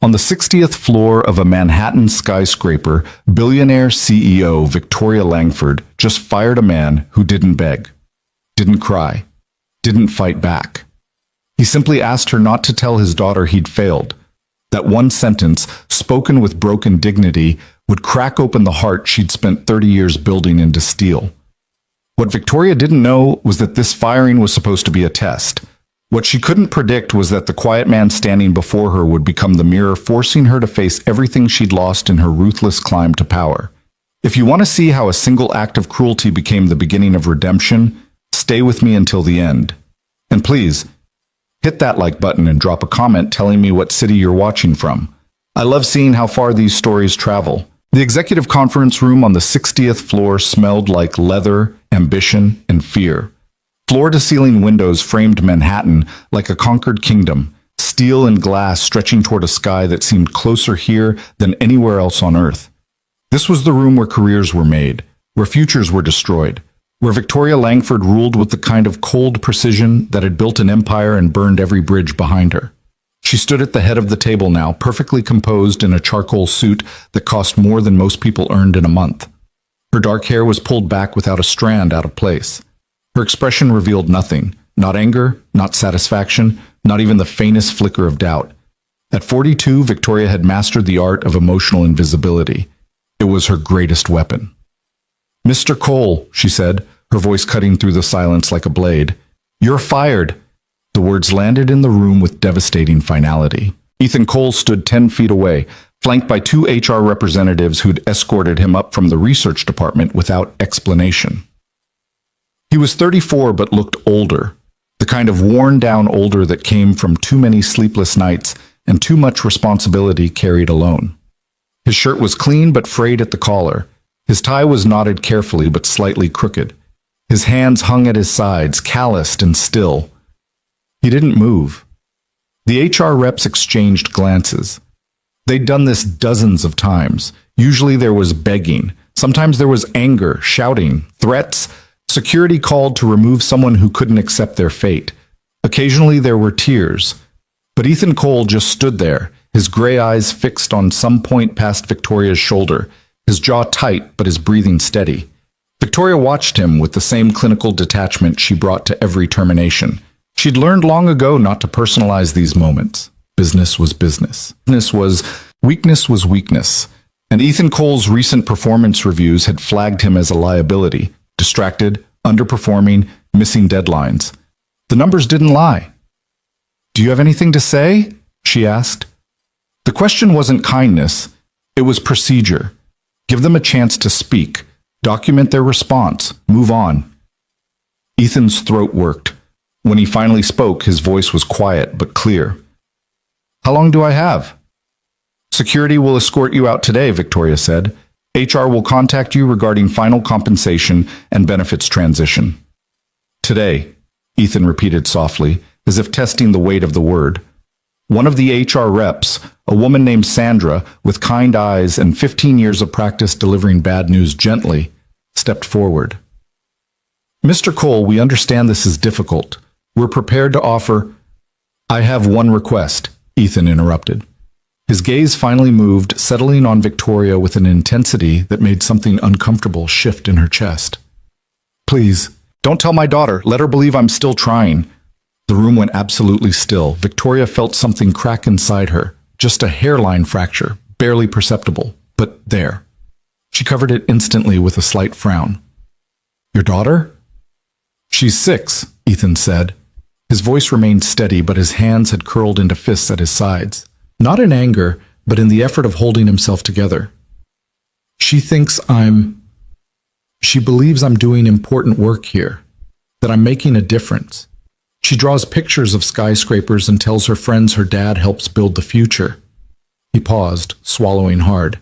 On the 60th floor of a Manhattan skyscraper, billionaire CEO Victoria Langford just fired a man who didn't beg, didn't cry, didn't fight back. He simply asked her not to tell his daughter he'd failed. That one sentence, spoken with broken dignity, would crack open the heart she'd spent 30 years building into steel. What Victoria didn't know was that this firing was supposed to be a test. What she couldn't predict was that the quiet man standing before her would become the mirror, forcing her to face everything she'd lost in her ruthless climb to power. If you want to see how a single act of cruelty became the beginning of redemption, stay with me until the end. And please, hit that like button and drop a comment telling me what city you're watching from. I love seeing how far these stories travel. The executive conference room on the 60th floor smelled like leather, ambition, and fear. Floor-to-ceiling windows framed Manhattan like a conquered kingdom, steel and glass stretching toward a sky that seemed closer here than anywhere else on Earth. This was the room where careers were made, where futures were destroyed, where Victoria Langford ruled with the kind of cold precision that had built an empire and burned every bridge behind her. She stood at the head of the table now, perfectly composed in a charcoal suit that cost more than most people earned in a month. Her dark hair was pulled back without a strand out of place. Her expression revealed nothing, not anger, not satisfaction, not even the faintest flicker of doubt. At 42, Victoria had mastered the art of emotional invisibility. It was her greatest weapon. "Mr. Cole," she said, her voice cutting through the silence like a blade. "You're fired." The words landed in the room with devastating finality. Ethan Cole stood 10 feet away, flanked by 2 HR representatives who'd escorted him up from the research department without explanation. He was 34 but looked older, the kind of worn-down older that came from too many sleepless nights and too much responsibility carried alone. His shirt was clean but frayed at the collar. His tie was knotted carefully but slightly crooked. His hands hung at his sides, calloused and still. He didn't move. The HR reps exchanged glances. They'd done this dozens of times. Usually there was begging. Sometimes there was anger, shouting, threats. Security called to remove someone who couldn't accept their fate. Occasionally there were tears. But Ethan Cole just stood there, his gray eyes fixed on some point past Victoria's shoulder, his jaw tight but his breathing steady. Victoria watched him with the same clinical detachment she brought to every termination. She'd learned long ago not to personalize these moments. Business was business. Weakness was weakness. And Ethan Cole's recent performance reviews had flagged him as a liability. Distracted, underperforming, missing deadlines. The numbers didn't lie. "Do you have anything to say?" she asked. The question wasn't kindness, it was procedure. Give them a chance to speak, document their response, move on. Ethan's throat worked. When he finally spoke, his voice was quiet but clear. "How long do I have?" "Security will escort you out today," Victoria said. "HR will contact you regarding final compensation and benefits transition." "Today," Ethan repeated softly, as if testing the weight of the word. One of the HR reps, a woman named Sandra, with kind eyes and 15 years of practice delivering bad news gently, stepped forward. "Mr. Cole, we understand this is difficult. We're prepared to offer—" "I have one request," Ethan interrupted. His gaze finally moved, settling on Victoria with an intensity that made something uncomfortable shift in her chest. "Please, don't tell my daughter. Let her believe I'm still trying." The room went absolutely still. Victoria felt something crack inside her, just a hairline fracture, barely perceptible, but there. She covered it instantly with a slight frown. "Your daughter?" "She's 6, Ethan said. His voice remained steady, but his hands had curled into fists at his sides. Not in anger, but in the effort of holding himself together. She believes I'm doing important work here, that I'm making a difference. She draws pictures of skyscrapers and tells her friends her dad helps build the future." He paused, swallowing hard.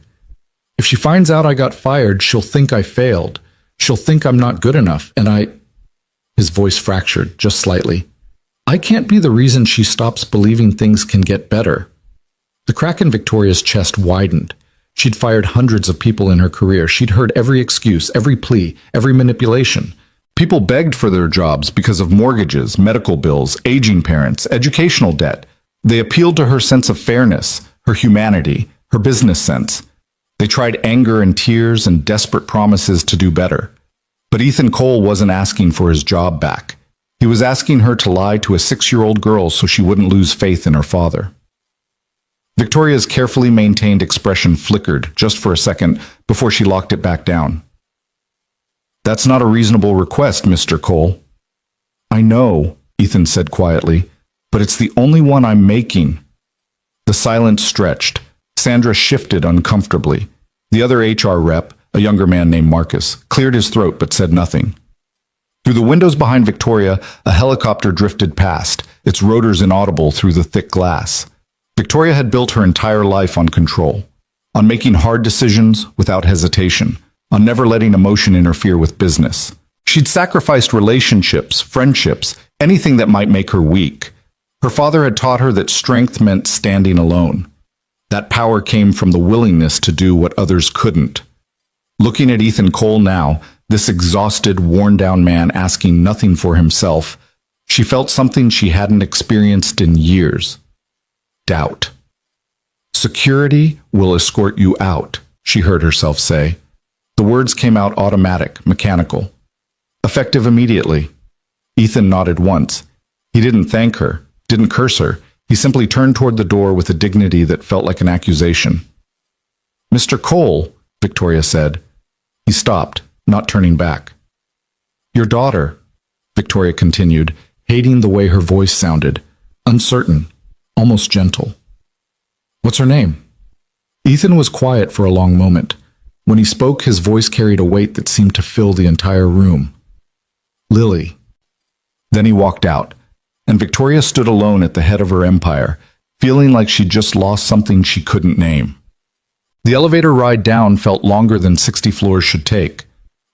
"If she finds out I got fired, she'll think I failed. She'll think I'm not good enough, and His voice fractured, just slightly. "I can't be the reason she stops believing things can get better." The crack in Victoria's chest widened. She'd fired hundreds of people in her career. She'd heard every excuse, every plea, every manipulation. People begged for their jobs because of mortgages, medical bills, aging parents, educational debt. They appealed to her sense of fairness, her humanity, her business sense. They tried anger and tears and desperate promises to do better. But Ethan Cole wasn't asking for his job back. He was asking her to lie to a 6-year-old girl so she wouldn't lose faith in her father. Victoria's carefully maintained expression flickered just for a second before she locked it back down. "That's not a reasonable request, Mr. Cole." "I know," Ethan said quietly, "but it's the only one I'm making." The silence stretched. Sandra shifted uncomfortably. The other HR rep, a younger man named Marcus, cleared his throat but said nothing. Through the windows behind Victoria, a helicopter drifted past, its rotors inaudible through the thick glass. Victoria had built her entire life on control, on making hard decisions without hesitation, on never letting emotion interfere with business. She'd sacrificed relationships, friendships, anything that might make her weak. Her father had taught her that strength meant standing alone. That power came from the willingness to do what others couldn't. Looking at Ethan Cole now, this exhausted, worn-down man asking nothing for himself, she felt something she hadn't experienced in years. Doubt. "Security will escort you out," she heard herself say. The words came out automatic, mechanical. Effective immediately. Ethan nodded once. He didn't thank her, didn't curse her. He simply turned toward the door with a dignity that felt like an accusation. "Mr. Cole," Victoria said. He stopped, not turning back. "Your daughter," Victoria continued, hating the way her voice sounded, uncertain, almost gentle. "What's her name?" Ethan was quiet for a long moment. When he spoke, his voice carried a weight that seemed to fill the entire room. "Lily." Then he walked out, and Victoria stood alone at the head of her empire, feeling like she'd just lost something she couldn't name. The elevator ride down felt longer than 60 floors should take.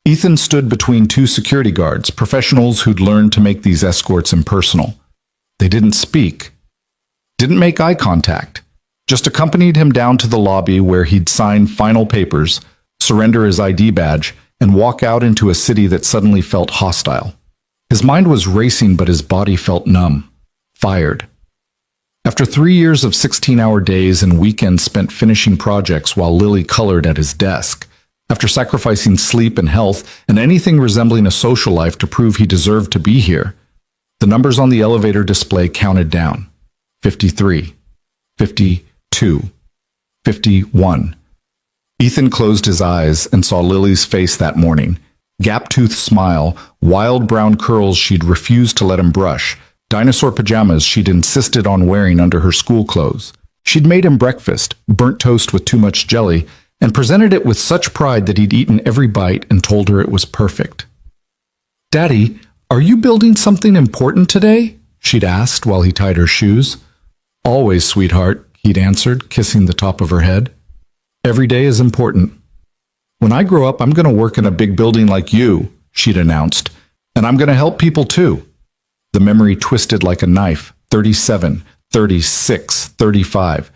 Ethan stood between two security guards, professionals who'd learned to make these escorts impersonal. They didn't speak, didn't make eye contact, just accompanied him down to the lobby where he'd sign final papers, surrender his ID badge, and walk out into a city that suddenly felt hostile. His mind was racing, but his body felt numb, fired. After 3 years of 16-hour days and weekends spent finishing projects while Lily colored at his desk, after sacrificing sleep and health and anything resembling a social life to prove he deserved to be here, the numbers on the elevator display counted down. 53, 52, 51. Ethan closed his eyes and saw Lily's face that morning. Gap-toothed smile, wild brown curls she'd refused to let him brush, dinosaur pajamas she'd insisted on wearing under her school clothes. She'd made him breakfast, burnt toast with too much jelly, and presented it with such pride that he'd eaten every bite and told her it was perfect. "Daddy, are you building something important today?" she'd asked while he tied her shoes. "Always, sweetheart," he'd answered, kissing the top of her head. "Every day is important." "When I grow up, I'm going to work in a big building like you," she'd announced, "and I'm going to help people too." The memory twisted like a knife. 37, 36, 35.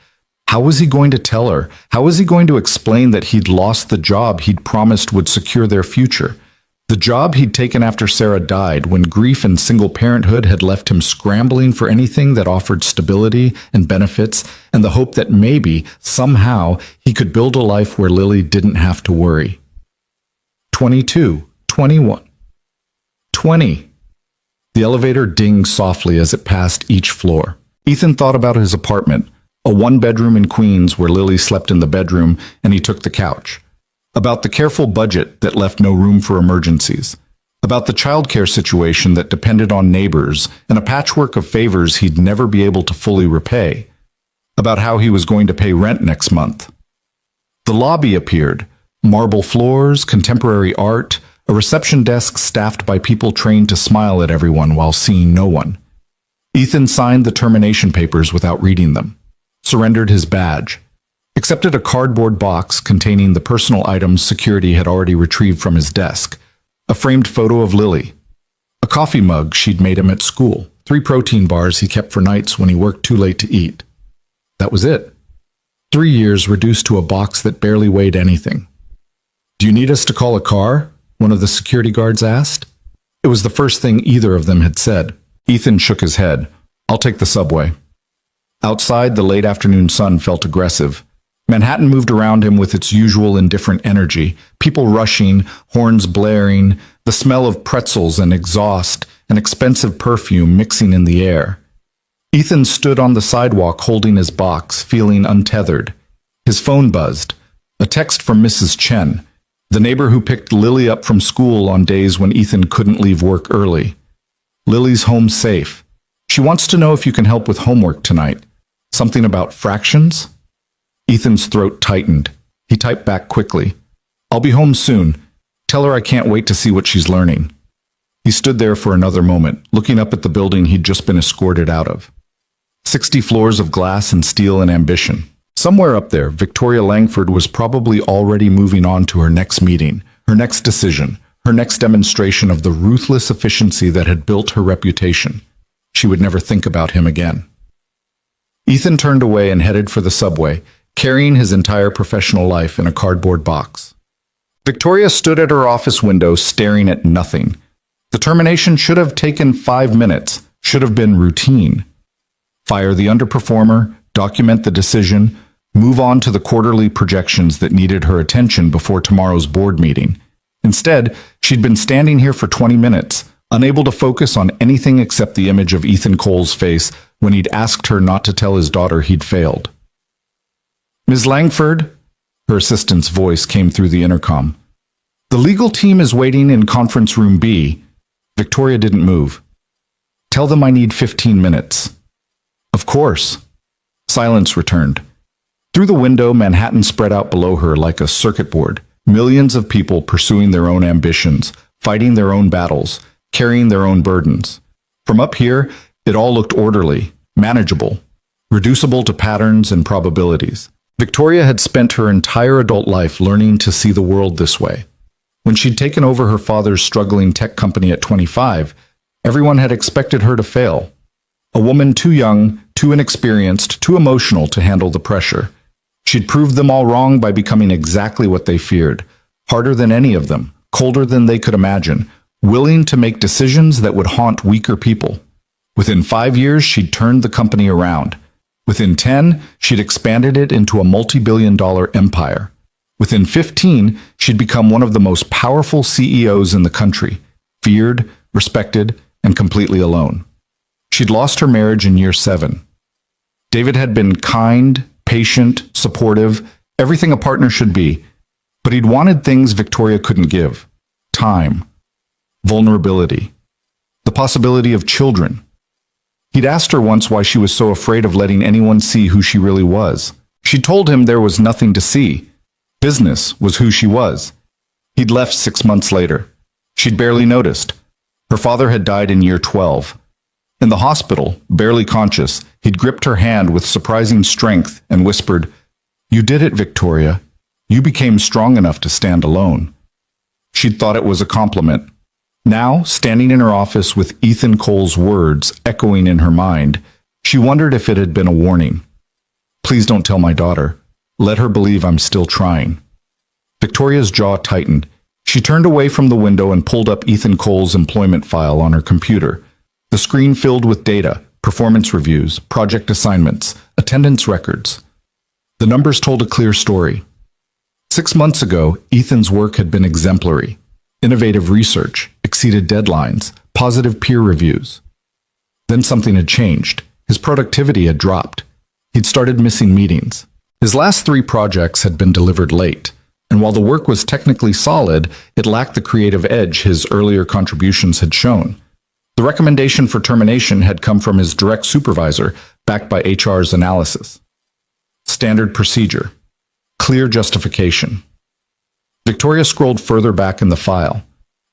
How was he going to tell her? How was he going to explain that he'd lost the job he'd promised would secure their future? The job he'd taken after Sarah died, when grief and single parenthood had left him scrambling for anything that offered stability and benefits and the hope that maybe, somehow, he could build a life where Lily didn't have to worry. 22, 21, 20. The elevator dinged softly as it passed each floor. Ethan thought about his apartment, a one-bedroom in Queens where Lily slept in the bedroom and he took the couch. About the careful budget that left no room for emergencies. About the childcare situation that depended on neighbors and a patchwork of favors he'd never be able to fully repay. About how he was going to pay rent next month. The lobby appeared. Marble floors, contemporary art, a reception desk staffed by people trained to smile at everyone while seeing no one. Ethan signed the termination papers without reading them, surrendered his badge, accepted a cardboard box containing the personal items security had already retrieved from his desk, a framed photo of Lily, a coffee mug she'd made him at school, 3 protein bars he kept for nights when he worked too late to eat. That was it. 3 years reduced to a box that barely weighed anything. "Do you need us to call a car?" one of the security guards asked. It was the first thing either of them had said. Ethan shook his head. "I'll take the subway." Outside, the late afternoon sun felt aggressive. Manhattan moved around him with its usual indifferent energy, people rushing, horns blaring, the smell of pretzels and exhaust, and expensive perfume mixing in the air. Ethan stood on the sidewalk holding his box, feeling untethered. His phone buzzed. A text from Mrs. Chen, the neighbor who picked Lily up from school on days when Ethan couldn't leave work early. Lily's home safe. She wants to know if you can help with homework tonight. Something about fractions? Ethan's throat tightened. He typed back quickly. I'll be home soon. Tell her I can't wait to see what she's learning. He stood there for another moment, looking up at the building he'd just been escorted out of. 60 floors of glass and steel and ambition. Somewhere up there, Victoria Langford was probably already moving on to her next meeting, her next decision, her next demonstration of the ruthless efficiency that had built her reputation. She would never think about him again. Ethan turned away and headed for the subway, carrying his entire professional life in a cardboard box. Victoria stood at her office window staring at nothing. The termination should have taken 5 minutes, should have been routine. Fire the underperformer, document the decision, move on to the quarterly projections that needed her attention before tomorrow's board meeting. Instead, she'd been standing here for 20 minutes, unable to focus on anything except the image of Ethan Cole's face when he'd asked her not to tell his daughter he'd failed. Ms. Langford, her assistant's voice came through the intercom. The legal team is waiting in conference room B. Victoria didn't move. Tell them I need 15 minutes. Of course. Silence returned. Through the window, Manhattan spread out below her like a circuit board. Millions of people pursuing their own ambitions, fighting their own battles, carrying their own burdens. From up here, it all looked orderly, manageable, reducible to patterns and probabilities. Victoria had spent her entire adult life learning to see the world this way. When she'd taken over her father's struggling tech company at 25, everyone had expected her to fail. A woman too young, too inexperienced, too emotional to handle the pressure. She'd proved them all wrong by becoming exactly what they feared, harder than any of them, colder than they could imagine, willing to make decisions that would haunt weaker people. Within 5 years, she'd turned the company around. Within 10, she'd expanded it into a multi-billion-dollar empire. Within 15, she'd become one of the most powerful CEOs in the country, feared, respected, and completely alone. She'd lost her marriage in year 7. David had been kind, patient, supportive, everything a partner should be, but he'd wanted things Victoria couldn't give. Time, vulnerability, the possibility of children. He'd asked her once why she was so afraid of letting anyone see who she really was. She told him there was nothing to see. Business was who she was. He'd left 6 months later. She'd barely noticed. Her father had died in year 12. In the hospital, barely conscious, he'd gripped her hand with surprising strength and whispered, "You did it, Victoria. You became strong enough to stand alone." She'd thought it was a compliment. Now, standing in her office with Ethan Cole's words echoing in her mind, she wondered if it had been a warning. Please don't tell my daughter. Let her believe I'm still trying. Victoria's jaw tightened. She turned away from the window and pulled up Ethan Cole's employment file on her computer. The screen filled with data, performance reviews, project assignments, attendance records. The numbers told a clear story. 6 months ago, Ethan's work had been exemplary. Innovative research, exceeded deadlines, positive peer reviews. Then something had changed. His productivity had dropped. He'd started missing meetings. His last 3 projects had been delivered late, and while the work was technically solid, it lacked the creative edge his earlier contributions had shown. The recommendation for termination had come from his direct supervisor, backed by HR's analysis. Standard procedure. Clear justification. Victoria scrolled further back in the file.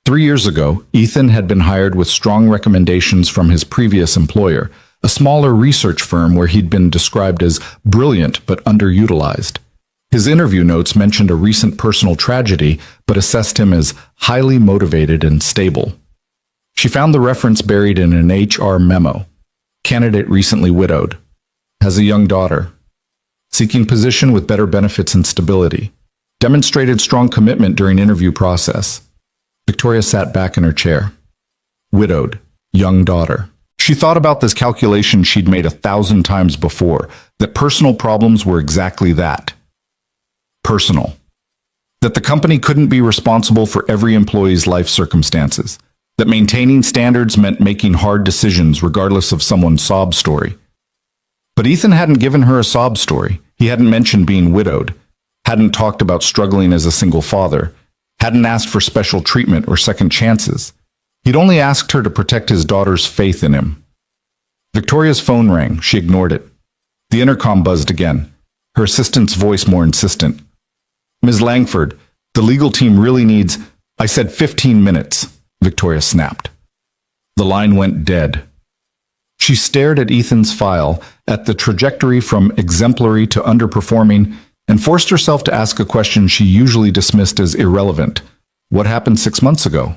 3 years ago, Ethan had been hired with strong recommendations from his previous employer, a smaller research firm where he'd been described as brilliant but underutilized. His interview notes mentioned a recent personal tragedy, but assessed him as highly motivated and stable. She found the reference buried in an HR memo. Candidate recently widowed. Has a young daughter. Seeking position with better benefits and stability. Demonstrated strong commitment during interview process. Victoria sat back in her chair. Widowed. Young daughter. She thought about this calculation she'd made 1,000 times before, that personal problems were exactly that. Personal. That the company couldn't be responsible for every employee's life circumstances. That maintaining standards meant making hard decisions regardless of someone's sob story. But Ethan hadn't given her a sob story. He hadn't mentioned being widowed, hadn't talked about struggling as a single father, hadn't asked for special treatment or second chances. He'd only asked her to protect his daughter's faith in him. Victoria's phone rang. She ignored it. The intercom buzzed again, her assistant's voice more insistent. "Ms. Langford, the legal team really needs—" "I said 15 minutes, Victoria snapped. The line went dead. She stared at Ethan's file, at the trajectory from exemplary to underperforming, and forced herself to ask a question she usually dismissed as irrelevant. What happened 6 months ago?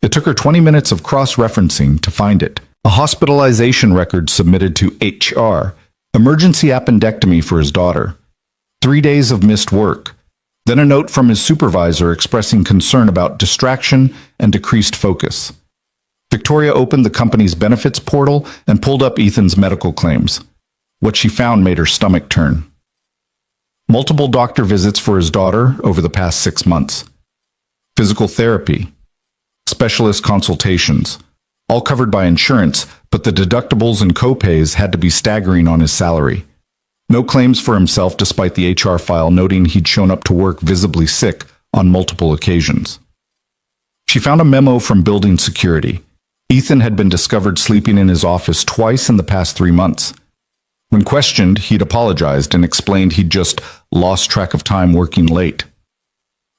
It took her 20 minutes of cross-referencing to find it. A hospitalization record submitted to HR, emergency appendectomy for his daughter, 3 days of missed work, then a note from his supervisor expressing concern about distraction and decreased focus. Victoria opened the company's benefits portal and pulled up Ethan's medical claims. What she found made her stomach turn. Multiple doctor visits for his daughter over the past 6 months. Physical therapy. Specialist consultations. All covered by insurance, but the deductibles and copays had to be staggering on his salary. No claims for himself despite the HR file noting he'd shown up to work visibly sick on multiple occasions. She found a memo from building security. Ethan had been discovered sleeping in his office twice in the past 3 months. When questioned, he'd apologized and explained he'd just lost track of time working late.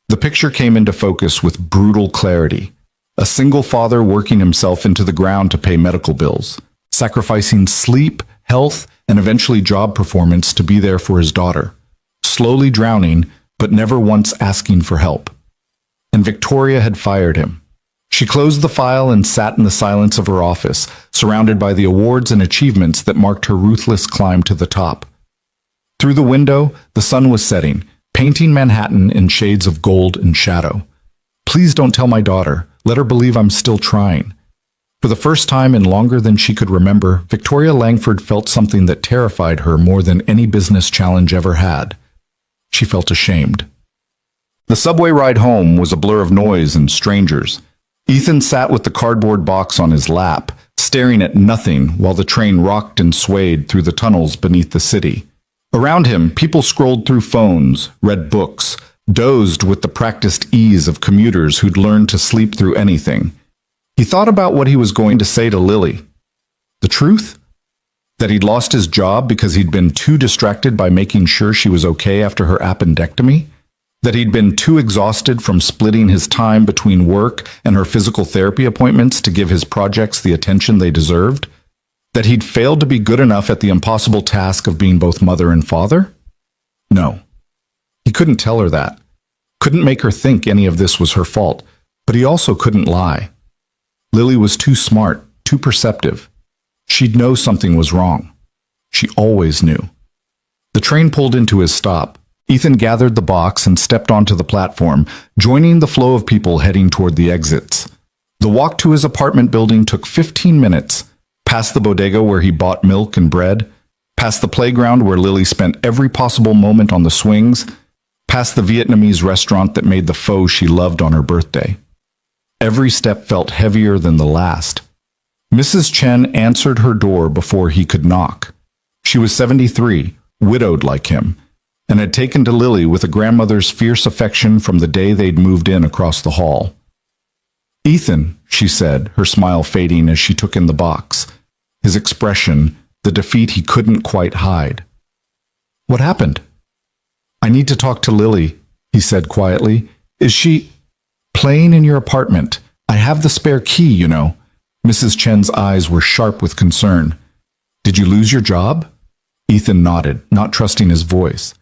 The picture came into focus with brutal clarity. A single father working himself into the ground to pay medical bills, sacrificing sleep, health, and eventually job performance to be there for his daughter, slowly drowning, but never once asking for help. And Victoria had fired him. She closed the file and sat in the silence of her office, surrounded by the awards and achievements that marked her ruthless climb to the top. Through the window, the sun was setting, painting Manhattan in shades of gold and shadow. Please don't tell my daughter. Let her believe I'm still trying. For the first time in longer than she could remember, Victoria Langford felt something that terrified her more than any business challenge ever had. She felt ashamed. The subway ride home was a blur of noise and strangers. Ethan sat with the cardboard box on his lap, staring at nothing while the train rocked and swayed through the tunnels beneath the city. Around him, people scrolled through phones, read books, dozed with the practiced ease of commuters who'd learned to sleep through anything. He thought about what he was going to say to Lily. The truth? That he'd lost his job because he'd been too distracted by making sure she was okay after her appendectomy? That he'd been too exhausted from splitting his time between work and her physical therapy appointments to give his projects the attention they deserved? That he'd failed to be good enough at the impossible task of being both mother and father? No. He couldn't tell her that. Couldn't make her think any of this was her fault, but he also couldn't lie. Lily was too smart, too perceptive. She'd know something was wrong. She always knew. The train pulled into his stop. Ethan gathered the box and stepped onto the platform, joining the flow of people heading toward the exits. The walk to his apartment building took 15 minutes, past the bodega where he bought milk and bread, past the playground where Lily spent every possible moment on the swings, past the Vietnamese restaurant that made the pho she loved on her birthday. Every step felt heavier than the last. Mrs. Chen answered her door before he could knock. She was 73, widowed like him, and had taken to Lily with a grandmother's fierce affection from the day they'd moved in across the hall. "Ethan," she said, her smile fading as she took in the box. His expression, the defeat he couldn't quite hide. "What happened?" "I need to talk to Lily," he said quietly. "Is she—" "Playing in your apartment. I have the spare key, you know." Mrs. Chen's eyes were sharp with concern. "Did you lose your job?" Ethan nodded, not trusting his voice.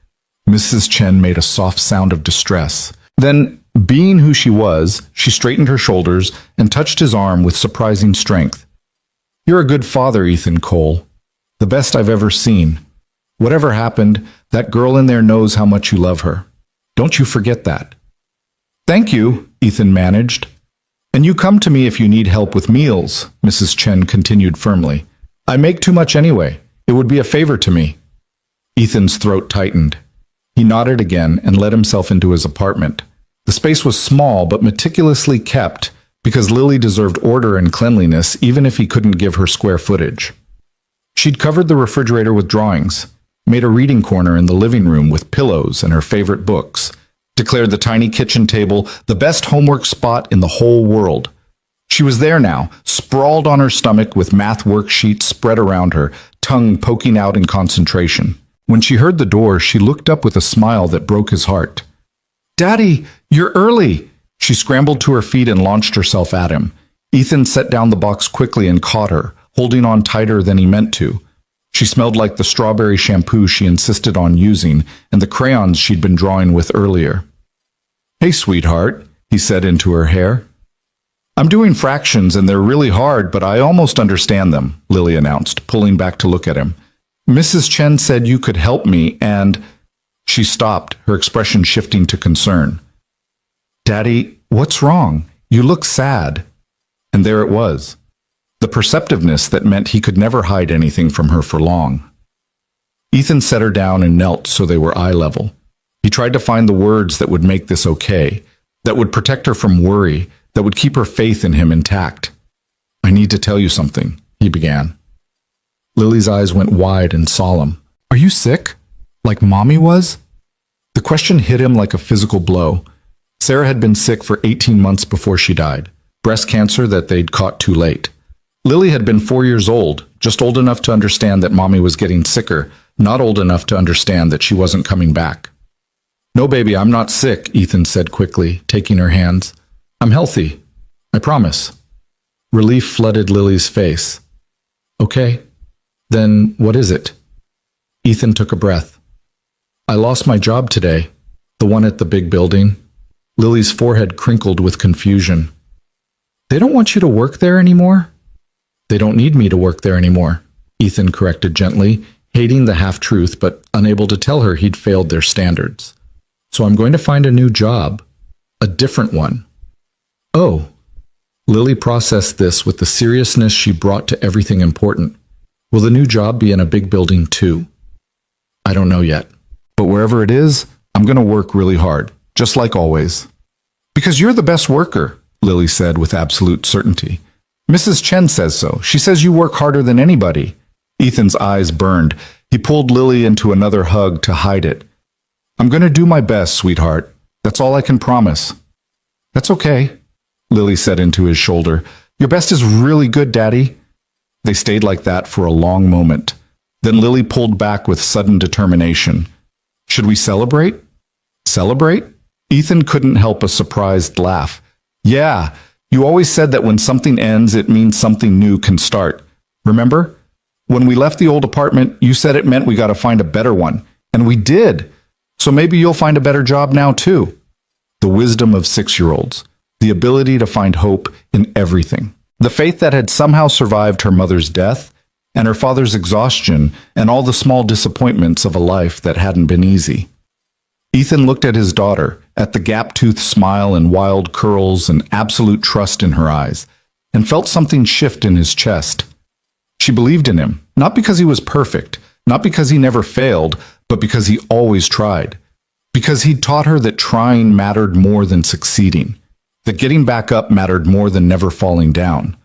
Mrs. Chen made a soft sound of distress. Then, being who she was, she straightened her shoulders and touched his arm with surprising strength. "You're a good father, Ethan Cole. The best I've ever seen. Whatever happened, that girl in there knows how much you love her. Don't you forget that." "Thank you," Ethan managed. And you come to me if you need help with meals, Mrs. Chen continued firmly. I make too much anyway. It would be a favor to me. Ethan's throat tightened. He nodded again and let himself into his apartment. The space was small but meticulously kept because Lily deserved order and cleanliness even if he couldn't give her square footage. She'd covered the refrigerator with drawings, made a reading corner in the living room with pillows and her favorite books, declared the tiny kitchen table the best homework spot in the whole world. She was there now, sprawled on her stomach with math worksheets spread around her, tongue poking out in concentration. When she heard the door, she looked up with a smile that broke his heart. "Daddy, you're early!" She scrambled to her feet and launched herself at him. Ethan set down the box quickly and caught her, holding on tighter than he meant to. She smelled like the strawberry shampoo she insisted on using and the crayons she'd been drawing with earlier. "Hey, sweetheart," he said into her hair. "I'm doing fractions and they're really hard, but I almost understand them," Lily announced, pulling back to look at him. "Mrs. Chen said you could help me and—" She stopped, her expression shifting to concern. "Daddy, what's wrong? You look sad." And there it was. The perceptiveness that meant he could never hide anything from her for long. Ethan set her down and knelt so they were eye level. He tried to find the words that would make this okay, that would protect her from worry, that would keep her faith in him intact. "I need to tell you something," he began. Lily's eyes went wide and solemn. "Are you sick? Like Mommy was?" The question hit him like a physical blow. Sarah had been sick for 18 months before she died. Breast cancer that they'd caught too late. Lily had been 4 years old, just old enough to understand that Mommy was getting sicker, not old enough to understand that she wasn't coming back. "No, baby, I'm not sick," Ethan said quickly, taking her hands. "I'm healthy. I promise." Relief flooded Lily's face. "Okay. Then what is it?" Ethan took a breath. "I lost my job today, the one at the big building." Lily's forehead crinkled with confusion. "They don't want you to work there anymore?" "They don't need me to work there anymore," Ethan corrected gently, hating the half-truth but unable to tell her he'd failed their standards. "So I'm going to find a new job. A different one." "Oh." Lily processed this with the seriousness she brought to everything important. "Will the new job be in a big building too?" "I don't know yet. But wherever it is, I'm going to work really hard, just like always." "Because you're the best worker," Lily said with absolute certainty. "Mrs. Chen says so. She says you work harder than anybody." Ethan's eyes burned. He pulled Lily into another hug to hide it. "I'm going to do my best, sweetheart. That's all I can promise." "That's okay," Lily said into his shoulder. "Your best is really good, Daddy." They stayed like that for a long moment. Then Lily pulled back with sudden determination. "Should we celebrate?" "Celebrate?" Ethan couldn't help a surprised laugh. "Yeah, you always said that when something ends, it means something new can start. Remember? When we left the old apartment, you said it meant we got to find a better one. And we did. So maybe you'll find a better job now, too." The wisdom of 6-year-olds. The ability to find hope in everything. The faith that had somehow survived her mother's death and her father's exhaustion and all the small disappointments of a life that hadn't been easy. Ethan looked at his daughter, at the gap-toothed smile and wild curls and absolute trust in her eyes, and felt something shift in his chest. She believed in him, not because he was perfect, not because he never failed, but because he always tried. Because he'd taught her that trying mattered more than succeeding, that getting back up mattered more than never falling down.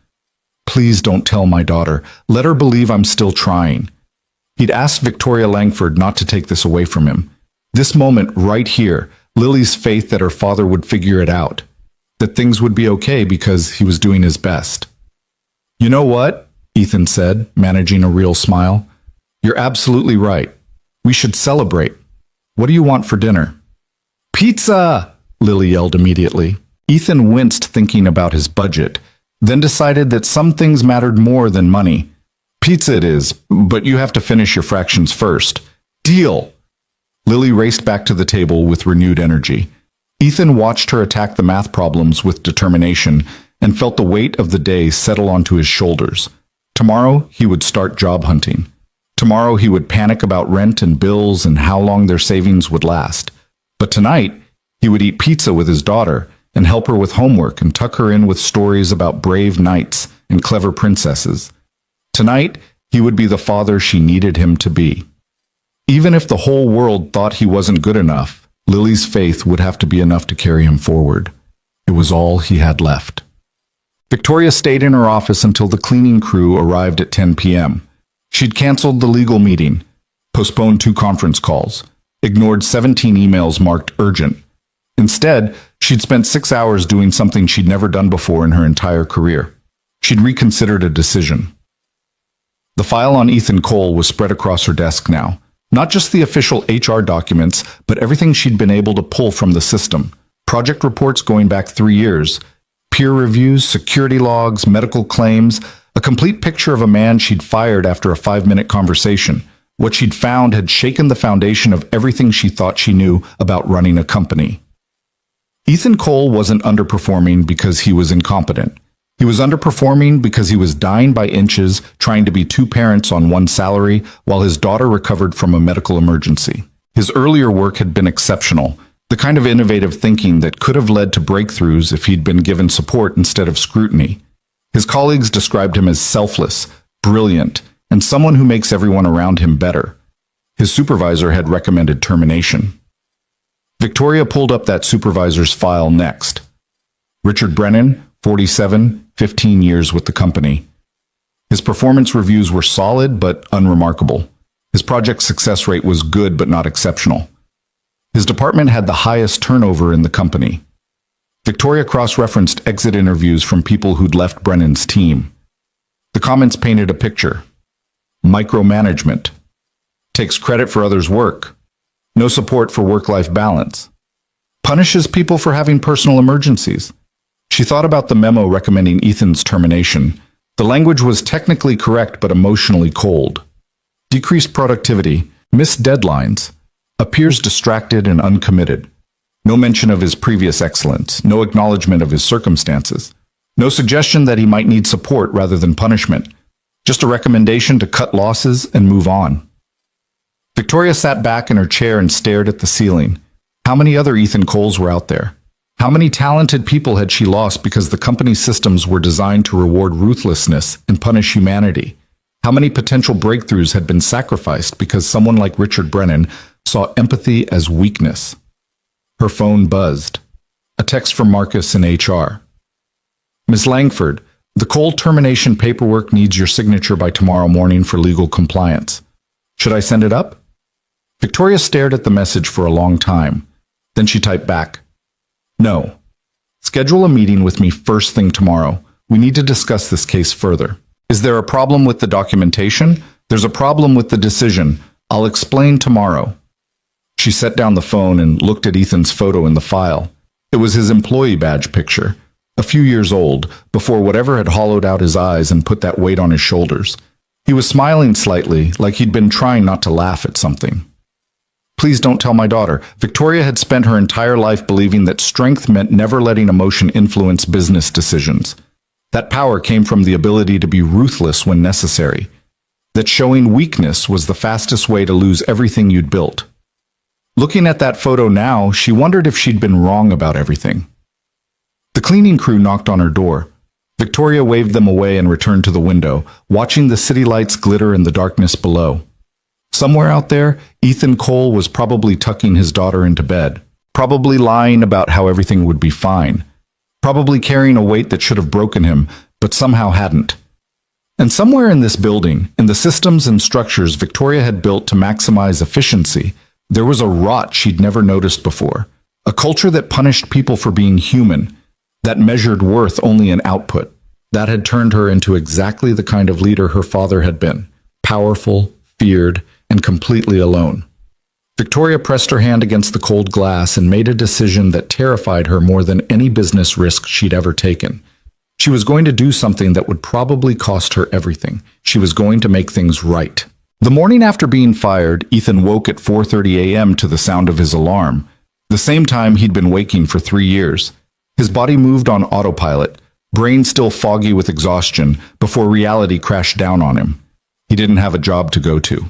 "Please don't tell my daughter. Let her believe I'm still trying." He'd asked Victoria Langford not to take this away from him. This moment right here, Lily's faith that her father would figure it out, that things would be okay because he was doing his best. "You know what?" Ethan said, managing a real smile. "You're absolutely right. We should celebrate. What do you want for dinner?" "Pizza!" Lily yelled immediately. Ethan winced thinking about his budget, then decided that some things mattered more than money. "Pizza it is, but you have to finish your fractions first." "Deal!" Lily raced back to the table with renewed energy. Ethan watched her attack the math problems with determination and felt the weight of the day settle onto his shoulders. Tomorrow, he would start job hunting. Tomorrow, he would panic about rent and bills and how long their savings would last. But tonight, he would eat pizza with his daughter and help her with homework and tuck her in with stories about brave knights and clever princesses. Tonight, he would be the father she needed him to be. Even if the whole world thought he wasn't good enough, Lily's faith would have to be enough to carry him forward. It was all he had left. Victoria stayed in her office until the cleaning crew arrived at 10 p.m. She'd canceled the legal meeting, postponed 2 conference calls, ignored 17 emails marked urgent. Instead, she'd spent 6 hours doing something she'd never done before in her entire career. She'd reconsidered a decision. The file on Ethan Cole was spread across her desk now. Not just the official HR documents, but everything she'd been able to pull from the system. Project reports going back 3 years, peer reviews, security logs, medical claims, a complete picture of a man she'd fired after a 5-minute conversation. What she'd found had shaken the foundation of everything she thought she knew about running a company. Ethan Cole wasn't underperforming because he was incompetent. He was underperforming because he was dying by inches, trying to be 2 parents on 1 salary while his daughter recovered from a medical emergency. His earlier work had been exceptional, the kind of innovative thinking that could have led to breakthroughs if he'd been given support instead of scrutiny. His colleagues described him as selfless, brilliant, and someone who makes everyone around him better. His supervisor had recommended termination. Victoria pulled up that supervisor's file next. Richard Brennan, 47, 15 years with the company. His performance reviews were solid but unremarkable. His project success rate was good but not exceptional. His department had the highest turnover in the company. Victoria cross-referenced exit interviews from people who'd left Brennan's team. The comments painted a picture. Micromanagement. Takes credit for others' work. No support for work-life balance. Punishes people for having personal emergencies. She thought about the memo recommending Ethan's termination. The language was technically correct but emotionally cold. Decreased productivity, missed deadlines, appears distracted and uncommitted. No mention of his previous excellence, no acknowledgement of his circumstances, no suggestion that he might need support rather than punishment, just a recommendation to cut losses and move on. Victoria sat back in her chair and stared at the ceiling. How many other Ethan Coles were out there? How many talented people had she lost because the company's systems were designed to reward ruthlessness and punish humanity? How many potential breakthroughs had been sacrificed because someone like Richard Brennan saw empathy as weakness? Her phone buzzed. A text from Marcus in HR. Ms. Langford, the Cole termination paperwork needs your signature by tomorrow morning for legal compliance. Should I send it up? Victoria stared at the message for a long time. Then she typed back, "No. Schedule a meeting with me first thing tomorrow. We need to discuss this case further. Is there a problem with the documentation? There's a problem with the decision. I'll explain tomorrow." She set down the phone and looked at Ethan's photo in the file. It was his employee badge picture, a few years old, before whatever had hollowed out his eyes and put that weight on his shoulders. He was smiling slightly, like he'd been trying not to laugh at something. Please don't tell my daughter. Victoria had spent her entire life believing that strength meant never letting emotion influence business decisions. That power came from the ability to be ruthless when necessary. That showing weakness was the fastest way to lose everything you'd built. Looking at that photo now, she wondered if she'd been wrong about everything. The cleaning crew knocked on her door. Victoria waved them away and returned to the window, watching the city lights glitter in the darkness below. Somewhere out there, Ethan Cole was probably tucking his daughter into bed, probably lying about how everything would be fine, probably carrying a weight that should have broken him, but somehow hadn't. And somewhere in this building, in the systems and structures Victoria had built to maximize efficiency, there was a rot she'd never noticed before, a culture that punished people for being human, that measured worth only in output, that had turned her into exactly the kind of leader her father had been, powerful, feared, and completely alone. Victoria pressed her hand against the cold glass and made a decision that terrified her more than any business risk she'd ever taken. She was going to do something that would probably cost her everything. She was going to make things right. The morning after being fired, Ethan woke at 4:30 a.m. to the sound of his alarm, the same time he'd been waking for 3 years. His body moved on autopilot, brain still foggy with exhaustion, before reality crashed down on him. He didn't have a job to go to.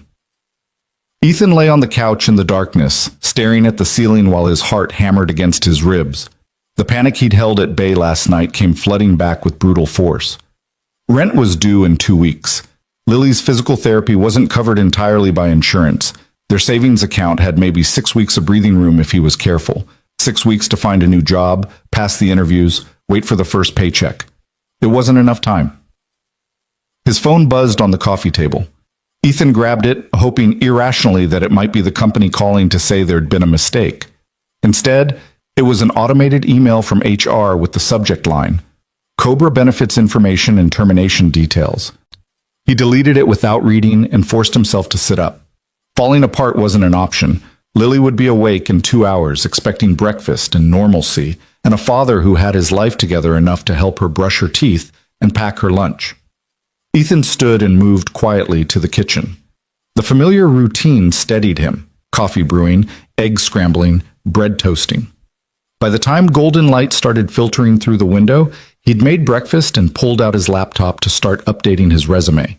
Ethan lay on the couch in the darkness, staring at the ceiling while his heart hammered against his ribs. The panic he'd held at bay last night came flooding back with brutal force. Rent was due in 2 weeks. Lily's physical therapy wasn't covered entirely by insurance. Their savings account had maybe 6 weeks of breathing room if he was careful. 6 weeks to find a new job, pass the interviews, wait for the first paycheck. It wasn't enough time. His phone buzzed on the coffee table. Ethan grabbed it, hoping irrationally that it might be the company calling to say there'd been a mistake. Instead, it was an automated email from HR with the subject line, Cobra benefits information and termination details. He deleted it without reading and forced himself to sit up. Falling apart wasn't an option. Lily would be awake in 2 hours, expecting breakfast and normalcy, and a father who had his life together enough to help her brush her teeth and pack her lunch. Ethan stood and moved quietly to the kitchen. The familiar routine steadied him: coffee brewing, eggs scrambling, bread toasting. By the time golden light started filtering through the window, he'd made breakfast and pulled out his laptop to start updating his resume.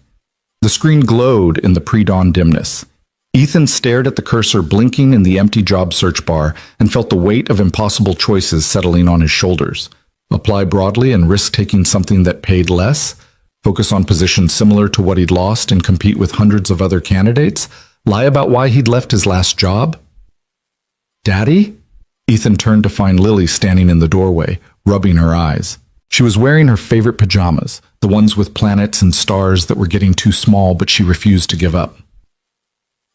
The screen glowed in the pre-dawn dimness. Ethan stared at the cursor blinking in the empty job search bar and felt the weight of impossible choices settling on his shoulders. Apply broadly and risk taking something that paid less? Focus on positions similar to what he'd lost and compete with hundreds of other candidates? Lie about why he'd left his last job? Daddy? Ethan turned to find Lily standing in the doorway, rubbing her eyes. She was wearing her favorite pajamas, the ones with planets and stars that were getting too small, but she refused to give up.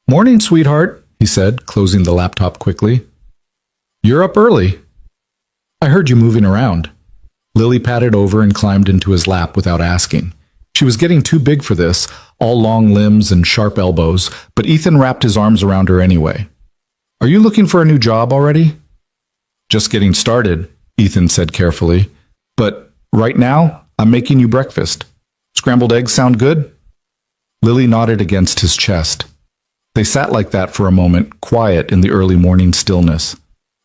"Morning, sweetheart," he said, closing the laptop quickly. "You're up early. I heard you moving around." Lily patted over and climbed into his lap without asking. She was getting too big for this, all long limbs and sharp elbows, but Ethan wrapped his arms around her anyway. "Are you looking for a new job already?" "Just getting started," Ethan said carefully. "But right now, I'm making you breakfast. Scrambled eggs sound good?" Lily nodded against his chest. They sat like that for a moment, quiet in the early morning stillness.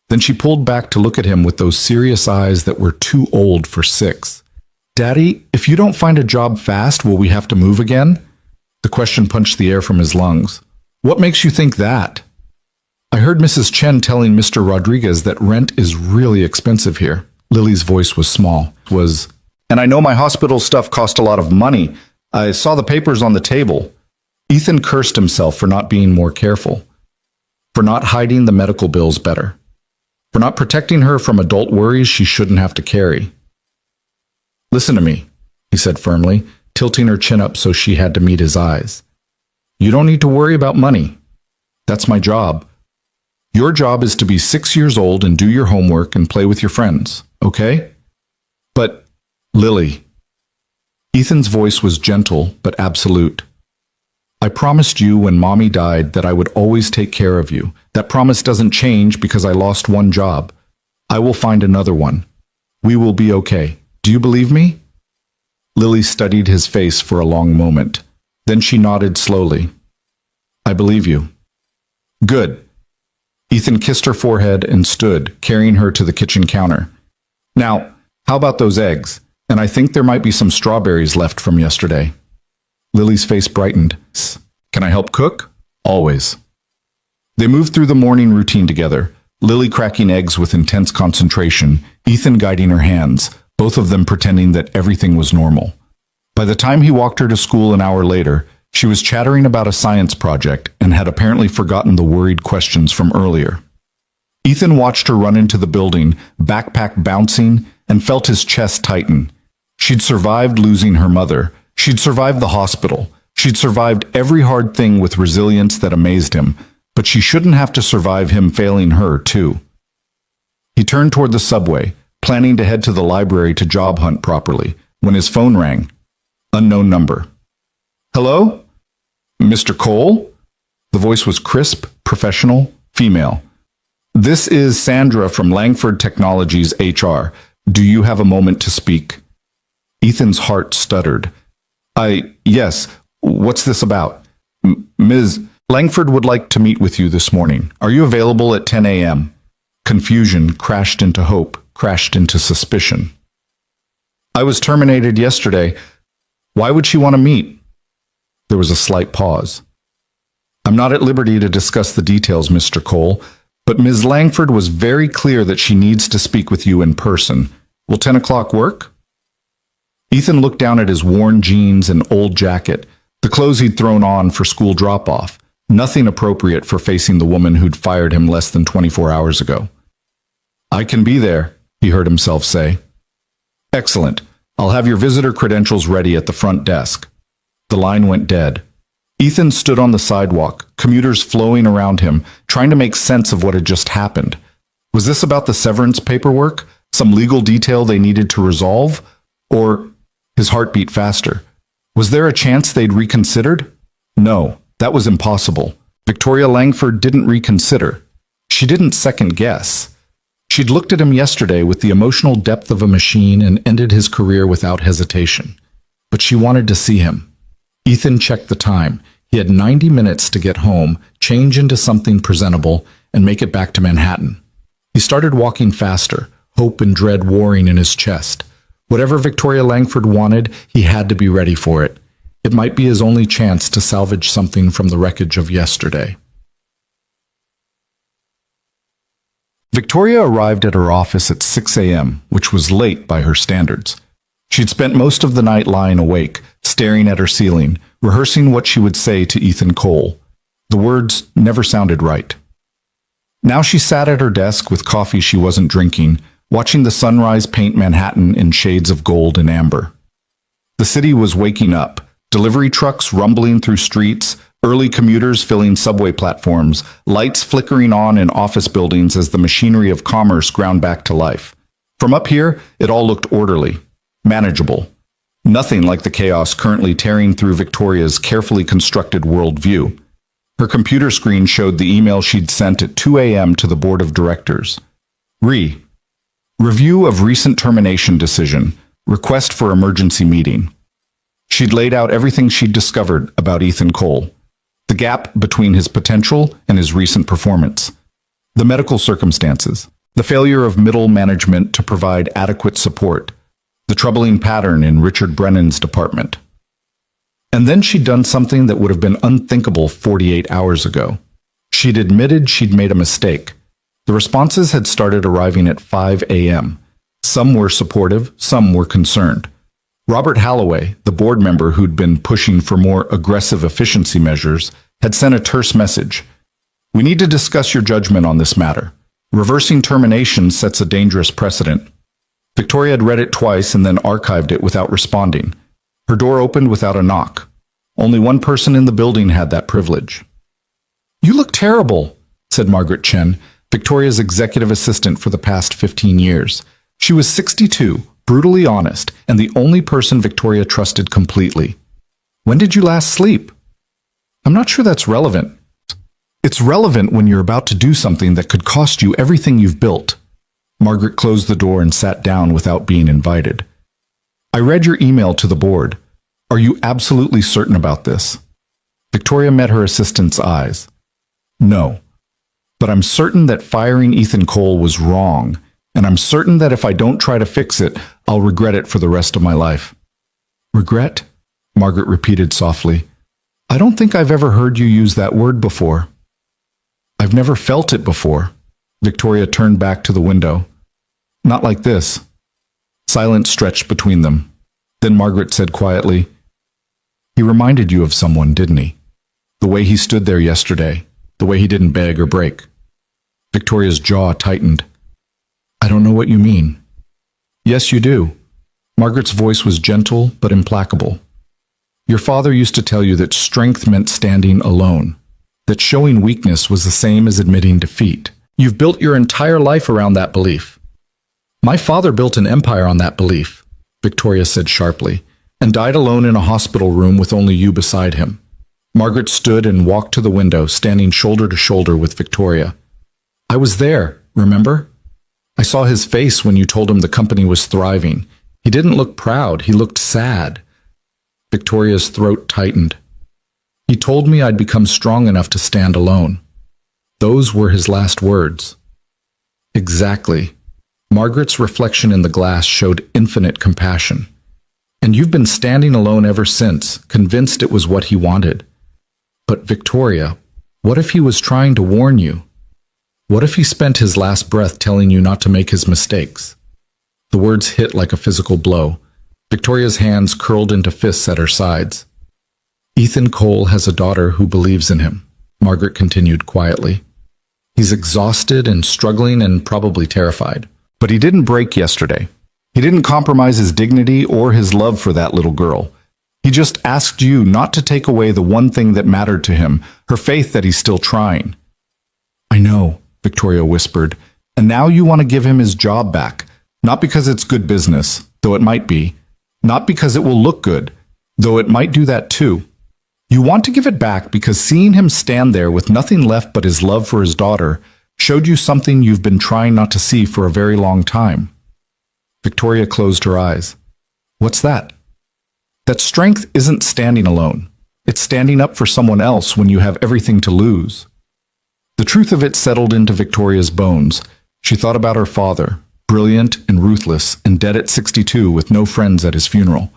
Then she pulled back to look at him with those serious eyes that were too old for 6. "Daddy, if you don't find a job fast, will we have to move again?" The question punched the air from his lungs. "What makes you think that?" "I heard Mrs. Chen telling Mr. Rodriguez that rent is really expensive here." Lily's voice was small. "And I know my hospital stuff cost a lot of money. I saw the papers on the table." Ethan cursed himself for not being more careful, for not hiding the medical bills better, for not protecting her from adult worries she shouldn't have to carry. "Listen to me," he said firmly, tilting her chin up so she had to meet his eyes. "You don't need to worry about money. That's my job. Your job is to be 6 years old and do your homework and play with your friends, okay?" "But, Lily..." Ethan's voice was gentle but absolute. "I promised you when Mommy died that I would always take care of you. That promise doesn't change because I lost one job. I will find another one. We will be okay. Do you believe me?" Lily studied his face for a long moment. Then she nodded slowly. "I believe you." "Good." Ethan kissed her forehead and stood, carrying her to the kitchen counter. "Now, how about those eggs? And I think there might be some strawberries left from yesterday." Lily's face brightened. "Can I help cook?" "Always." They moved through the morning routine together, Lily cracking eggs with intense concentration, Ethan guiding her hands, both of them pretending that everything was normal. By the time he walked her to school an hour later, she was chattering about a science project and had apparently forgotten the worried questions from earlier. Ethan watched her run into the building, backpack bouncing, and felt his chest tighten. She'd survived losing her mother. She'd survived the hospital. She'd survived every hard thing with resilience that amazed him, but she shouldn't have to survive him failing her, too. He turned toward the subway, planning to head to the library to job hunt properly, when his phone rang. Unknown number. "Hello? Mr. Cole?" The voice was crisp, professional, female. "This is Sandra from Langford Technologies HR. Do you have a moment to speak?" Ethan's heart stuttered. Yes, what's this about?" "Ms. Langford would like to meet with you this morning. Are you available at 10 a.m.? Confusion crashed into hope, crashed into suspicion. "I was terminated yesterday. Why would she want to meet?" There was a slight pause. "I'm not at liberty to discuss the details, Mr. Cole, But Ms. Langford was very clear that she needs to speak with you in person. Will 10 o'clock work? Ethan looked down at his worn jeans and old jacket, the clothes he'd thrown on for school drop-off, nothing appropriate for facing the woman who'd fired him less than 24 hours ago. I can be there, he heard himself say. Excellent. I'll have your visitor credentials ready at the front desk. The line went dead. Ethan stood on the sidewalk, commuters flowing around him, trying to make sense of what had just happened. Was this about the severance paperwork? Some legal detail they needed to resolve? Or his heart beat faster. Was there a chance they'd reconsidered? No, that was impossible. Victoria Langford didn't reconsider. She didn't second guess. She'd looked at him yesterday with the emotional depth of a machine and ended his career without hesitation. But she wanted to see him. Ethan checked the time. He had 90 minutes to get home, change into something presentable, and make it back to Manhattan. He started walking faster, hope and dread warring in his chest. Whatever Victoria Langford wanted, he had to be ready for it. It might be his only chance to salvage something from the wreckage of yesterday. Victoria arrived at her office at 6 a.m., which was late by her standards. She'd spent most of the night lying awake, staring at her ceiling, rehearsing what she would say to Ethan Cole. The words never sounded right. Now she sat at her desk with coffee she wasn't drinking, watching the sunrise paint Manhattan in shades of gold and amber. The city was waking up, delivery trucks rumbling through streets, early commuters filling subway platforms, lights flickering on in office buildings as the machinery of commerce ground back to life. From up here, it all looked orderly, manageable. Nothing like the chaos currently tearing through Victoria's carefully constructed worldview. Her computer screen showed the email she'd sent at 2 a.m. to the board of directors. Review of recent termination decision. Request for emergency meeting. She'd laid out everything she'd discovered about Ethan Cole. The gap between his potential and his recent performance. The medical circumstances. The failure of middle management to provide adequate support. The troubling pattern in Richard Brennan's department. And then she'd done something that would have been unthinkable 48 hours ago. She'd admitted she'd made a mistake. The responses had started arriving at 5 a.m. Some were supportive, some were concerned. Robert Halloway, the board member who'd been pushing for more aggressive efficiency measures, had sent a terse message. We need to discuss your judgment on this matter. Reversing termination sets a dangerous precedent. Victoria had read it twice and then archived it without responding. Her door opened without a knock. Only one person in the building had that privilege. You look terrible, said Margaret Chen, Victoria's executive assistant for the past 15 years. She was 62, brutally honest, and the only person Victoria trusted completely. When did you last sleep? I'm not sure that's relevant. It's relevant when you're about to do something that could cost you everything you've built. Margaret closed the door and sat down without being invited. I read your email to the board. Are you absolutely certain about this? Victoria met her assistant's eyes. No. But I'm certain that firing Ethan Cole was wrong, and I'm certain that if I don't try to fix it, I'll regret it for the rest of my life. Regret? Margaret repeated softly. I don't think I've ever heard you use that word before. I've never felt it before. Victoria turned back to the window. Not like this. Silence stretched between them. Then Margaret said quietly, He reminded you of someone, didn't he? The way he stood there yesterday, the way he didn't beg or break. Victoria's jaw tightened. I don't know what you mean. Yes, you do. Margaret's voice was gentle but implacable. Your father used to tell you that strength meant standing alone, that showing weakness was the same as admitting defeat. You've built your entire life around that belief. My father built an empire on that belief, Victoria said sharply, and died alone in a hospital room with only you beside him. Margaret stood and walked to the window, standing shoulder to shoulder with Victoria. I was there, remember? I saw his face when you told him the company was thriving. He didn't look proud, he looked sad. Victoria's throat tightened. He told me I'd become strong enough to stand alone. Those were his last words. Exactly. Margaret's reflection in the glass showed infinite compassion. And you've been standing alone ever since, convinced it was what he wanted. But Victoria, what if he was trying to warn you? What if he spent his last breath telling you not to make his mistakes? The words hit like a physical blow. Victoria's hands curled into fists at her sides. Ethan Cole has a daughter who believes in him, Margaret continued quietly. He's exhausted and struggling and probably terrified. But he didn't break yesterday. He didn't compromise his dignity or his love for that little girl. He just asked you not to take away the one thing that mattered to him, her faith that he's still trying. I know, Victoria whispered, and now you want to give him his job back, not because it's good business, though it might be, not because it will look good, though it might do that too. You want to give it back because seeing him stand there with nothing left but his love for his daughter showed you something you've been trying not to see for a very long time. Victoria closed her eyes. What's that? That strength isn't standing alone. It's standing up for someone else when you have everything to lose. The truth of it settled into Victoria's bones. She thought about her father, brilliant and ruthless, and dead at 62 with no friends at his funeral.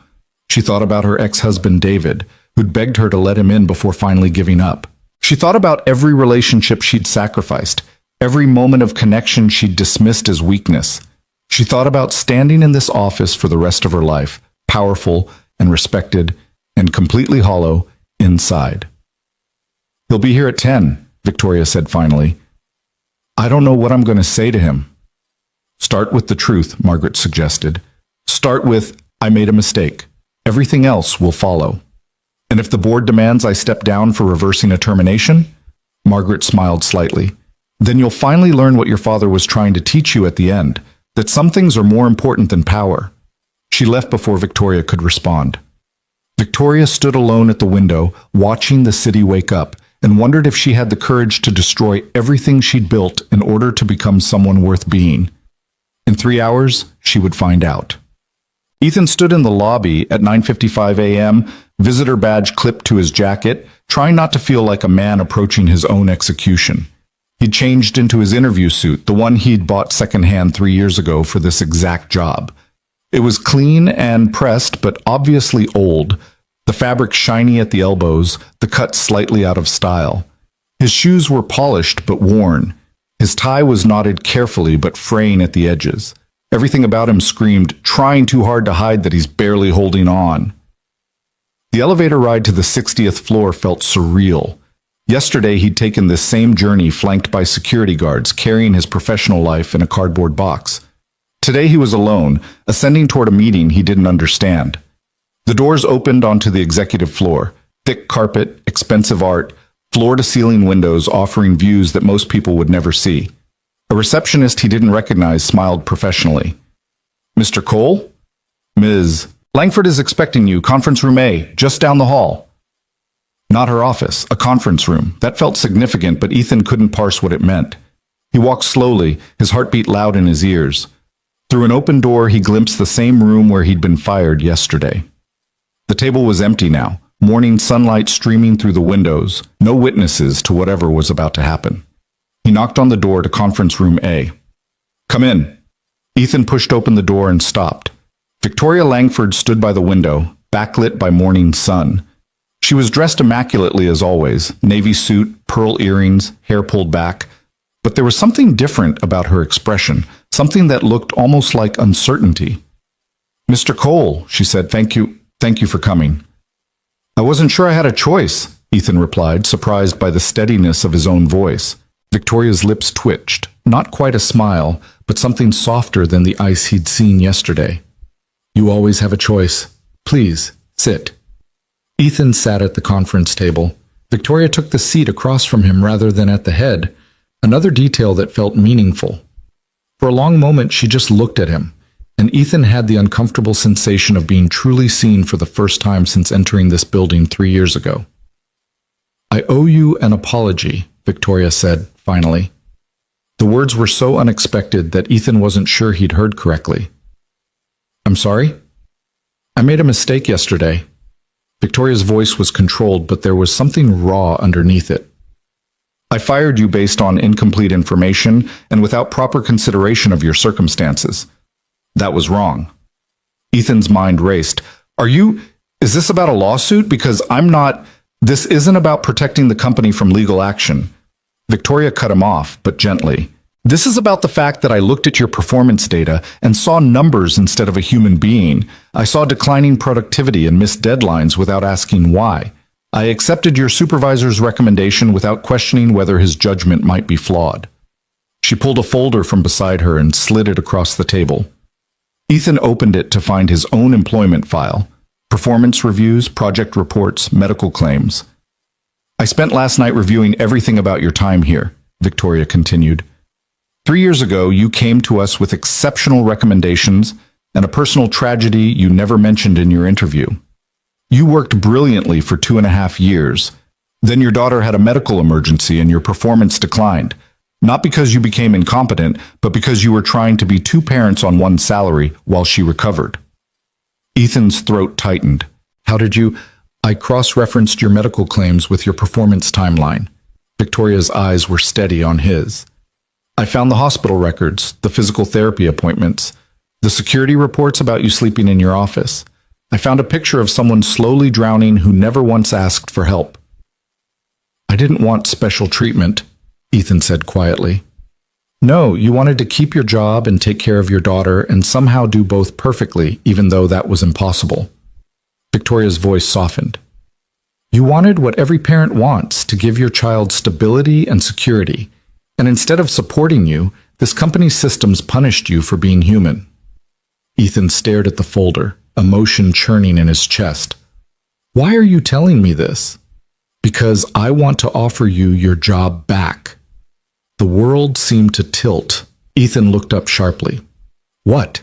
She thought about her ex-husband David, who'd begged her to let him in before finally giving up. She thought about every relationship she'd sacrificed, every moment of connection she'd dismissed as weakness. She thought about standing in this office for the rest of her life, powerful and respected and completely hollow inside. He'll be here at 10, Victoria said finally. I don't know what I'm going to say to him. Start with the truth, Margaret suggested. Start with, I made a mistake. Everything else will follow. And if the board demands I step down for reversing a termination? Margaret smiled slightly. Then you'll finally learn what your father was trying to teach you at the end, that some things are more important than power. She left before Victoria could respond. Victoria stood alone at the window, watching the city wake up, and wondered if she had the courage to destroy everything she'd built in order to become someone worth being. In 3 hours, she would find out. Ethan stood in the lobby at 9:55 a.m., visitor badge clipped to his jacket, trying not to feel like a man approaching his own execution. He'd changed into his interview suit, the one he'd bought secondhand 3 years ago for this exact job. It was clean and pressed, but obviously old, the fabric shiny at the elbows, the cut slightly out of style. His shoes were polished but worn. His tie was knotted carefully but fraying at the edges. Everything about him screamed, trying too hard to hide that he's barely holding on. The elevator ride to the 60th floor felt surreal. Yesterday he'd taken this same journey flanked by security guards, carrying his professional life in a cardboard box. Today he was alone, ascending toward a meeting he didn't understand. The doors opened onto the executive floor. Thick carpet, expensive art, floor-to-ceiling windows offering views that most people would never see. A receptionist he didn't recognize smiled professionally. Mr. Cole? Ms. Langford is expecting you, conference room A, just down the hall. Not her office, a conference room. That felt significant, but Ethan couldn't parse what it meant. He walked slowly, his heartbeat loud in his ears. Through an open door, he glimpsed the same room where he'd been fired yesterday. The table was empty now, morning sunlight streaming through the windows, no witnesses to whatever was about to happen. He knocked on the door to conference room A. Come in. Ethan pushed open the door and stopped. Victoria Langford stood by the window, backlit by morning sun. She was dressed immaculately as always, navy suit, pearl earrings, hair pulled back. But there was something different about her expression, something that looked almost like uncertainty. Mr. Cole, she said, thank you for coming. I wasn't sure I had a choice, Ethan replied, surprised by the steadiness of his own voice. Victoria's lips twitched, not quite a smile, but something softer than the ice he'd seen yesterday. You always have a choice. Please, sit. Ethan sat at the conference table. Victoria took the seat across from him rather than at the head, another detail that felt meaningful. For a long moment, she just looked at him, and Ethan had the uncomfortable sensation of being truly seen for the first time since entering this building 3 years ago. I owe you an apology, Victoria said, finally. The words were so unexpected that Ethan wasn't sure he'd heard correctly. I'm sorry? I made a mistake yesterday. Victoria's voice was controlled, but there was something raw underneath it. I fired you based on incomplete information and without proper consideration of your circumstances. That was wrong. Ethan's mind raced. Is this about a lawsuit? Because this isn't about protecting the company from legal action. Victoria cut him off, but gently. This is about the fact that I looked at your performance data and saw numbers instead of a human being. I saw declining productivity and missed deadlines without asking why. I accepted your supervisor's recommendation without questioning whether his judgment might be flawed. She pulled a folder from beside her and slid it across the table. Ethan opened it to find his own employment file: performance reviews, project reports, medical claims. I spent last night reviewing everything about your time here, Victoria continued. 3 years ago, you came to us with exceptional recommendations and a personal tragedy you never mentioned in your interview. You worked brilliantly for 2.5 years. Then your daughter had a medical emergency and your performance declined. Not because you became incompetent, but because you were trying to be two parents on one salary while she recovered. Ethan's throat tightened. How did you... I cross-referenced your medical claims with your performance timeline. Victoria's eyes were steady on his. I found the hospital records, the physical therapy appointments, the security reports about you sleeping in your office. I found a picture of someone slowly drowning who never once asked for help. I didn't want special treatment, Ethan said quietly. No, you wanted to keep your job and take care of your daughter and somehow do both perfectly, even though that was impossible. Victoria's voice softened. You wanted what every parent wants, to give your child stability and security. And instead of supporting you, this company's systems punished you for being human. Ethan stared at the folder, emotion churning in his chest. Why are you telling me this? Because I want to offer you your job back. The world seemed to tilt. Ethan looked up sharply. What?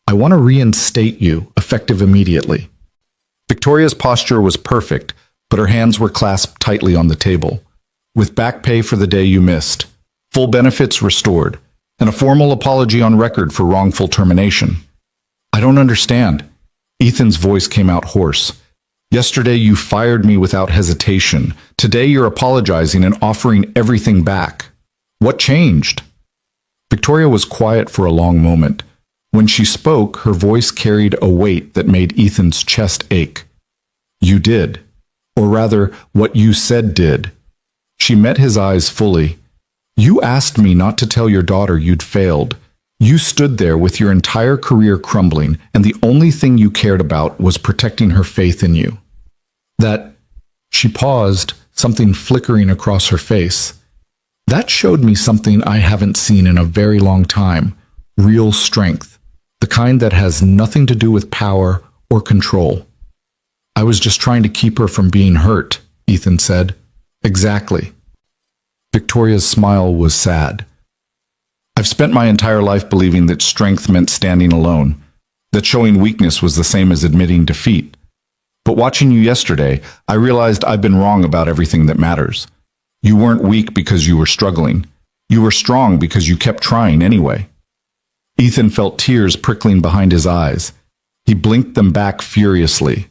I want to reinstate you, effective immediately. Victoria's posture was perfect, but her hands were clasped tightly on the table. With back pay for the day you missed, full benefits restored, and a formal apology on record for wrongful termination. I don't understand. Ethan's voice came out hoarse. Yesterday you fired me without hesitation. Today you're apologizing and offering everything back. What changed? Victoria was quiet for a long moment. When she spoke, her voice carried a weight that made Ethan's chest ache. You did. Or rather, what you said did. She met his eyes fully. You asked me not to tell your daughter you'd failed. You stood there with your entire career crumbling, and the only thing you cared about was protecting her faith in you. She paused, something flickering across her face. That showed me something I haven't seen in a very long time. Real strength. The kind that has nothing to do with power or control. I was just trying to keep her from being hurt, Ethan said. Exactly. Victoria's smile was sad. I've spent my entire life believing that strength meant standing alone, that showing weakness was the same as admitting defeat. But watching you yesterday, I realized I've been wrong about everything that matters. You weren't weak because you were struggling. You were strong because you kept trying anyway. Ethan felt tears prickling behind his eyes. He blinked them back furiously.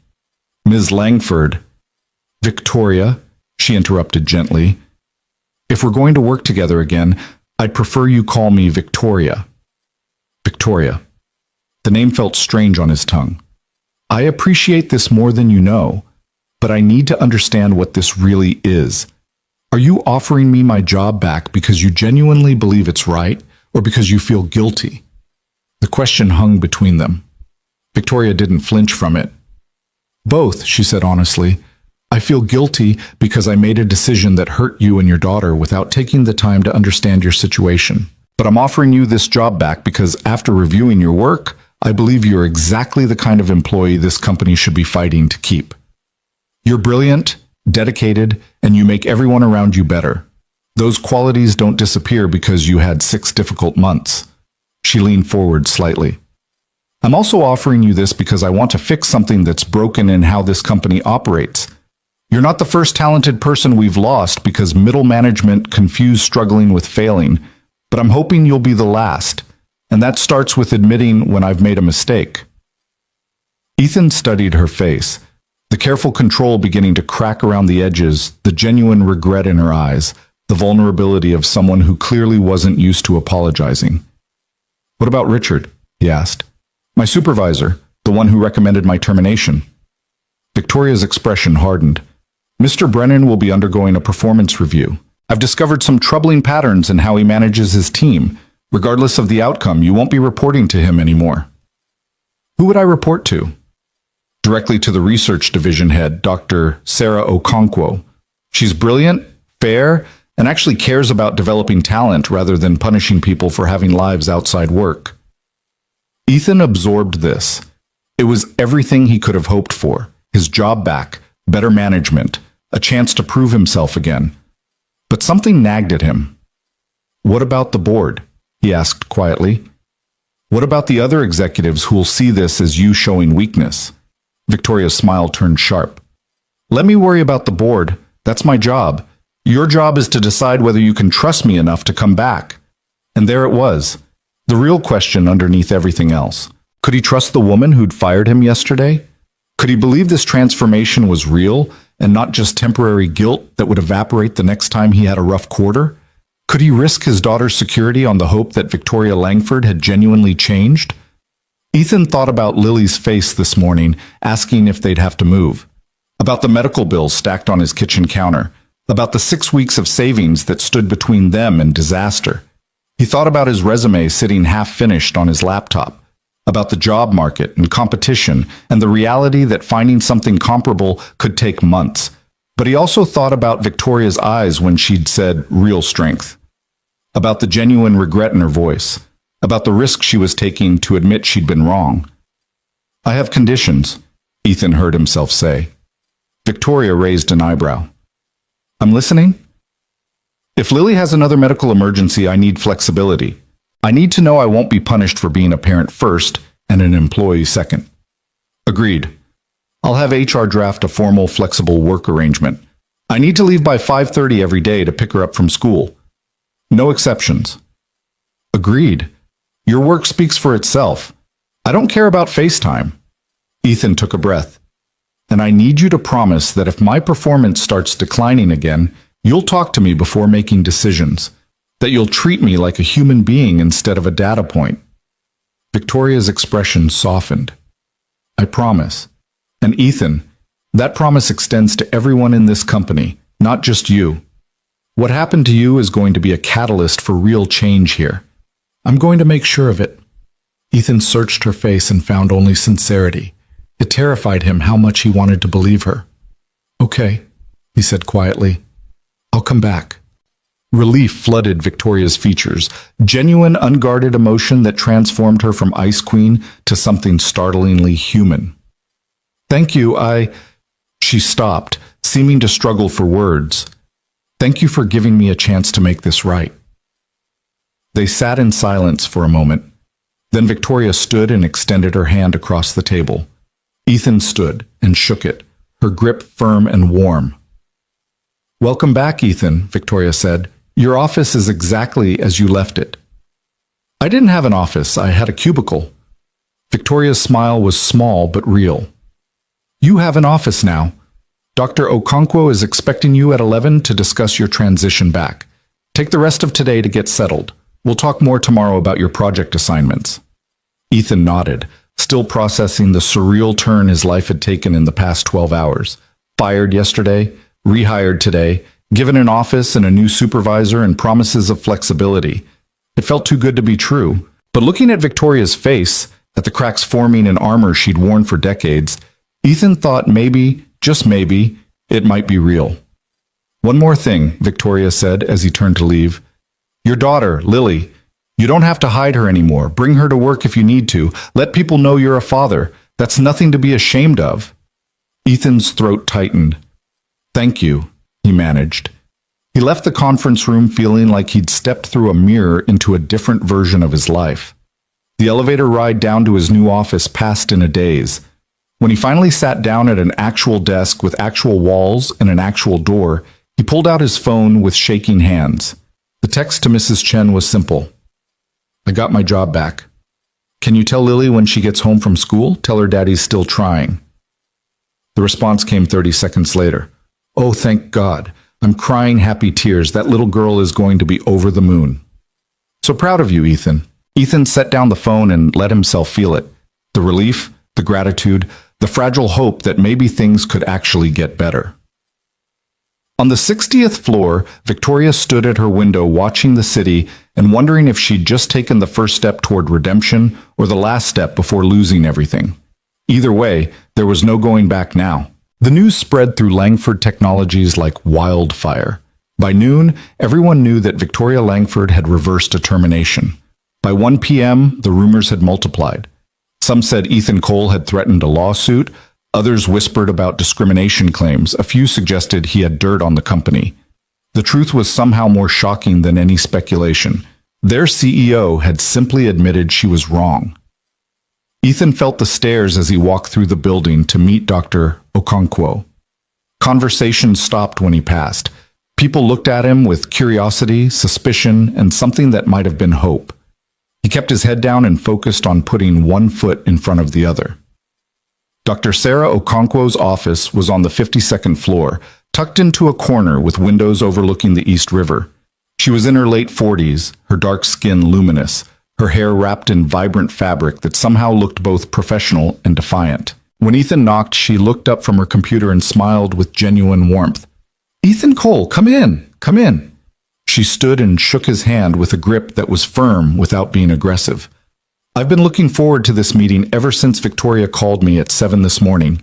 Ms. Langford. Victoria, she interrupted gently. If we're going to work together again, I'd prefer you call me Victoria. Victoria. The name felt strange on his tongue. I appreciate this more than you know, but I need to understand what this really is. Are you offering me my job back because you genuinely believe it's right, or because you feel guilty? The question hung between them. Victoria didn't flinch from it. Both, she said honestly. I feel guilty because I made a decision that hurt you and your daughter without taking the time to understand your situation. But I'm offering you this job back because after reviewing your work, I believe you're exactly the kind of employee this company should be fighting to keep. You're brilliant, dedicated, and you make everyone around you better. Those qualities don't disappear because you had 6 difficult months. She leaned forward slightly. I'm also offering you this because I want to fix something that's broken in how this company operates. You're not the first talented person we've lost because middle management confused struggling with failing, but I'm hoping you'll be the last, and that starts with admitting when I've made a mistake. Ethan studied her face, the careful control beginning to crack around the edges, the genuine regret in her eyes, the vulnerability of someone who clearly wasn't used to apologizing. What about Richard? He asked. My supervisor, the one who recommended my termination. Victoria's expression hardened. Mr. Brennan will be undergoing a performance review. I've discovered some troubling patterns in how he manages his team. Regardless of the outcome, you won't be reporting to him anymore." "Who would I report to?" "Directly to the research division head, Dr. Sarah Okonkwo. She's brilliant, fair, and actually cares about developing talent rather than punishing people for having lives outside work." Ethan absorbed this. It was everything he could have hoped for: his job back, better management, a chance to prove himself again. But something nagged at him. "What about the board?" he asked quietly. "What about the other executives who will see this as you showing weakness?" Victoria's smile turned sharp. "Let me worry about the board. That's my job. Your job is to decide whether you can trust me enough to come back." And there it was, the real question underneath everything else. Could he trust the woman who'd fired him yesterday? Could he believe this transformation was real and not just temporary guilt that would evaporate the next time he had a rough quarter? Could he risk his daughter's security on the hope that Victoria Langford had genuinely changed? Ethan thought about Lily's face this morning, asking if they'd have to move. About the medical bills stacked on his kitchen counter. About the 6 weeks of savings that stood between them and disaster. He thought about his resume sitting half-finished on his laptop. About the job market and competition and the reality that finding something comparable could take months. But he also thought about Victoria's eyes when she'd said real strength. About the genuine regret in her voice. About the risk she was taking to admit she'd been wrong. "I have conditions," Ethan heard himself say. Victoria raised an eyebrow. "I'm listening." "If Lily has another medical emergency, I need flexibility. I need to know I won't be punished for being a parent first and an employee second." "Agreed. I'll have HR draft a formal, flexible work arrangement. I need to leave by 5:30 every day to pick her up from school. No exceptions." "Agreed. Your work speaks for itself. I don't care about FaceTime." Ethan took a breath. "And I need you to promise that if my performance starts declining again, you'll talk to me before making decisions. That you'll treat me like a human being instead of a data point." Victoria's expression softened. "I promise." "And Ethan, that promise extends to everyone in this company, not just you. What happened to you is going to be a catalyst for real change here. I'm going to make sure of it." Ethan searched her face and found only sincerity. It terrified him how much he wanted to believe her. "Okay," he said quietly. "I'll come back." Relief flooded Victoria's features, genuine, unguarded emotion that transformed her from Ice Queen to something startlingly human. "Thank you, She stopped, seeming to struggle for words. "Thank you for giving me a chance to make this right." They sat in silence for a moment. Then Victoria stood and extended her hand across the table. Ethan stood and shook it, her grip firm and warm. "Welcome back, Ethan," Victoria said. "Your office is exactly as you left it." "I didn't have an office, I had a cubicle." Victoria's smile was small but real. "You have an office now. Dr. Okonkwo is expecting you at 11 to discuss your transition back. Take the rest of today to get settled. We'll talk more tomorrow about your project assignments." Ethan nodded, still processing the surreal turn his life had taken in the past 12 hours. Fired yesterday, rehired today, given an office and a new supervisor and promises of flexibility. It felt too good to be true. But looking at Victoria's face, at the cracks forming in armor she'd worn for decades, Ethan thought maybe, just maybe, it might be real. "One more thing," Victoria said as he turned to leave. "Your daughter, Lily, you don't have to hide her anymore. Bring her to work if you need to. Let people know you're a father. That's nothing to be ashamed of." Ethan's throat tightened. "Thank you," he managed. He left the conference room feeling like he'd stepped through a mirror into a different version of his life. The elevator ride down to his new office passed in a daze. When he finally sat down at an actual desk with actual walls and an actual door, he pulled out his phone with shaking hands. The text to Mrs. Chen was simple. "I got my job back. Can you tell Lily when she gets home from school? Tell her Daddy's still trying." The response came 30 seconds later. "Oh, thank God. I'm crying happy tears. That little girl is going to be over the moon." "So proud of you, Ethan." Ethan set down the phone and let himself feel it. The relief, the gratitude, the fragile hope that maybe things could actually get better. On the 60th floor, Victoria stood at her window watching the city and wondering if she'd just taken the first step toward redemption or the last step before losing everything. Either way, there was no going back now. The news spread through Langford Technologies like wildfire. By noon, everyone knew that Victoria Langford had reversed a termination. By 1 p.m., the rumors had multiplied. Some said Ethan Cole had threatened a lawsuit. Others whispered about discrimination claims. A few suggested he had dirt on the company. The truth was somehow more shocking than any speculation. Their CEO had simply admitted she was wrong. Ethan felt the stares as he walked through the building to meet Dr. Okonkwo. Conversation stopped when he passed. People looked at him with curiosity, suspicion, and something that might have been hope. He kept his head down and focused on putting one foot in front of the other. Dr. Sarah Okonkwo's office was on the 52nd floor, tucked into a corner with windows overlooking the East River. She was in her late 40s, her dark skin luminous, her hair wrapped in vibrant fabric that somehow looked both professional and defiant. When Ethan knocked, she looked up from her computer and smiled with genuine warmth. "Ethan Cole, come in, come in." She stood and shook his hand with a grip that was firm without being aggressive. "I've been looking forward to this meeting ever since Victoria called me at 7 this morning.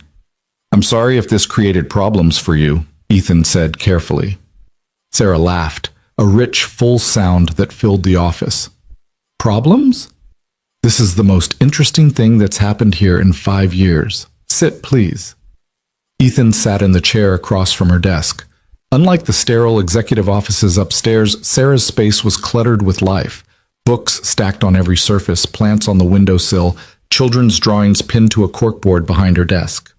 I'm sorry if this created problems for you," Ethan said carefully. Sarah laughed, a rich, full sound that filled the office. "Problems? This is the most interesting thing that's happened here in 5 years. Sit, please." Ethan sat in the chair across from her desk. Unlike the sterile executive offices upstairs, Sarah's space was cluttered with life. Books stacked on every surface, plants on the windowsill, children's drawings pinned to a corkboard behind her desk.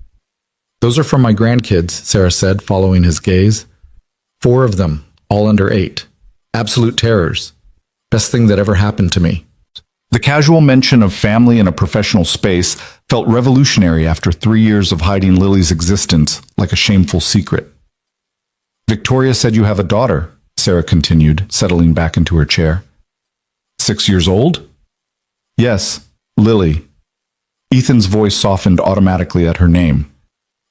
"Those are from my grandkids," Sarah said, following his gaze. 4 of them, all under 8. Absolute terrors. Best thing that ever happened to me. The casual mention of family in a professional space felt revolutionary after 3 years of hiding Lily's existence like a shameful secret. "Victoria said you have a daughter," Sarah continued, settling back into her chair. 6 years old? "Yes, Lily." Ethan's voice softened automatically at her name.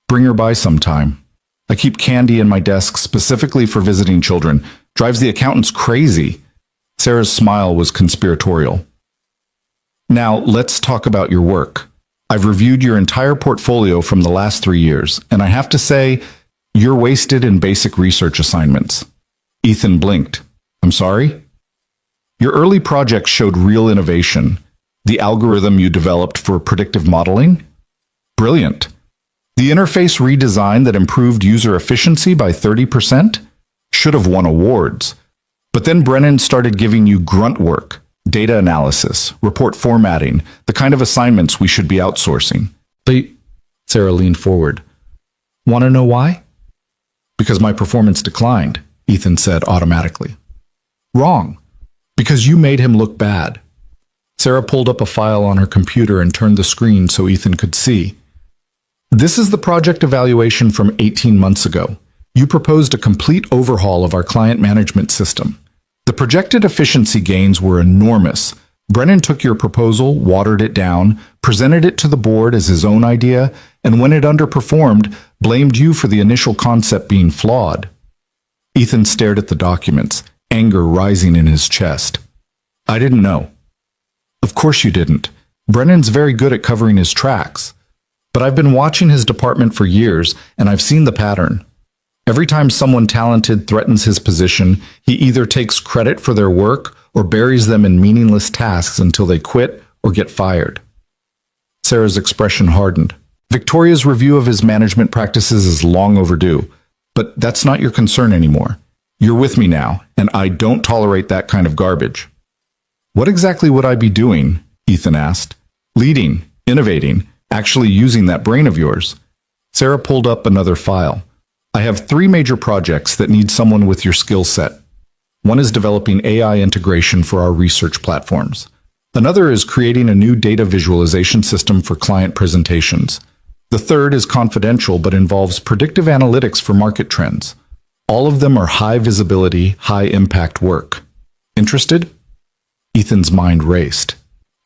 "Bring her by sometime. I keep candy in my desk specifically for visiting children. Drives the accountants crazy." Sarah's smile was conspiratorial. "Now, let's talk about your work. I've reviewed your entire portfolio from the last 3 years, and I have to say, you're wasted in basic research assignments." Ethan blinked. "I'm sorry?" "Your early projects showed real innovation. The algorithm you developed for predictive modeling? Brilliant. The interface redesign that improved user efficiency by 30%? Should have won awards. But then Brennan started giving you grunt work, data analysis, report formatting, the kind of assignments we should be outsourcing." Sarah leaned forward. "Want to know why?" "Because my performance declined," Ethan said automatically. "Wrong. Because you made him look bad." Sarah pulled up a file on her computer and turned the screen so Ethan could see. "This is the project evaluation from 18 months ago. You proposed a complete overhaul of our client management system. The projected efficiency gains were enormous. Brennan took your proposal, watered it down, presented it to the board as his own idea, and when it underperformed, blamed you for the initial concept being flawed." Ethan stared at the documents, anger rising in his chest. "I didn't know." "Of course you didn't. Brennan's very good at covering his tracks. But I've been watching his department for years, and I've seen the pattern. Every time someone talented threatens his position, he either takes credit for their work or buries them in meaningless tasks until they quit or get fired." Sarah's expression hardened. "Victoria's review of his management practices is long overdue, but that's not your concern anymore. You're with me now, and I don't tolerate that kind of garbage." "What exactly would I be doing?" Ethan asked. "Leading, innovating, actually using that brain of yours." Sarah pulled up another file. "I have 3 major projects that need someone with your skill set. One is developing AI integration for our research platforms. Another is creating a new data visualization system for client presentations. The third is confidential but involves predictive analytics for market trends. All of them are high visibility, high impact work. Interested?" Ethan's mind raced.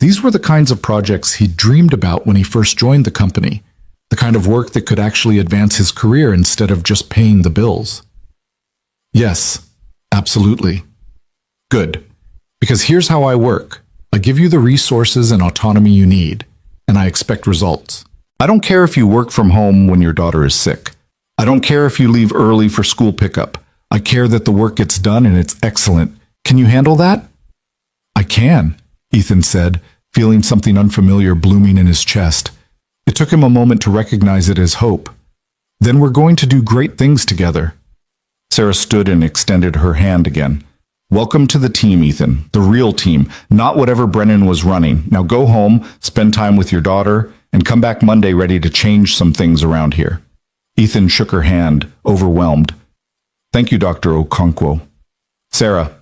These were the kinds of projects he dreamed about when he first joined the company, the kind of work that could actually advance his career instead of just paying the bills. Yes, absolutely. Good. Because here's how I work. I give you the resources and autonomy you need, and I expect results. I don't care if you work from home when your daughter is sick. I don't care if you leave early for school pickup. I care that the work gets done and it's excellent. Can you handle that? I can, Ethan said, feeling something unfamiliar blooming in his chest. It took him a moment to recognize it as hope. Then we're going to do great things together. Sarah stood and extended her hand again. Welcome to the team, Ethan, the real team, not whatever Brennan was running. Now go home, spend time with your daughter, and come back Monday ready to change some things around here. Ethan shook her hand, overwhelmed. Thank you, Dr. Okonkwo. Sarah,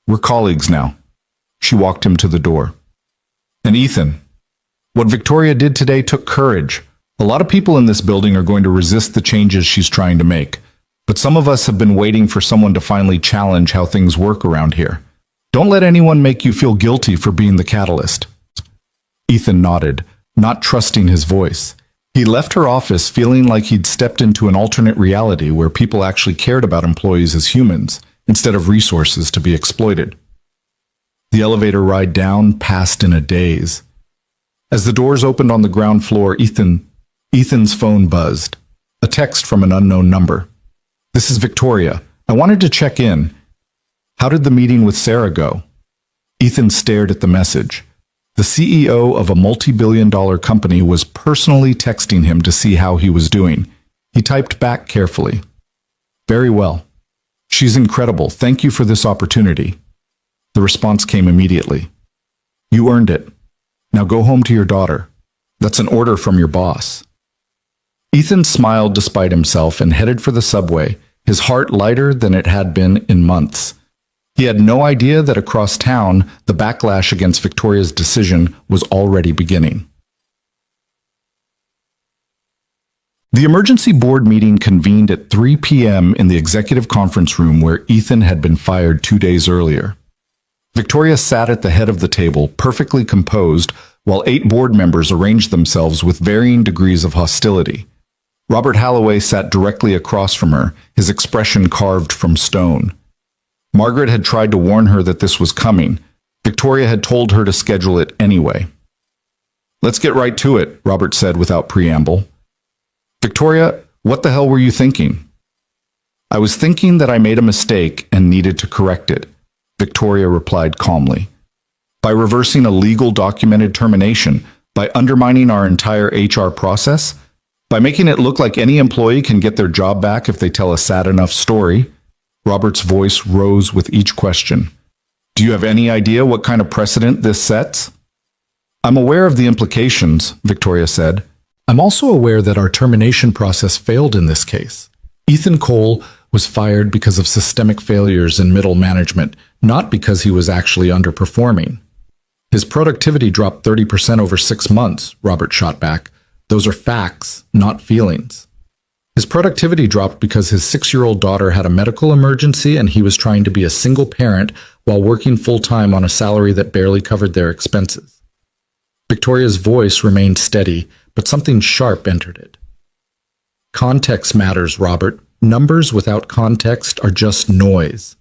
we're colleagues now. She walked him to the door. And Ethan, what Victoria did today took courage. A lot of people in this building are going to resist the changes she's trying to make. But some of us have been waiting for someone to finally challenge how things work around here. Don't let anyone make you feel guilty for being the catalyst. Ethan nodded, not trusting his voice. He left her office feeling like he'd stepped into an alternate reality where people actually cared about employees as humans instead of resources to be exploited. The elevator ride down passed in a daze. As the doors opened on the ground floor, Ethan's phone buzzed. A text from an unknown number. This is Victoria. I wanted to check in. How did the meeting with Sarah go? Ethan stared at the message. The CEO of a multi-billion-dollar company was personally texting him to see how he was doing. He typed back carefully. Very well. She's incredible. Thank you for this opportunity. The response came immediately. You earned it. Now go home to your daughter. That's an order from your boss. Ethan smiled despite himself and headed for the subway, his heart lighter than it had been in months. He had no idea that across town, the backlash against Victoria's decision was already beginning. The emergency board meeting convened at 3 p.m. in the executive conference room where Ethan had been fired 2 days earlier. Victoria sat at the head of the table, perfectly composed, while 8 board members arranged themselves with varying degrees of hostility. Robert Halloway sat directly across from her, his expression carved from stone. Margaret had tried to warn her that this was coming. Victoria had told her to schedule it anyway. Let's get right to it, Robert said without preamble. Victoria, what the hell were you thinking? I was thinking that I made a mistake and needed to correct it, Victoria replied calmly. By reversing a legal documented termination, by undermining our entire HR process, by making it look like any employee can get their job back if they tell a sad enough story. Robert's voice rose with each question. Do you have any idea what kind of precedent this sets? I'm aware of the implications, Victoria said. I'm also aware that our termination process failed in this case. Ethan Cole was fired because of systemic failures in middle management, not because he was actually underperforming. His productivity dropped 30% over 6 months, Robert shot back. Those are facts, not feelings. His productivity dropped because his 6-year-old daughter had a medical emergency and he was trying to be a single parent while working full-time on a salary that barely covered their expenses. Victoria's voice remained steady, but something sharp entered it. Context matters, Robert. Numbers without context are just noise.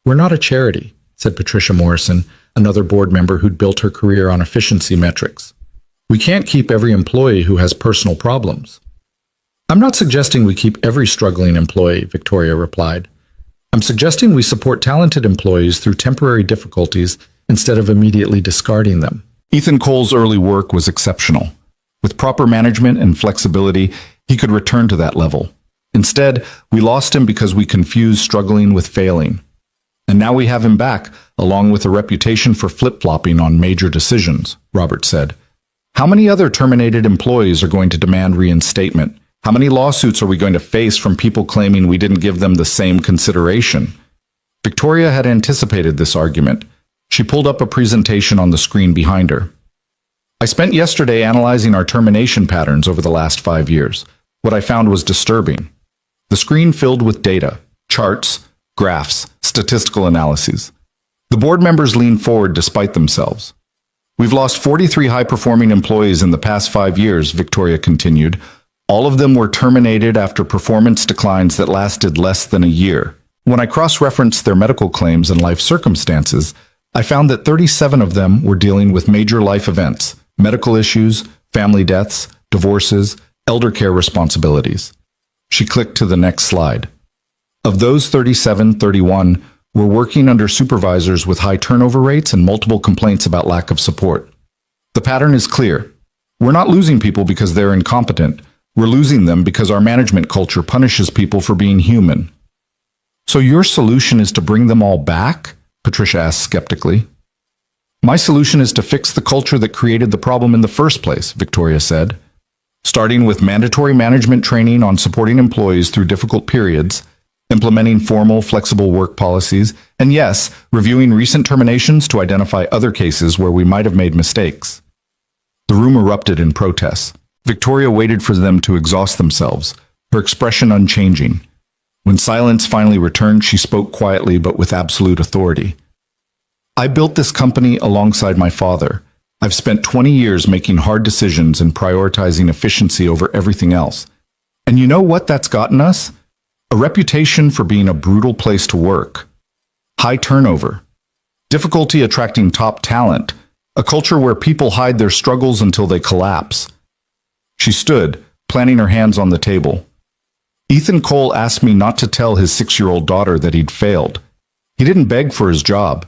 We're not a charity, said Patricia Morrison, another board member who'd built her career on efficiency metrics. We can't keep every employee who has personal problems. I'm not suggesting we keep every struggling employee, Victoria replied. I'm suggesting we support talented employees through temporary difficulties instead of immediately discarding them. Ethan Cole's early work was exceptional. With proper management and flexibility, he could return to that level. Instead, we lost him because we confused struggling with failing. And now we have him back, along with a reputation for flip-flopping on major decisions, Robert said. How many other terminated employees are going to demand reinstatement? How many lawsuits are we going to face from people claiming we didn't give them the same consideration? Victoria had anticipated this argument. She pulled up a presentation on the screen behind her. I spent yesterday analyzing our termination patterns over the last 5 years. What I found was disturbing. The screen filled with data, charts, graphs, statistical analyses. The board members leaned forward despite themselves. We've lost 43 high-performing employees in the past 5 years, Victoria continued. All of them were terminated after performance declines that lasted less than a year. When I cross-referenced their medical claims and life circumstances, I found that 37 of them were dealing with major life events, medical issues, family deaths, divorces, elder care responsibilities. She clicked to the next slide. Of those 37, 31 were working under supervisors with high turnover rates and multiple complaints about lack of support. The pattern is clear. We're not losing people because they're incompetent. We're losing them because our management culture punishes people for being human. So your solution is to bring them all back? Patricia asked skeptically. My solution is to fix the culture that created the problem in the first place, Victoria said. Starting with mandatory management training on supporting employees through difficult periods, implementing formal, flexible work policies, and yes, reviewing recent terminations to identify other cases where we might have made mistakes. The room erupted in protests. Victoria waited for them to exhaust themselves, her expression unchanging. When silence finally returned, she spoke quietly but with absolute authority. I built this company alongside my father. I've spent 20 years making hard decisions and prioritizing efficiency over everything else. And you know what that's gotten us? A reputation for being a brutal place to work. High turnover. Difficulty attracting top talent. A culture where people hide their struggles until they collapse. She stood, planting her hands on the table. Ethan Cole asked me not to tell his 6-year-old daughter that he'd failed. He didn't beg for his job.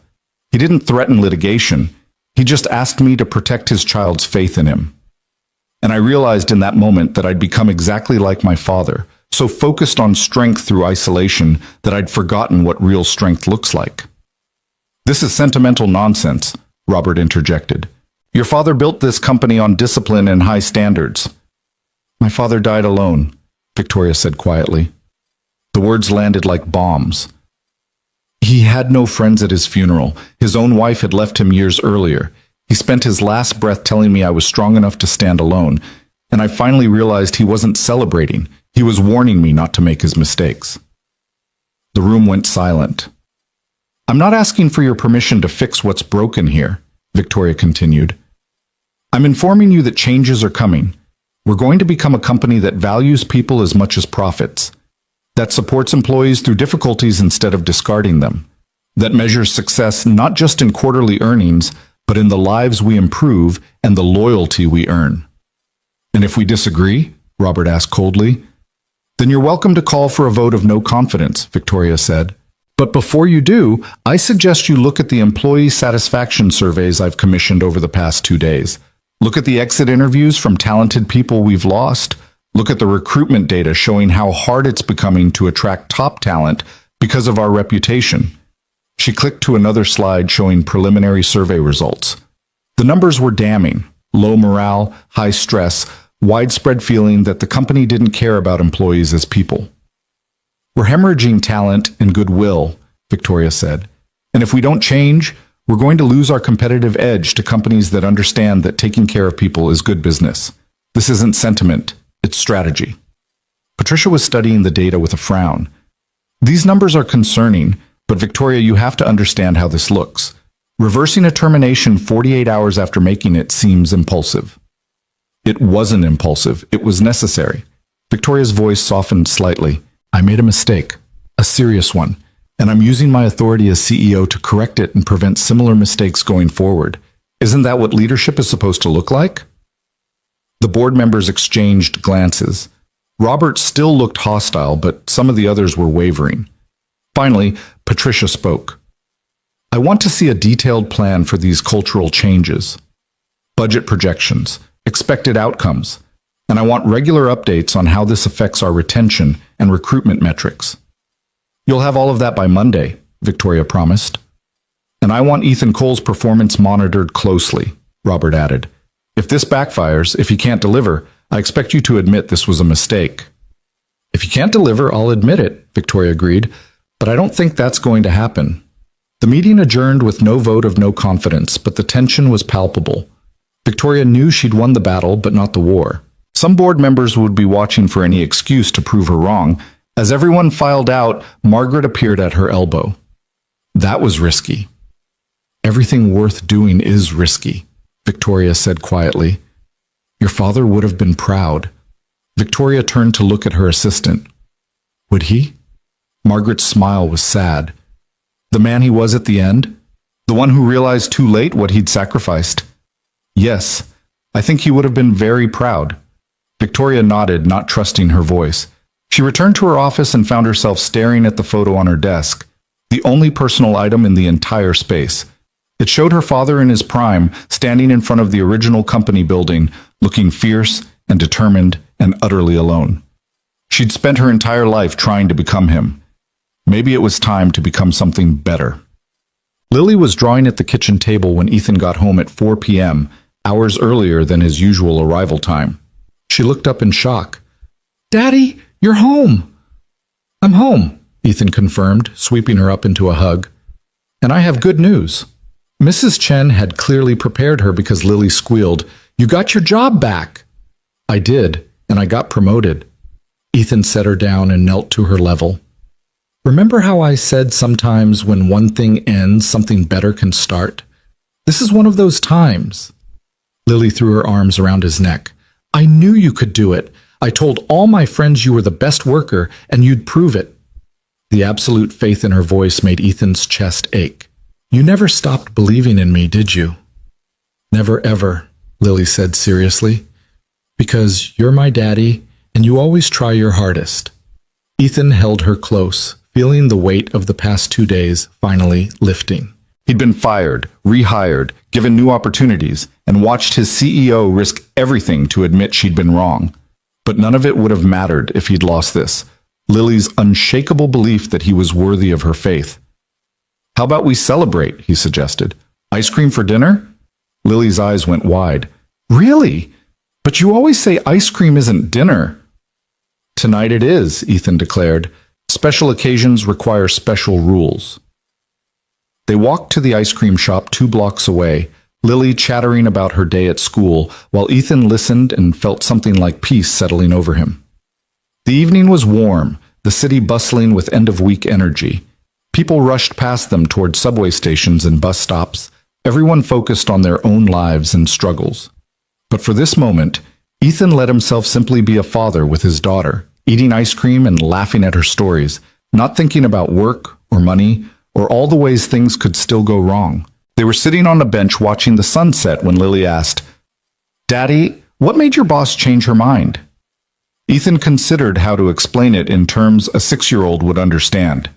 He didn't threaten litigation. He just asked me to protect his child's faith in him. And I realized in that moment that I'd become exactly like my father, so focused on strength through isolation that I'd forgotten what real strength looks like. This is sentimental nonsense, Robert interjected. Your father built this company on discipline and high standards. My father died alone, Victoria said quietly. The words landed like bombs. He had no friends at his funeral. His own wife had left him years earlier. He spent his last breath telling me I was strong enough to stand alone, and I finally realized he wasn't celebrating. He was warning me not to make his mistakes. The room went silent. I'm not asking for your permission to fix what's broken here, Victoria continued. I'm informing you that changes are coming. We're going to become a company that values people as much as profits, that supports employees through difficulties instead of discarding them, that measures success not just in quarterly earnings, but in the lives we improve and the loyalty we earn. And if we disagree, Robert asked coldly, then you're welcome to call for a vote of no confidence, Victoria said. But before you do, I suggest you look at the employee satisfaction surveys I've commissioned over the past 2 days. Look at the exit interviews from talented people we've lost. Look at the recruitment data showing how hard it's becoming to attract top talent because of our reputation. She clicked to another slide showing preliminary survey results. The numbers were damning. Low morale, high stress, widespread feeling that the company didn't care about employees as people. We're hemorrhaging talent and goodwill, Victoria said. And if we don't change, we're going to lose our competitive edge to companies that understand that taking care of people is good business. This isn't sentiment, it's strategy. Patricia was studying the data with a frown. These numbers are concerning, but Victoria, you have to understand how this looks. Reversing a termination 48 hours after making it seems impulsive. It wasn't impulsive, it was necessary. Victoria's voice softened slightly. I made a mistake, a serious one. And I'm using my authority as CEO to correct it and prevent similar mistakes going forward. Isn't that what leadership is supposed to look like? The board members exchanged glances. Robert still looked hostile, but some of the others were wavering. Finally, Patricia spoke. I want to see a detailed plan for these cultural changes. Budget projections, expected outcomes, and I want regular updates on how this affects our retention and recruitment metrics. You'll have all of that by Monday, Victoria promised. And I want Ethan Cole's performance monitored closely, Robert added. If this backfires, if he can't deliver, I expect you to admit this was a mistake. If you can't deliver, I'll admit it, Victoria agreed, but I don't think that's going to happen. The meeting adjourned with no vote of no confidence, but the tension was palpable. Victoria knew she'd won the battle, but not the war. Some board members would be watching for any excuse to prove her wrong. As everyone filed out, Margaret appeared at her elbow. That was risky. Everything worth doing is risky, Victoria said quietly. Your father would have been proud. Victoria turned to look at her assistant. Would he? Margaret's smile was sad. The man he was at the end? The one who realized too late what he'd sacrificed? Yes, I think he would have been very proud. Victoria nodded, not trusting her voice. She returned to her office and found herself staring at the photo on her desk, the only personal item in the entire space. It showed her father in his prime, standing in front of the original company building, looking fierce and determined and utterly alone. She'd spent her entire life trying to become him. Maybe it was time to become something better. Lily was drawing at the kitchen table when Ethan got home at 4 p.m., hours earlier than his usual arrival time. She looked up in shock. "Daddy, you're home." "I'm home," Ethan confirmed, sweeping her up into a hug. "And I have good news." Mrs. Chen had clearly prepared her because Lily squealed, "You got your job back." "I did, and I got promoted." Ethan set her down and knelt to her level. "Remember how I said sometimes when one thing ends, something better can start? This is one of those times." Lily threw her arms around his neck. "I knew you could do it. I told all my friends you were the best worker, and you'd prove it." The absolute faith in her voice made Ethan's chest ache. "You never stopped believing in me, did you?" "Never ever," Lily said seriously. "Because you're my daddy, and you always try your hardest." Ethan held her close, feeling the weight of the past 2 days finally lifting. He'd been fired, rehired, given new opportunities, and watched his CEO risk everything to admit she'd been wrong. But none of it would have mattered if he'd lost this, Lily's unshakable belief that he was worthy of her faith. "How about we celebrate?" he suggested. "Ice cream for dinner?" Lily's eyes went wide. "Really? But you always say ice cream isn't dinner." "Tonight it is," Ethan declared. "Special occasions require special rules." They walked to the ice cream shop 2 blocks away, Lily chattering about her day at school, while Ethan listened and felt something like peace settling over him. The evening was warm, the city bustling with end-of-week energy. People rushed past them toward subway stations and bus stops, everyone focused on their own lives and struggles. But for this moment, Ethan let himself simply be a father with his daughter, eating ice cream and laughing at her stories, not thinking about work or money or all the ways things could still go wrong. They were sitting on a bench watching the sunset when Lily asked, "Daddy, what made your boss change her mind?" Ethan considered how to explain it in terms a 6-year-old would understand.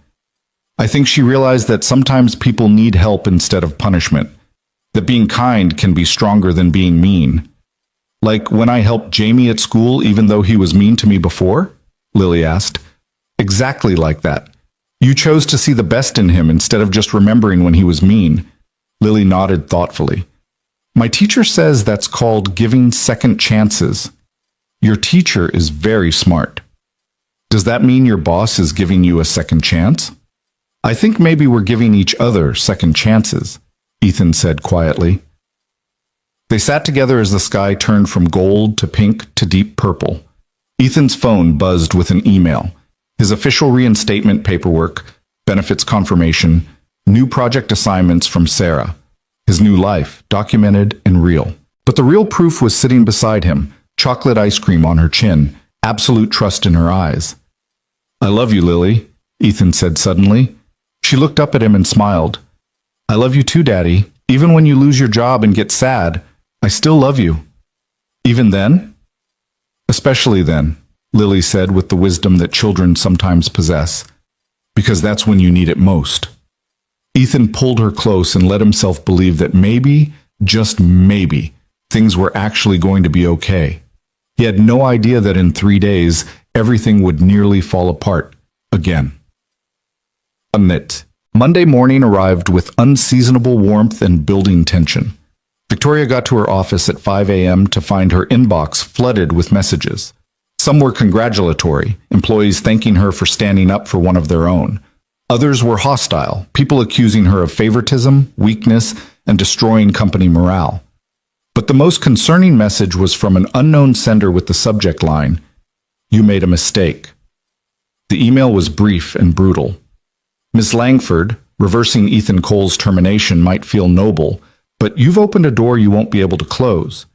"I think she realized that sometimes people need help instead of punishment, that being kind can be stronger than being mean. Like when I helped Jamie at school even though he was mean to me before?" Lily asked. "Exactly like that. You chose to see the best in him instead of just remembering when he was mean." Lily nodded thoughtfully. "My teacher says that's called giving second chances. Your teacher is very smart. Does that mean your boss is giving you a second chance?" "I think maybe we're giving each other second chances," Ethan said quietly. They sat together as the sky turned from gold to pink to deep purple. Ethan's phone buzzed with an email. His official reinstatement paperwork, benefits confirmation, new project assignments from Sarah. His new life, documented and real. But the real proof was sitting beside him, chocolate ice cream on her chin, absolute trust in her eyes. "I love you, Lily," Ethan said suddenly. She looked up at him and smiled. "I love you too, Daddy. Even when you lose your job and get sad, I still love you." "Even then?" "Especially then," Lily said with the wisdom that children sometimes possess. "Because that's when you need it most." Ethan pulled her close and let himself believe that maybe, just maybe, things were actually going to be okay. He had no idea that in 3 days, everything would nearly fall apart again. Monday morning arrived with unseasonable warmth and building tension. Victoria got to her office at 5 a.m. to find her inbox flooded with messages. Some were congratulatory, employees thanking her for standing up for one of their own. Others were hostile, people accusing her of favoritism, weakness, and destroying company morale. But the most concerning message was from an unknown sender with the subject line, "You made a mistake." The email was brief and brutal. "Ms. Langford, reversing Ethan Cole's termination might feel noble, but you've opened a door you won't be able to close.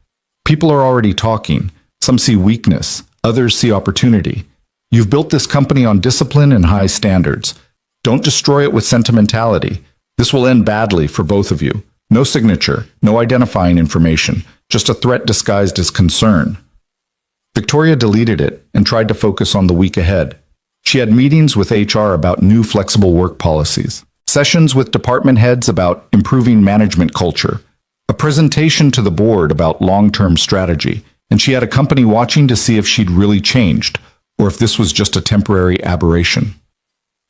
People are already talking. Some see weakness, others see opportunity. You've built this company on discipline and high standards. Don't destroy it with sentimentality. This will end badly for both of you. No signature, no identifying information, just a threat disguised as concern. Victoria deleted it and tried to focus on the week ahead. She had meetings with HR about new flexible work policies, sessions with department heads about improving management culture, a presentation to the board about long-term strategy, and she had a company watching to see if she'd really changed, or if this was just a temporary aberration.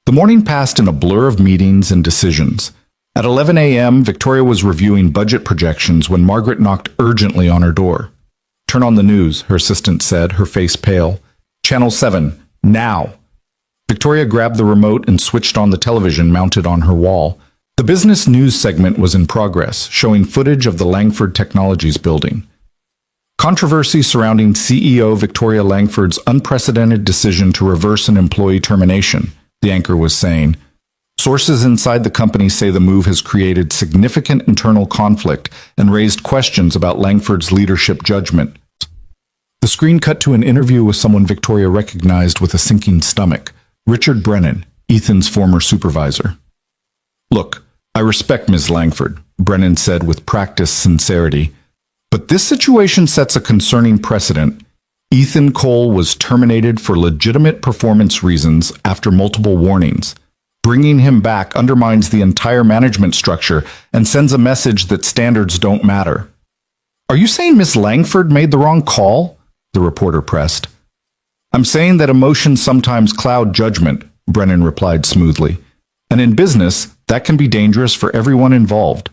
The morning passed in a blur of meetings and decisions. At 11 a.m., Victoria was reviewing budget projections when Margaret knocked urgently on her door. "Turn on the news," her assistant said, her face pale. "Channel 7, now." Victoria grabbed the remote and switched on the television mounted on her wall. The business news segment was in progress, showing footage of the Langford Technologies building. Controversy surrounding CEO Victoria Langford's unprecedented decision to reverse an employee termination, the anchor was saying. Sources inside the company say the move has created significant internal conflict and raised questions about Langford's leadership judgment. The screen cut to an interview with someone Victoria recognized with a sinking stomach, Richard Brennan, Ethan's former supervisor. "Look, I respect Ms. Langford," Brennan said with practiced sincerity, "but this situation sets a concerning precedent. Ethan Cole was terminated for legitimate performance reasons after multiple warnings. Bringing him back undermines the entire management structure and sends a message that standards don't matter." "Are you saying Ms. Langford made the wrong call?" the reporter pressed. "I'm saying that emotions sometimes cloud judgment," Brennan replied smoothly. "And in business, that can be dangerous for everyone involved."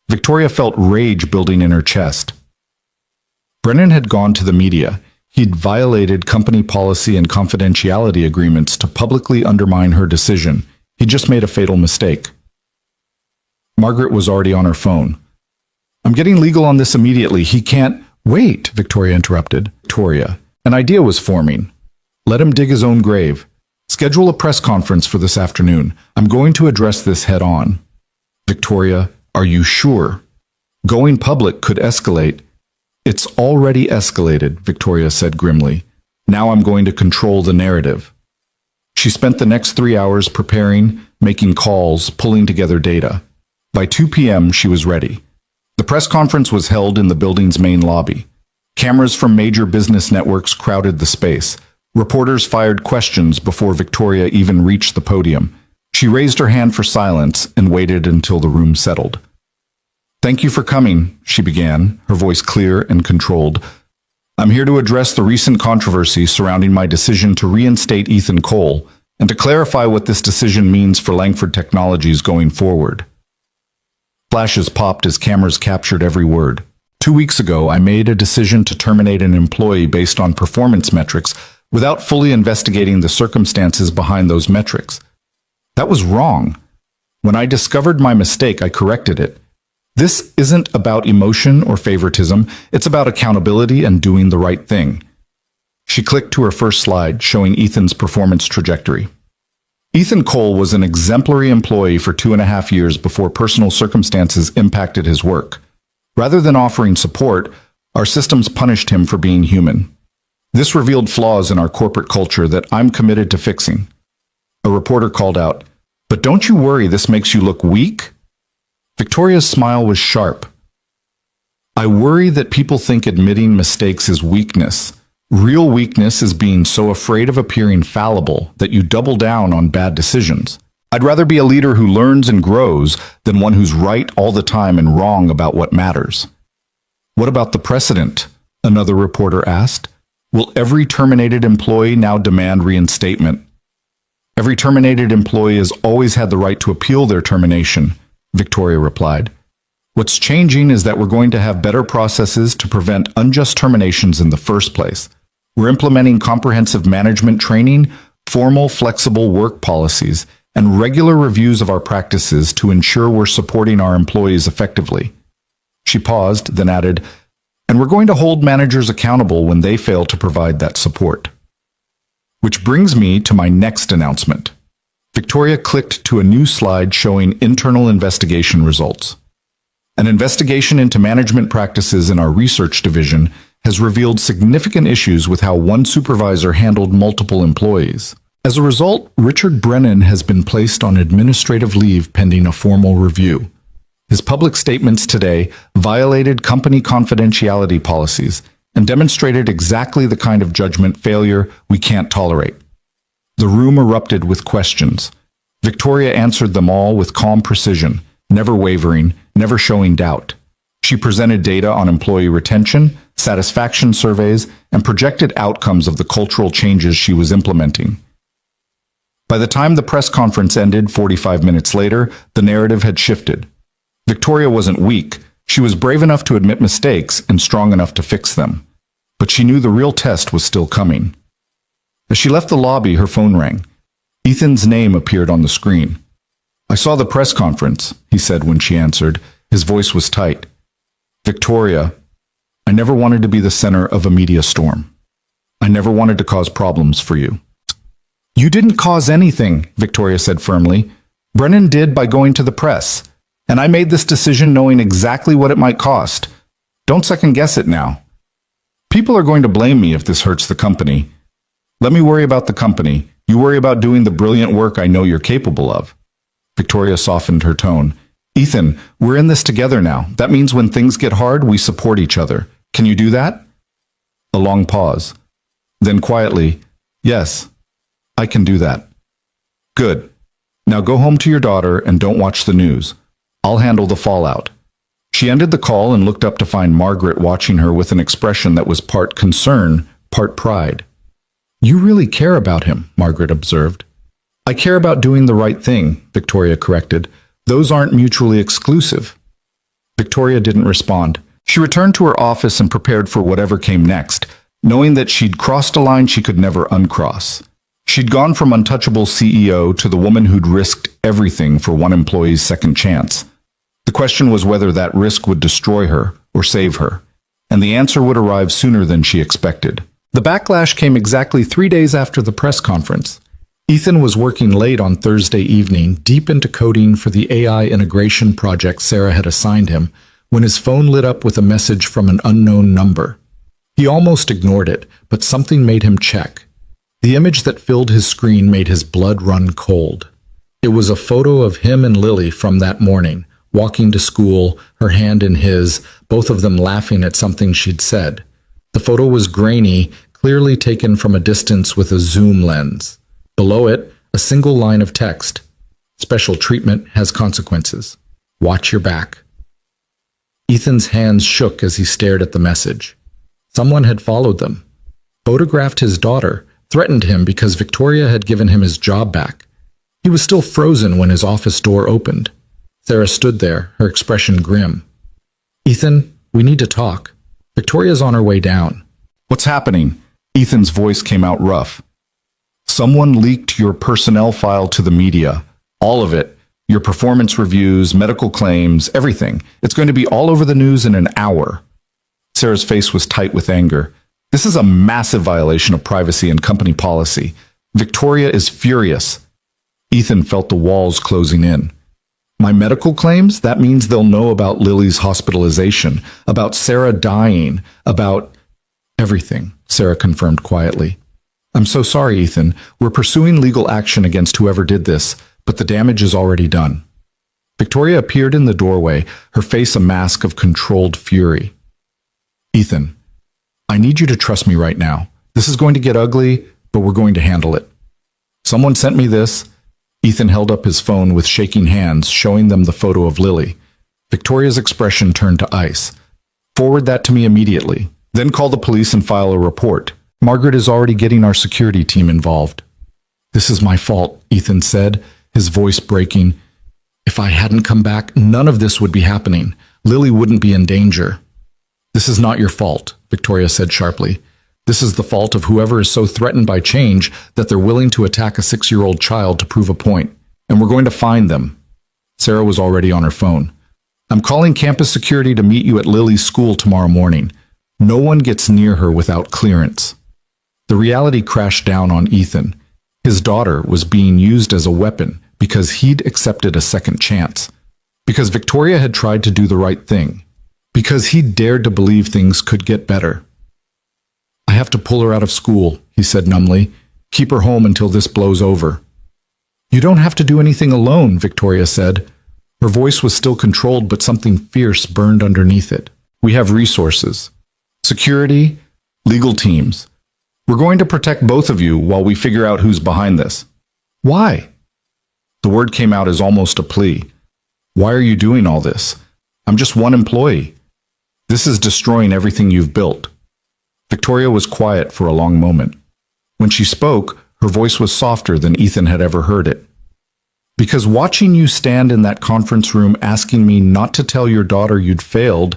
Victoria felt rage building in her chest. Brennan had gone to the media. He'd violated company policy and confidentiality agreements to publicly undermine her decision. He just made a fatal mistake. Margaret was already on her phone. "I'm getting legal on this immediately. He can't—" "Wait," Victoria interrupted. "Victoria, an idea was forming. Let him dig his own grave. Schedule a press conference for this afternoon. I'm going to address this head on." "Victoria, are you sure? Going public could escalate." "It's already escalated," Victoria said grimly. "Now I'm going to control the narrative." She spent the next 3 hours preparing, making calls, pulling together data. By 2 p.m., she was ready. The press conference was held in the building's main lobby. Cameras from major business networks crowded the space. Reporters fired questions before Victoria even reached the podium. She raised her hand for silence and waited until the room settled. "Thank you for coming," she began, her voice clear and controlled. "I'm here to address the recent controversy surrounding my decision to reinstate Ethan Cole and to clarify what this decision means for Langford Technologies going forward." Flashes popped as cameras captured every word. 2 weeks ago, I made a decision to terminate an employee based on performance metrics without fully investigating the circumstances behind those metrics. That was wrong. When I discovered my mistake, I corrected it. This isn't about emotion or favoritism. It's about accountability and doing the right thing. She clicked to her first slide, showing Ethan's performance trajectory. Ethan Cole was an exemplary employee for 2.5 years before personal circumstances impacted his work. Rather than offering support, our systems punished him for being human. This revealed flaws in our corporate culture that I'm committed to fixing. A reporter called out, "But don't you worry this makes you look weak?" Victoria's smile was sharp. "I worry that people think admitting mistakes is weakness. Real weakness is being so afraid of appearing fallible that you double down on bad decisions. I'd rather be a leader who learns and grows than one who's right all the time and wrong about what matters." "What about the precedent?" another reporter asked. "Will every terminated employee now demand reinstatement?" "Every terminated employee has always had the right to appeal their termination," Victoria replied. "What's changing is that we're going to have better processes to prevent unjust terminations in the first place. We're implementing comprehensive management training, formal, flexible work policies, and regular reviews of our practices to ensure we're supporting our employees effectively." She paused, then added, "And we're going to hold managers accountable when they fail to provide that support." Which brings me to my next announcement. Victoria clicked to a new slide showing internal investigation results. An investigation into management practices in our research division has revealed significant issues with how one supervisor handled multiple employees. As a result, Richard Brennan has been placed on administrative leave pending a formal review. His public statements today violated company confidentiality policies and demonstrated exactly the kind of judgment failure we can't tolerate. The room erupted with questions. Victoria answered them all with calm precision, never wavering, never showing doubt. She presented data on employee retention, satisfaction surveys, and projected outcomes of the cultural changes she was implementing. By the time the press conference ended 45 minutes later, the narrative had shifted. Victoria wasn't weak. She was brave enough to admit mistakes and strong enough to fix them. But she knew the real test was still coming. As she left the lobby, her phone rang. Ethan's name appeared on the screen. "I saw the press conference," he said when she answered. His voice was tight. "Victoria, I never wanted to be the center of a media storm. I never wanted to cause problems for you." "You didn't cause anything," Victoria said firmly. "Brennan did by going to the press. And I made this decision knowing exactly what it might cost. Don't second guess it now. People are going to blame me if this hurts the company. Let me worry about the company. You worry about doing the brilliant work I know you're capable of." Victoria softened her tone. "Ethan, we're in this together now. That means when things get hard, we support each other. Can you do that?" A long pause. Then quietly, "Yes, I can do that." "Good. Now go home to your daughter and don't watch the news. I'll handle the fallout." She ended the call and looked up to find Margaret watching her with an expression that was part concern, part pride. "You really care about him," Margaret observed. "I care about doing the right thing," Victoria corrected. "Those aren't mutually exclusive." Victoria didn't respond. She returned to her office and prepared for whatever came next, knowing that she'd crossed a line she could never uncross. She'd gone from untouchable CEO to the woman who'd risked everything for one employee's second chance. The question was whether that risk would destroy her or save her, and the answer would arrive sooner than she expected. The backlash came exactly 3 days after the press conference. Ethan was working late on Thursday evening, deep into coding for the AI integration project Sarah had assigned him, when his phone lit up with a message from an unknown number. He almost ignored it, but something made him check. The image that filled his screen made his blood run cold. It was a photo of him and Lily from that morning, walking to school, her hand in his, both of them laughing at something she'd said. The photo was grainy, clearly taken from a distance with a zoom lens. Below it, a single line of text. "Special treatment has consequences. Watch your back." Ethan's hands shook as he stared at the message. Someone had followed them, photographed his daughter, threatened him because Victoria had given him his job back. He was still frozen when his office door opened. Sarah stood there, her expression grim. "Ethan, we need to talk. Victoria's on her way down." "What's happening?" Ethan's voice came out rough. "Someone leaked your personnel file to the media. All of it. Your performance reviews, medical claims, everything. It's going to be all over the news in an hour." Sarah's face was tight with anger. "This is a massive violation of privacy and company policy. Victoria is furious." Ethan felt the walls closing in. "My medical claims? That means they'll know about Lily's hospitalization, about Sarah dying, about—" "Everything," Sarah confirmed quietly. "I'm so sorry, Ethan. We're pursuing legal action against whoever did this, but the damage is already done." Victoria appeared in the doorway, her face a mask of controlled fury. "Ethan, I need you to trust me right now. This is going to get ugly, but we're going to handle it. Someone sent me this." Ethan held up his phone with shaking hands, showing them the photo of Lily. Victoria's expression turned to ice. "Forward that to me immediately. Then call the police and file a report. Margaret is already getting our security team involved." "This is my fault," Ethan said, his voice breaking. "If I hadn't come back, none of this would be happening. Lily wouldn't be in danger." "This is not your fault," Victoria said sharply. "This is the fault of whoever is so threatened by change that they're willing to attack a 6-year-old child to prove a point. And we're going to find them." Sarah was already on her phone. "I'm calling campus security to meet you at Lily's school tomorrow morning. No one gets near her without clearance." The reality crashed down on Ethan. His daughter was being used as a weapon because he'd accepted a second chance. Because Victoria had tried to do the right thing. Because he'd dared to believe things could get better. have to pull her out of school," he said numbly. "Keep her home until this blows over." "You don't have to do anything alone," Victoria said. Her voice was still controlled, but something fierce burned underneath it. "We have resources. Security, legal teams. We're going to protect both of you while we figure out who's behind this." "Why?" The word came out as almost a plea. "Why are you doing all this? I'm just one employee. This is destroying everything you've built." Victoria was quiet for a long moment. When she spoke, her voice was softer than Ethan had ever heard it. "Because watching you stand in that conference room asking me not to tell your daughter you'd failed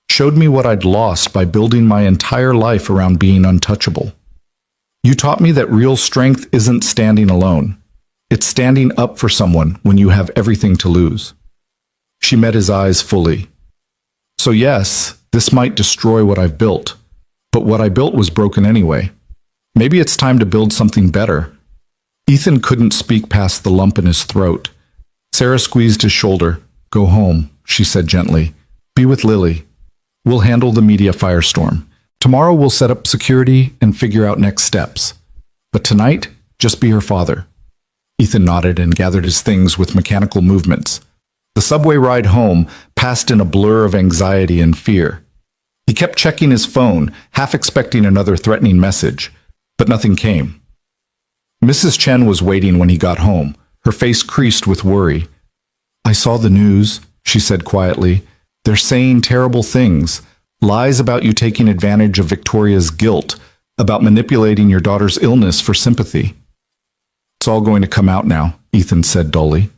showed me what I'd lost by building my entire life around being untouchable. You taught me that real strength isn't standing alone. It's standing up for someone when you have everything to lose." She met his eyes fully. "So yes, this might destroy what I've built, but what I built was broken anyway. Maybe it's time to build something better." Ethan couldn't speak past the lump in his throat. Sarah squeezed his shoulder. "Go home," she said gently. "Be with Lily. We'll handle the media firestorm. Tomorrow we'll set up security and figure out next steps. But tonight, just be her father." Ethan nodded and gathered his things with mechanical movements. The subway ride home passed in a blur of anxiety and fear. He kept checking his phone, half expecting another threatening message, but nothing came. Mrs. Chen was waiting when he got home, her face creased with worry. "I saw the news," she said quietly. "They're saying terrible things, lies about you taking advantage of Victoria's guilt, about manipulating your daughter's illness for sympathy." "It's all going to come out now," Ethan said dully.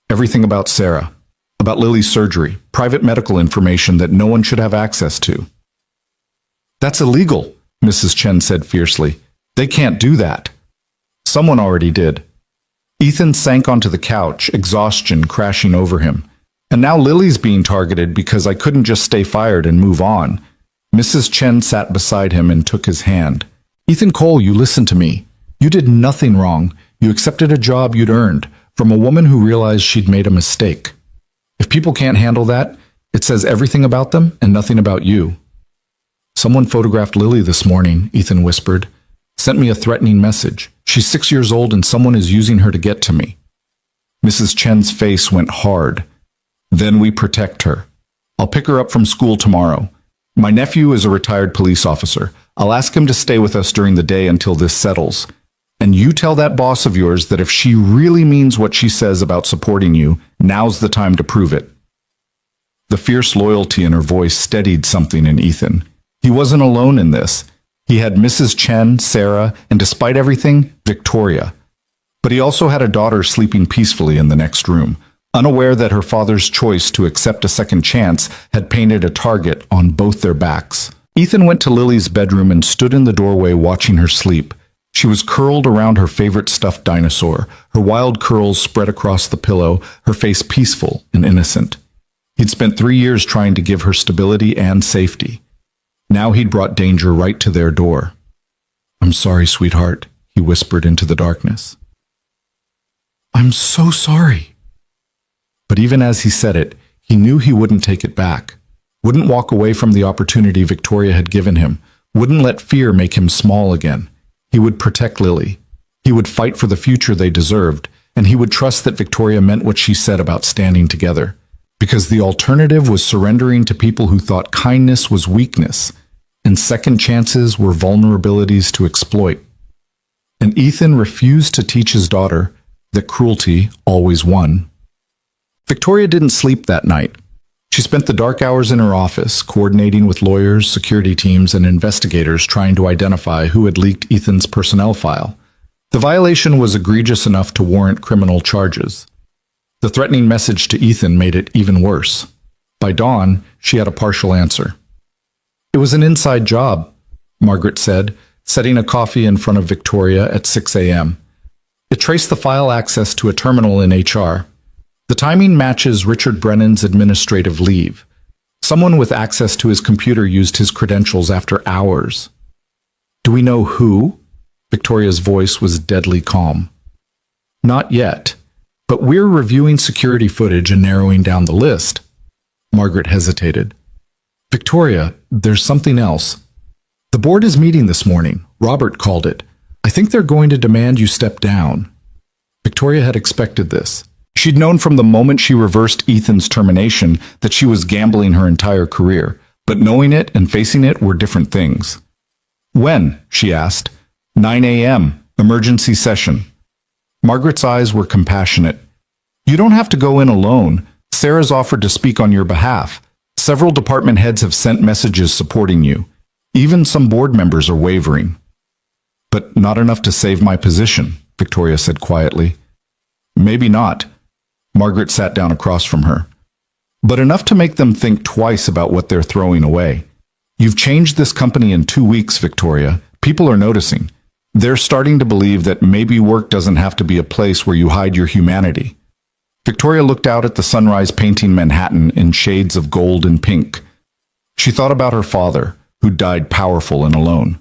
"Everything about Sarah, about Lily's surgery, private medical information that no one should have access to." "That's illegal," Mrs. Chen said fiercely. "They can't do that." "Someone already did." Ethan sank onto the couch, exhaustion crashing over him. "And now Lily's being targeted because I couldn't just stay fired and move on." Mrs. Chen sat beside him and took his hand. "Ethan Cole, you listen to me. You did nothing wrong. You accepted a job you'd earned from a woman who realized she'd made a mistake. If people can't handle that, it says everything about them and nothing about you." "Someone photographed Lily this morning," Ethan whispered. "Sent me a threatening message. She's 6 years old and someone is using her to get to me." Mrs. Chen's face went hard. "Then we protect her. I'll pick her up from school tomorrow. My nephew is a retired police officer. I'll ask him to stay with us during the day until this settles. And you tell that boss of yours that if she really means what she says about supporting you, now's the time to prove it." The fierce loyalty in her voice steadied something in Ethan. He wasn't alone in this. He had Mrs. Chen, Sarah, and despite everything, Victoria. But he also had a daughter sleeping peacefully in the next room, unaware that her father's choice to accept a second chance had painted a target on both their backs. Ethan went to Lily's bedroom and stood in the doorway watching her sleep. She was curled around her favorite stuffed dinosaur, her wild curls spread across the pillow, her face peaceful and innocent. He'd spent 3 years trying to give her stability and safety. Now he'd brought danger right to their door. "I'm sorry, sweetheart," he whispered into the darkness. "I'm so sorry." But even as he said it, he knew he wouldn't take it back, wouldn't walk away from the opportunity Victoria had given him, wouldn't let fear make him small again. He would protect Lily. He would fight for the future they deserved, and he would trust that Victoria meant what she said about standing together. Because the alternative was surrendering to people who thought kindness was weakness, and second chances were vulnerabilities to exploit. And Ethan refused to teach his daughter that cruelty always won. Victoria didn't sleep that night. She spent the dark hours in her office, coordinating with lawyers, security teams, and investigators trying to identify who had leaked Ethan's personnel file. The violation was egregious enough to warrant criminal charges. The threatening message to Ethan made it even worse. By dawn, she had a partial answer. "It was an inside job," Margaret said, setting a coffee in front of Victoria at 6 a.m. "It traced the file access to a terminal in HR. The timing matches Richard Brennan's administrative leave. Someone with access to his computer used his credentials after hours." "Do we know who?" Victoria's voice was deadly calm. "Not yet, but we're reviewing security footage and narrowing down the list." Margaret hesitated. "Victoria, there's something else." The board is meeting this morning. Robert called it. I think they're going to demand you step down. Victoria had expected this. She'd known from the moment she reversed Ethan's termination that she was gambling her entire career, but knowing it and facing it were different things. When? She asked. 9 a.m., emergency session. Margaret's eyes were compassionate. You don't have to go in alone. Sarah's offered to speak on your behalf. Several department heads have sent messages supporting you. Even some board members are wavering. But not enough to save my position, Victoria said quietly. Maybe not. Margaret sat down across from her. But enough to make them think twice about what they're throwing away. You've changed this company in 2 weeks, Victoria. People are noticing. They're starting to believe that maybe work doesn't have to be a place where you hide your humanity. Victoria looked out at the sunrise painting Manhattan in shades of gold and pink. She thought about her father, who'd died powerful and alone.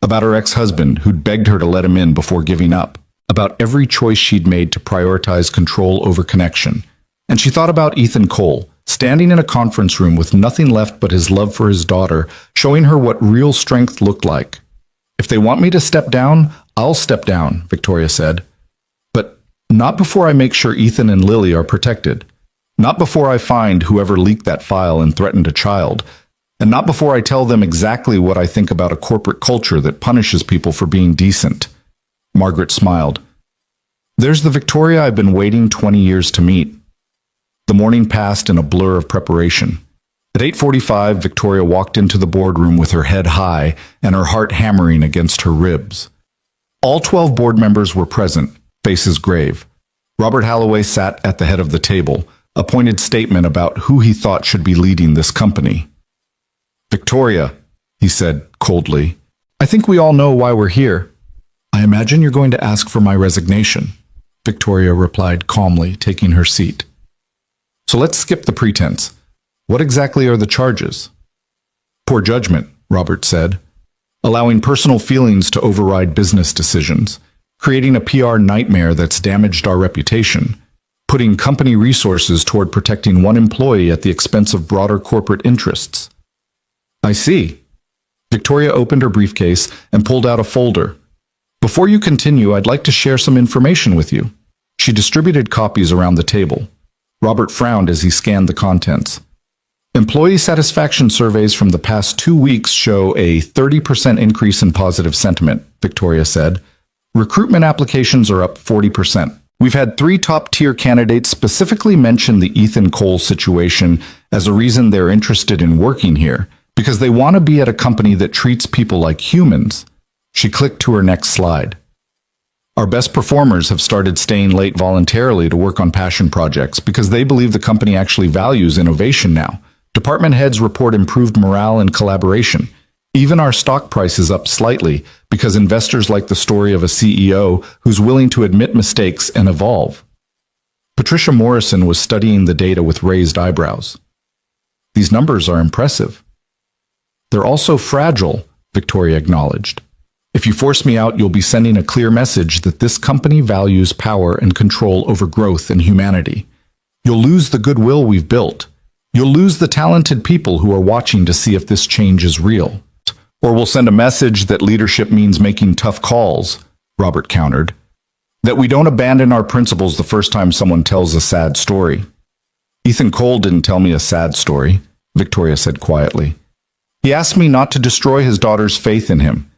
About her ex-husband, who'd begged her to let him in before giving up. About every choice she'd made to prioritize control over connection. And she thought about Ethan Cole, standing in a conference room with nothing left but his love for his daughter, showing her what real strength looked like. If they want me to step down, I'll step down, Victoria said. But not before I make sure Ethan and Lily are protected. Not before I find whoever leaked that file and threatened a child. And not before I tell them exactly what I think about a corporate culture that punishes people for being decent. Margaret smiled. There's the Victoria I've been waiting 20 years to meet. The morning passed in a blur of preparation. At 8:45, Victoria walked into the boardroom with her head high and her heart hammering against her ribs. All 12 board members were present, faces grave. Robert Halloway sat at the head of the table, a pointed statement about who he thought should be leading this company. Victoria, he said coldly, I think we all know why we're here. I imagine you're going to ask for my resignation, Victoria replied calmly, taking her seat. So let's skip the pretense. What exactly are the charges? Poor judgment, Robert said. Allowing personal feelings to override business decisions. Creating a PR nightmare that's damaged our reputation. Putting company resources toward protecting one employee at the expense of broader corporate interests. I see. Victoria opened her briefcase and pulled out a folder. Before you continue, I'd like to share some information with you. She distributed copies around the table. Robert frowned as he scanned the contents. Employee satisfaction surveys from the past 2 weeks show a 30% increase in positive sentiment, Victoria said. Recruitment applications are up 40%. We've had 3 top-tier candidates specifically mention the Ethan Cole situation as a reason they're interested in working here, because they want to be at a company that treats people like humans. She clicked to her next slide. Our best performers have started staying late voluntarily to work on passion projects because they believe the company actually values innovation now. Department heads report improved morale and collaboration. Even our stock price is up slightly because investors like the story of a CEO who's willing to admit mistakes and evolve. Patricia Morrison was studying the data with raised eyebrows. These numbers are impressive. They're also fragile, Victoria acknowledged. If you force me out, you'll be sending a clear message that this company values power and control over growth and humanity. You'll lose the goodwill we've built. You'll lose the talented people who are watching to see if this change is real. Or we'll send a message that leadership means making tough calls, Robert countered. That we don't abandon our principles the first time someone tells a sad story. Ethan Cole didn't tell me a sad story, Victoria said quietly. He asked me not to destroy his daughter's faith in him.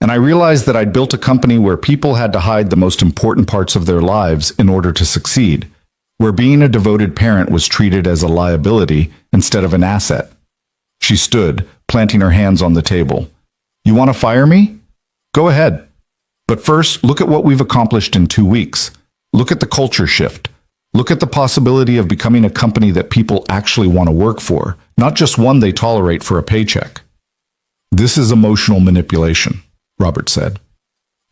And I realized that I'd built a company where people had to hide the most important parts of their lives in order to succeed, where being a devoted parent was treated as a liability instead of an asset. She stood, planting her hands on the table. You want to fire me? Go ahead. But first, look at what we've accomplished in 2 weeks. Look at the culture shift. Look at the possibility of becoming a company that people actually want to work for, not just one they tolerate for a paycheck. This is emotional manipulation, Robert said.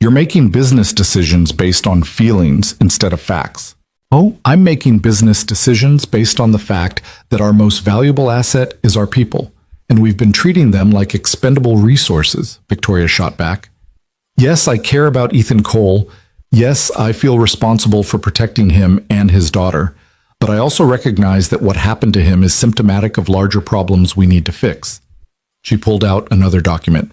You're making business decisions based on feelings instead of facts. Oh, I'm making business decisions based on the fact that our most valuable asset is our people, and we've been treating them like expendable resources, Victoria shot back. Yes, I care about Ethan Cole. Yes, I feel responsible for protecting him and his daughter, but I also recognize that what happened to him is symptomatic of larger problems we need to fix. She pulled out another document.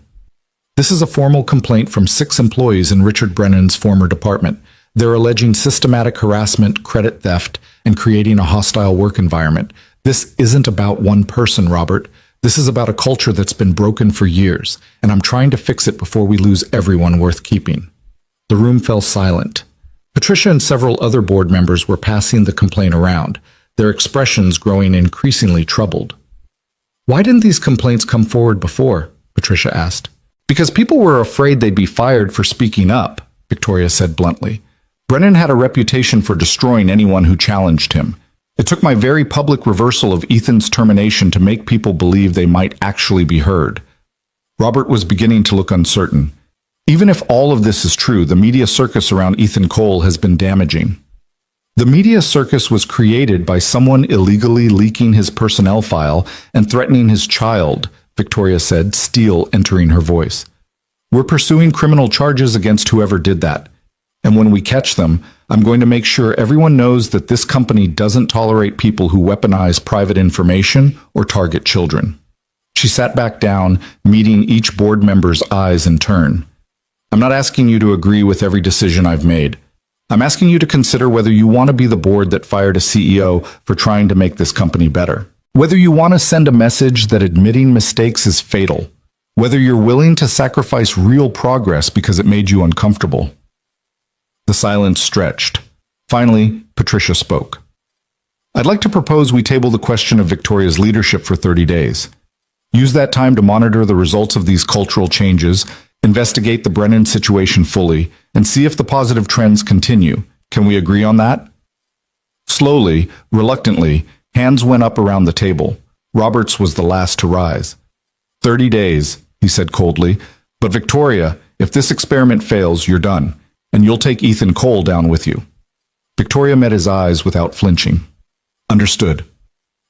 This is a formal complaint from 6 employees in Richard Brennan's former department. They're alleging systematic harassment, credit theft, and creating a hostile work environment. This isn't about one person, Robert. This is about a culture that's been broken for years, and I'm trying to fix it before we lose everyone worth keeping. The room fell silent. Patricia and several other board members were passing the complaint around, their expressions growing increasingly troubled. Why didn't these complaints come forward before? Patricia asked. Because people were afraid they'd be fired for speaking up, Victoria said bluntly. Brennan had a reputation for destroying anyone who challenged him. It took my very public reversal of Ethan's termination to make people believe they might actually be heard. Robert was beginning to look uncertain. Even if all of this is true, the media circus around Ethan Cole has been damaging. The media circus was created by someone illegally leaking his personnel file and threatening his child, Victoria said, steel entering her voice. We're pursuing criminal charges against whoever did that. And when we catch them, I'm going to make sure everyone knows that this company doesn't tolerate people who weaponize private information or target children. She sat back down, meeting each board member's eyes in turn. I'm not asking you to agree with every decision I've made. I'm asking you to consider whether you want to be the board that fired a CEO for trying to make this company better. Whether you want to send a message that admitting mistakes is fatal. Whether you're willing to sacrifice real progress because it made you uncomfortable. The silence stretched. Finally, Patricia spoke. I'd like to propose we table the question of Victoria's leadership for 30 days. Use that time to monitor the results of these cultural changes, investigate the Brennan situation fully, and see if the positive trends continue. Can we agree on that? Slowly, reluctantly, hands went up around the table. Roberts was the last to rise. 30 days, he said coldly. But Victoria, if this experiment fails, you're done. And you'll take Ethan Cole down with you. Victoria met his eyes without flinching. Understood.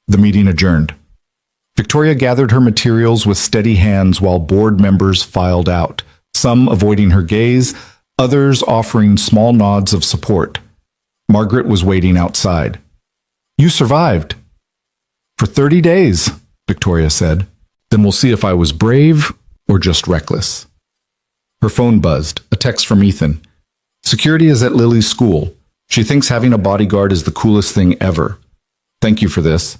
The meeting adjourned. Victoria gathered her materials with steady hands while board members filed out, some avoiding her gaze, others offering small nods of support. Margaret was waiting outside. You survived. For 30 days, Victoria said. Then we'll see if I was brave or just reckless. Her phone buzzed, a text from Ethan. Security is at Lily's school. She thinks having a bodyguard is the coolest thing ever. Thank you for this.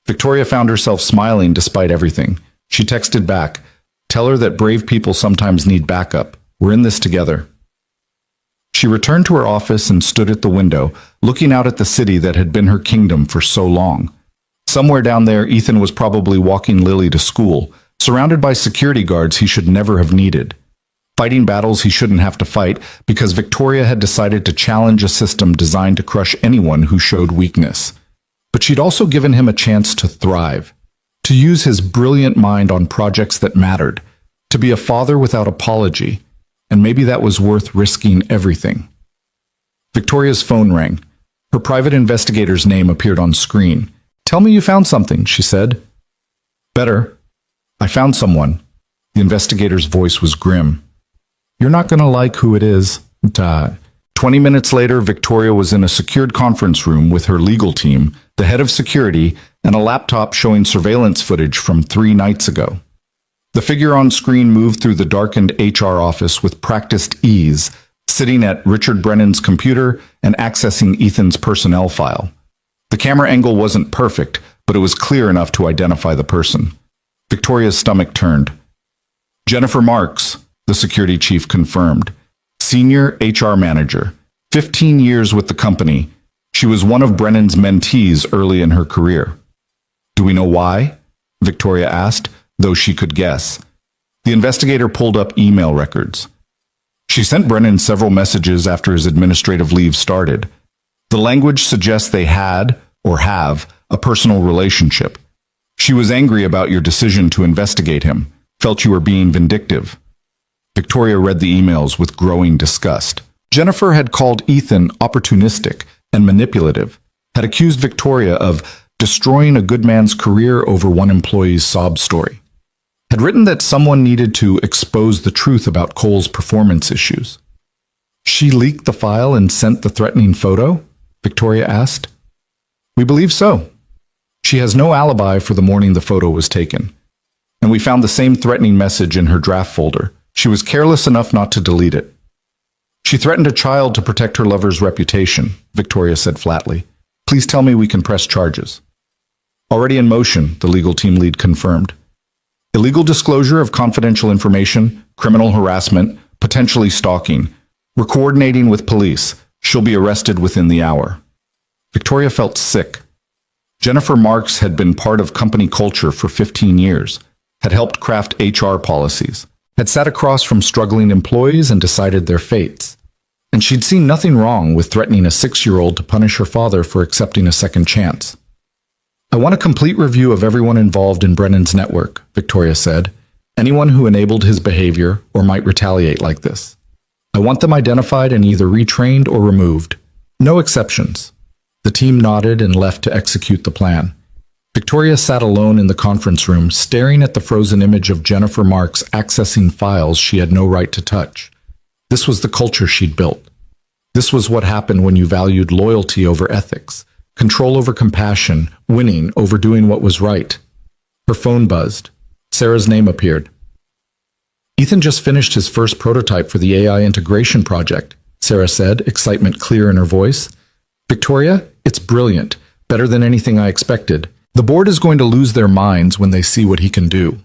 Victoria found herself smiling despite everything. She texted back, tell her that brave people sometimes need backup. We're in this together. She returned to her office and stood at the window, looking out at the city that had been her kingdom for so long. Somewhere down there, Ethan was probably walking Lily to school, surrounded by security guards he should never have needed. Fighting battles he shouldn't have to fight because Victoria had decided to challenge a system designed to crush anyone who showed weakness. But she'd also given him a chance to thrive, to use his brilliant mind on projects that mattered, to be a father without apology, and maybe that was worth risking everything. Victoria's phone rang. Her private investigator's name appeared on screen. Tell me you found something, she said. Better. I found someone. The investigator's voice was grim. You're not going to like who it is. 20 minutes later, Victoria was in a secured conference room with her legal team, the head of security, and a laptop showing surveillance footage from 3 nights ago. The figure on screen moved through the darkened HR office with practiced ease, sitting at Richard Brennan's computer and accessing Ethan's personnel file. The camera angle wasn't perfect, but it was clear enough to identify the person. Victoria's stomach turned. Jennifer Marks, the security chief confirmed. Senior HR manager, 15 years with the company. She was one of Brennan's mentees early in her career. Do we know why? Victoria asked, though she could guess. The investigator pulled up email records. She sent Brennan several messages after his administrative leave started. The language suggests they had, or have, a personal relationship. She was angry about your decision to investigate him, felt you were being vindictive. Victoria read the emails with growing disgust. Jennifer had called Ethan opportunistic and manipulative, had accused Victoria of destroying a good man's career over one employee's sob story, had written that someone needed to expose the truth about Cole's performance issues. She leaked the file and sent the threatening photo? Victoria asked. We believe so. She has no alibi for the morning the photo was taken. And we found the same threatening message in her draft folder. She was careless enough not to delete it. She threatened a child to protect her lover's reputation, Victoria said flatly. Please tell me we can press charges. Already in motion, the legal team lead confirmed. Illegal disclosure of confidential information, criminal harassment, potentially stalking. We're coordinating with police. She'll be arrested within the hour. Victoria felt sick. Jennifer Marks had been part of company culture for 15 years, had helped craft HR policies, had sat across from struggling employees and decided their fates. And she'd seen nothing wrong with threatening a 6-year-old to punish her father for accepting a second chance. I want a complete review of everyone involved in Brennan's network, Victoria said. Anyone who enabled his behavior or might retaliate like this. I want them identified and either retrained or removed. No exceptions. The team nodded and left to execute the plan. Victoria sat alone in the conference room, staring at the frozen image of Jennifer Marks accessing files she had no right to touch. This was the culture she'd built. This was what happened when you valued loyalty over ethics, control over compassion, winning over doing what was right. Her phone buzzed. Sarah's name appeared. Ethan just finished his first prototype for the AI integration project, Sarah said, excitement clear in her voice. Victoria, it's brilliant, better than anything I expected. The board is going to lose their minds when they see what he can do.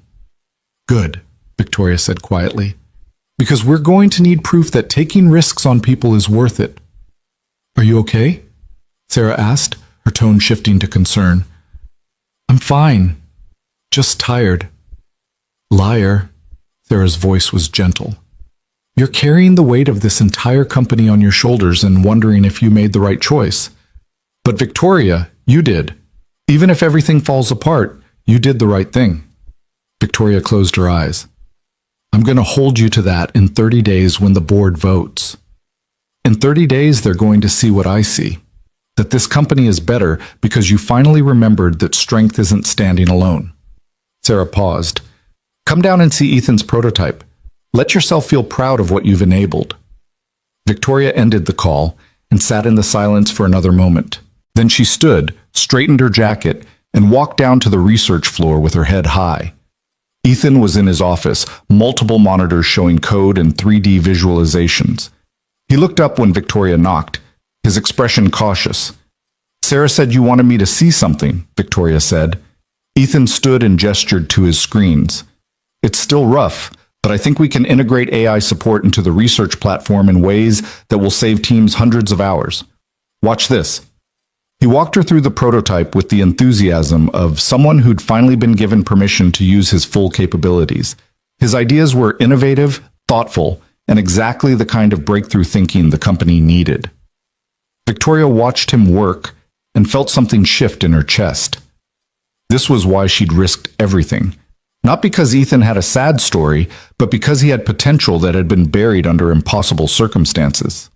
Good, Victoria said quietly, because we're going to need proof that taking risks on people is worth it. Are you okay? Sarah asked, her tone shifting to concern. I'm fine, just tired. Liar. Sarah's voice was gentle. You're carrying the weight of this entire company on your shoulders and wondering if you made the right choice. But Victoria, you did. Even if everything falls apart, you did the right thing. Victoria closed her eyes. I'm going to hold you to that in 30 days when the board votes. In 30 days, they're going to see what I see. That this company is better because you finally remembered that strength isn't standing alone. Sarah paused. Come down and see Ethan's prototype. Let yourself feel proud of what you've enabled. Victoria ended the call and sat in the silence for another moment. Then she stood, straightened her jacket, and walked down to the research floor with her head high. Ethan was in his office, multiple monitors showing code and 3D visualizations. He looked up when Victoria knocked, his expression cautious. Sarah said you wanted me to see something, Victoria said. Ethan stood and gestured to his screens. It's still rough, but I think we can integrate AI support into the research platform in ways that will save teams hundreds of hours. Watch this. He walked her through the prototype with the enthusiasm of someone who'd finally been given permission to use his full capabilities. His ideas were innovative, thoughtful, and exactly the kind of breakthrough thinking the company needed. Victoria watched him work and felt something shift in her chest. This was why she'd risked everything. Not because Ethan had a sad story, but because he had potential that had been buried under impossible circumstances.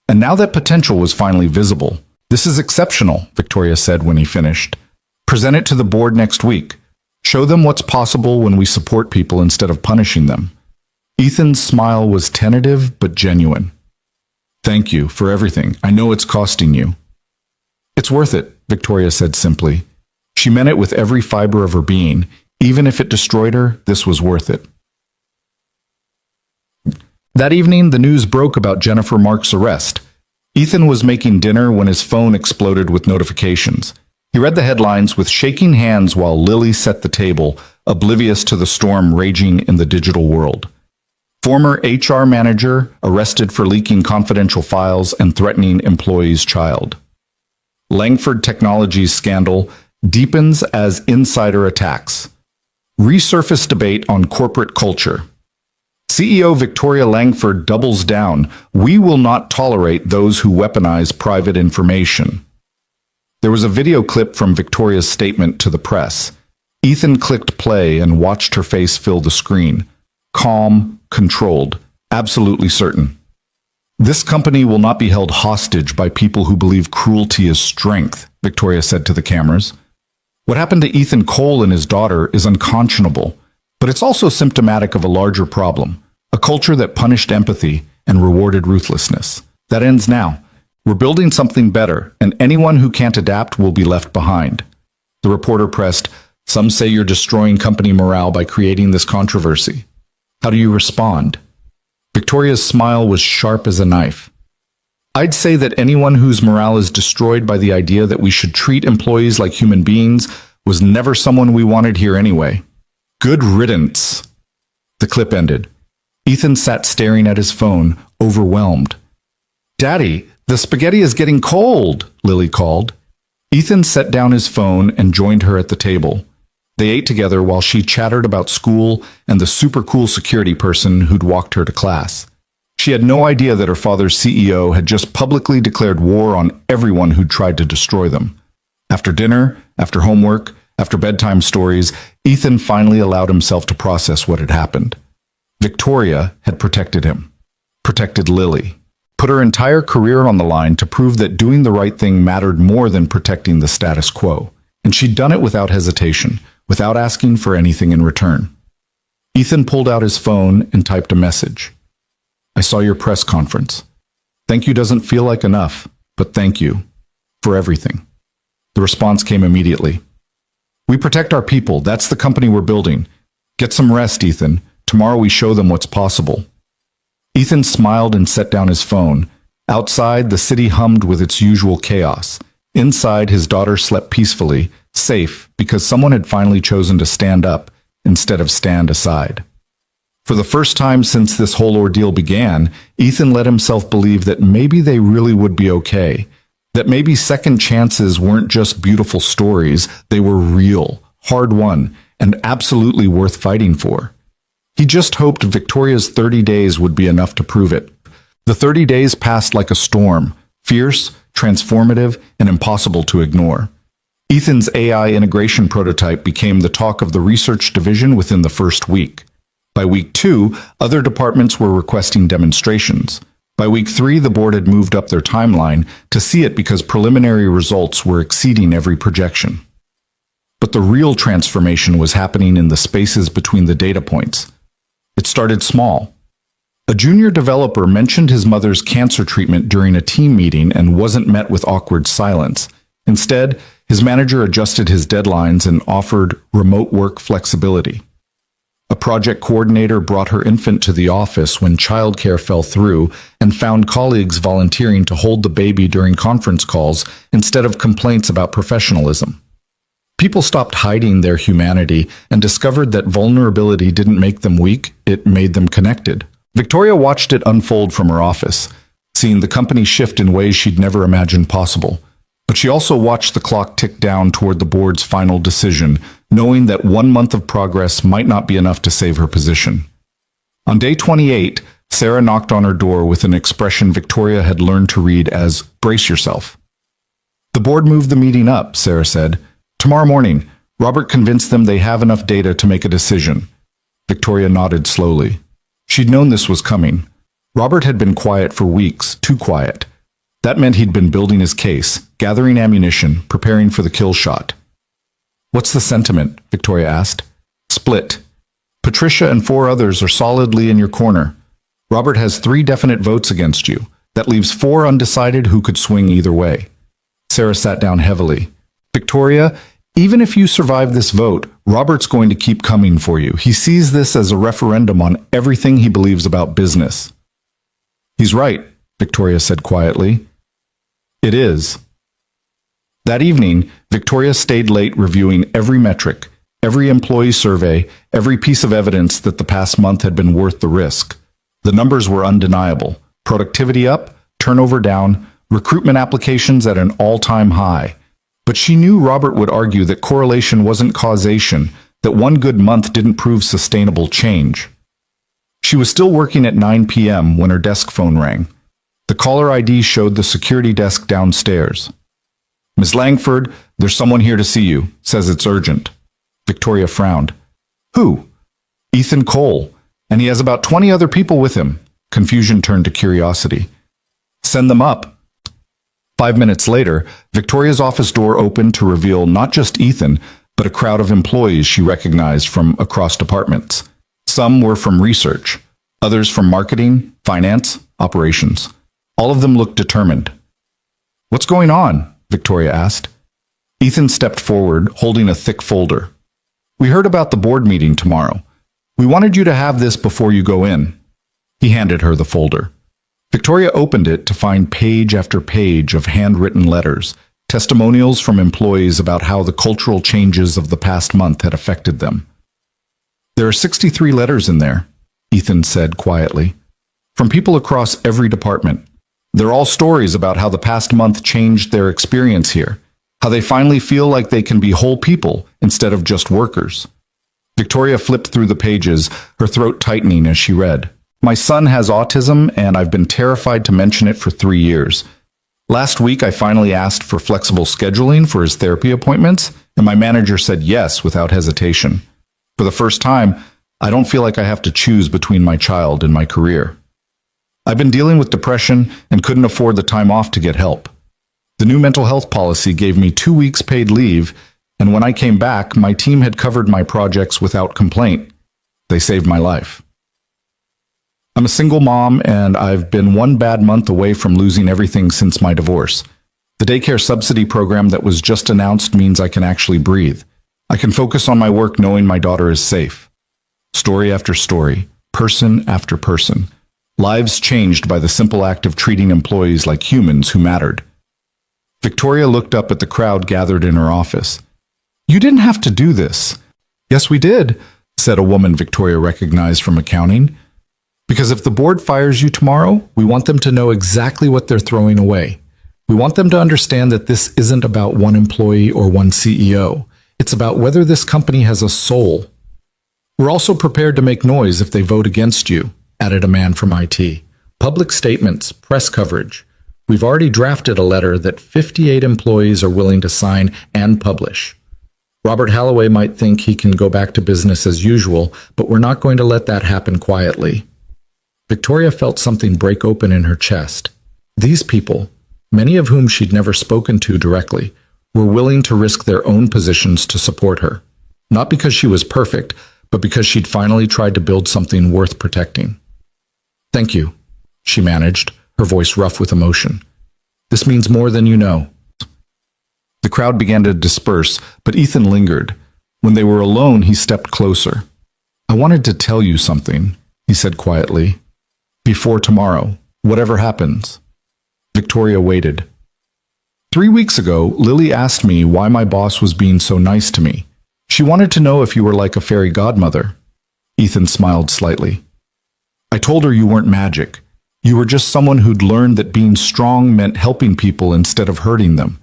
And now that potential was finally visible. This is exceptional, Victoria said when he finished. Present it to the board next week. Show them what's possible when we support people instead of punishing them. Ethan's smile was tentative but genuine. Thank you for everything. I know it's costing you. It's worth it, Victoria said simply. She meant it with every fiber of her being. Even if it destroyed her, this was worth it. That evening, the news broke about Jennifer Marks' arrest. Ethan was making dinner when his phone exploded with notifications. He read the headlines with shaking hands while Lily set the table, oblivious to the storm raging in the digital world. Former HR manager arrested for leaking confidential files and threatening employee's child. Langford Technologies scandal deepens as insider attacks. Resurface debate on corporate culture. CEO Victoria Langford doubles down. We will not tolerate those who weaponize private information. There was a video clip from Victoria's statement to the press. Ethan clicked play and watched her face fill the screen. Calm, controlled, absolutely certain. This company will not be held hostage by people who believe cruelty is strength, Victoria said to the cameras. What happened to Ethan Cole and his daughter is unconscionable, but it's also symptomatic of a larger problem, a culture that punished empathy and rewarded ruthlessness. That ends now. We're building something better, and anyone who can't adapt will be left behind. The reporter pressed, some say you're destroying company morale by creating this controversy. How do you respond? Victoria's smile was sharp as a knife. I'd say that anyone whose morale is destroyed by the idea that we should treat employees like human beings was never someone we wanted here anyway. Good riddance. The clip ended. Ethan sat staring at his phone, overwhelmed. Daddy, the spaghetti is getting cold, Lily called. Ethan set down his phone and joined her at the table. They ate together while she chattered about school and the super cool security person who'd walked her to class. She had no idea that her father's CEO had just publicly declared war on everyone who'd tried to destroy them. After dinner, after homework, after bedtime stories, Ethan finally allowed himself to process what had happened. Victoria had protected him, protected Lily, put her entire career on the line to prove that doing the right thing mattered more than protecting the status quo. And she'd done it without hesitation, without asking for anything in return. Ethan pulled out his phone and typed a message. I saw your press conference. Thank you doesn't feel like enough, but thank you for everything. The response came immediately. We protect our people. That's the company we're building. Get some rest, Ethan. Tomorrow we show them what's possible. Ethan smiled and set down his phone. Outside, the city hummed with its usual chaos. Inside, his daughter slept peacefully, safe because someone had finally chosen to stand up instead of stand aside. For the first time since this whole ordeal began, Ethan let himself believe that maybe they really would be okay, that maybe second chances weren't just beautiful stories, they were real, hard-won, and absolutely worth fighting for. He just hoped Victoria's 30 days would be enough to prove it. The 30 days passed like a storm, fierce, transformative, and impossible to ignore. Ethan's AI integration prototype became the talk of the research division within the first week. By week 2, other departments were requesting demonstrations. By week 3, the board had moved up their timeline to see it because preliminary results were exceeding every projection. But the real transformation was happening in the spaces between the data points. It started small. A junior developer mentioned his mother's cancer treatment during a team meeting and wasn't met with awkward silence. Instead, his manager adjusted his deadlines and offered remote work flexibility. A project coordinator brought her infant to the office when childcare fell through and found colleagues volunteering to hold the baby during conference calls instead of complaints about professionalism. People stopped hiding their humanity and discovered that vulnerability didn't make them weak, it made them connected. Victoria watched it unfold from her office, seeing the company shift in ways she'd never imagined possible. But she also watched the clock tick down toward the board's final decision, knowing that 1 month of progress might not be enough to save her position. On day 28, Sarah knocked on her door with an expression Victoria had learned to read as, "Brace yourself." The board moved the meeting up, Sarah said. Tomorrow morning, Robert convinced them they have enough data to make a decision. Victoria nodded slowly. She'd known this was coming. Robert had been quiet for weeks, too quiet. That meant he'd been building his case, gathering ammunition, preparing for the kill shot. What's the sentiment? Victoria asked. Split. Patricia and 4 others are solidly in your corner. Robert has 3 definite votes against you. That leaves 4 undecided who could swing either way. Sarah sat down heavily. Victoria, even if you survive this vote, Robert's going to keep coming for you. He sees this as a referendum on everything he believes about business. He's right, Victoria said quietly. It is. That evening, Victoria stayed late reviewing every metric, every employee survey, every piece of evidence that the past month had been worth the risk. The numbers were undeniable. Productivity up, turnover down, recruitment applications at an all-time high. But she knew Robert would argue that correlation wasn't causation, that 1 good month didn't prove sustainable change. She was still working at 9 p.m. when her desk phone rang. The caller ID showed the security desk downstairs. Ms. Langford, there's someone here to see you. Says it's urgent. Victoria frowned. Who? Ethan Cole. And he has about 20 other people with him. Confusion turned to curiosity. Send them up. 5 minutes later, Victoria's office door opened to reveal not just Ethan, but a crowd of employees she recognized from across departments. Some were from research, others from marketing, finance, operations. All of them looked determined. What's going on? Victoria asked. Ethan stepped forward, holding a thick folder. We heard about the board meeting tomorrow. We wanted you to have this before you go in. He handed her the folder. Victoria opened it to find page after page of handwritten letters, testimonials from employees about how the cultural changes of the past month had affected them. There are 63 letters in there, Ethan said quietly, from people across every department. They're all stories about how the past month changed their experience here, how they finally feel like they can be whole people instead of just workers. Victoria flipped through the pages, her throat tightening as she read. My son has autism, and I've been terrified to mention it for 3 years. Last week, I finally asked for flexible scheduling for his therapy appointments, and my manager said yes without hesitation. For the first time, I don't feel like I have to choose between my child and my career. I've been dealing with depression and couldn't afford the time off to get help. The new mental health policy gave me 2 weeks paid leave, and when I came back, my team had covered my projects without complaint. They saved my life. I'm a single mom, and I've been 1 bad month away from losing everything since my divorce. The daycare subsidy program that was just announced means I can actually breathe. I can focus on my work knowing my daughter is safe. Story after story, person after person. Lives changed by the simple act of treating employees like humans who mattered. Victoria looked up at the crowd gathered in her office. You didn't have to do this. Yes, we did, said a woman Victoria recognized from accounting. Because if the board fires you tomorrow, we want them to know exactly what they're throwing away. We want them to understand that this isn't about one employee or one CEO. It's about whether this company has a soul. We're also prepared to make noise if they vote against you, added a man from IT. Public statements, press coverage. We've already drafted a letter that 58 employees are willing to sign and publish. Robert Halloway might think he can go back to business as usual, but we're not going to let that happen quietly. Victoria felt something break open in her chest. These people, many of whom she'd never spoken to directly, were willing to risk their own positions to support her. Not because she was perfect, but because she'd finally tried to build something worth protecting. Thank you, she managed, her voice rough with emotion. This means more than you know. The crowd began to disperse, but Ethan lingered. When they were alone, he stepped closer. I wanted to tell you something, he said quietly. Before tomorrow, whatever happens. Victoria waited. 3 weeks ago, Lily asked me why my boss was being so nice to me. She wanted to know if you were like a fairy godmother. Ethan smiled slightly. I told her you weren't magic. You were just someone who'd learned that being strong meant helping people instead of hurting them.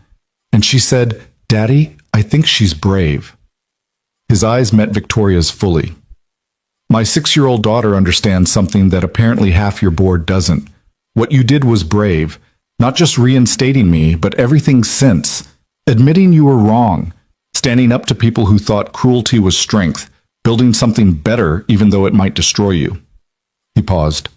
And she said, Daddy, I think she's brave. His eyes met Victoria's fully. My 6-year-old daughter understands something that apparently half your board doesn't. What you did was brave, not just reinstating me, but everything since. Admitting you were wrong, standing up to people who thought cruelty was strength, building something better even though it might destroy you. He paused.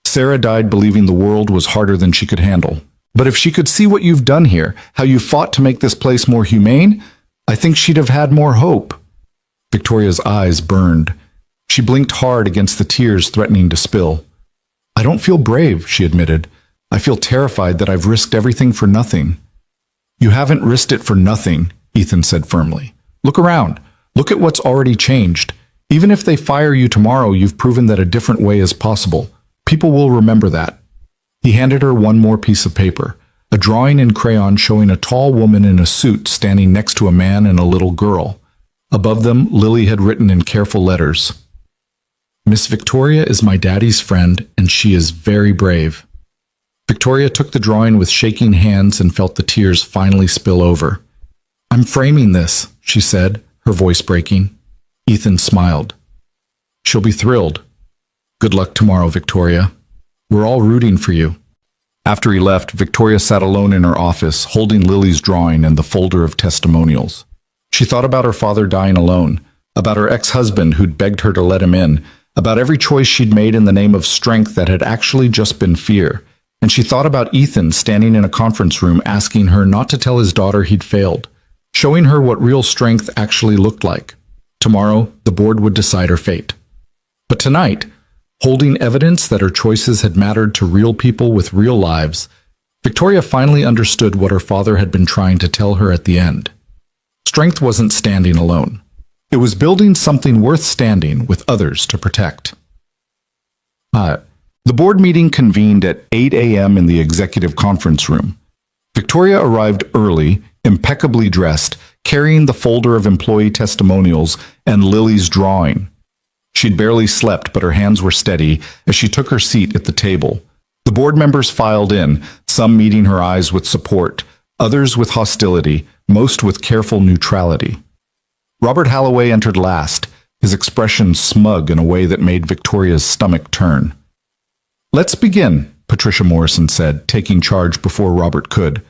Sarah died believing the world was harder than she could handle. But if she could see what you've done here, how you fought to make this place more humane, I think she'd have had more hope. Victoria's eyes burned. She blinked hard against the tears threatening to spill. I don't feel brave, she admitted. I feel terrified that I've risked everything for nothing. You haven't risked it for nothing, Ethan said firmly. Look around. Look at what's already changed. Even if they fire you tomorrow, you've proven that a different way is possible. People will remember that. He handed her one more piece of paper, a drawing in crayon showing a tall woman in a suit standing next to a man and a little girl. Above them, Lily had written in careful letters, Miss Victoria is my daddy's friend, and she is very brave. Victoria took the drawing with shaking hands and felt the tears finally spill over. I'm framing this, she said, her voice breaking. Ethan smiled. She'll be thrilled. Good luck tomorrow, Victoria. We're all rooting for you. After he left, Victoria sat alone in her office, holding Lily's drawing and the folder of testimonials. She thought about her father dying alone, about her ex-husband who'd begged her to let him in, about every choice she'd made in the name of strength that had actually just been fear. And she thought about Ethan standing in a conference room asking her not to tell his daughter he'd failed, showing her what real strength actually looked like. Tomorrow, the board would decide her fate. But tonight, holding evidence that her choices had mattered to real people with real lives, Victoria finally understood what her father had been trying to tell her at the end. Strength wasn't standing alone. It was building something worth standing with others to protect. The board meeting convened at 8 a.m. in the executive conference room. Victoria arrived early, impeccably dressed, carrying the folder of employee testimonials and Lily's drawing. She'd barely slept, but her hands were steady as she took her seat at the table. The board members filed in, some meeting her eyes with support, others with hostility, most with careful neutrality. Robert Halloway entered last, his expression smug in a way that made Victoria's stomach turn. "Let's begin," Patricia Morrison said, taking charge before Robert could.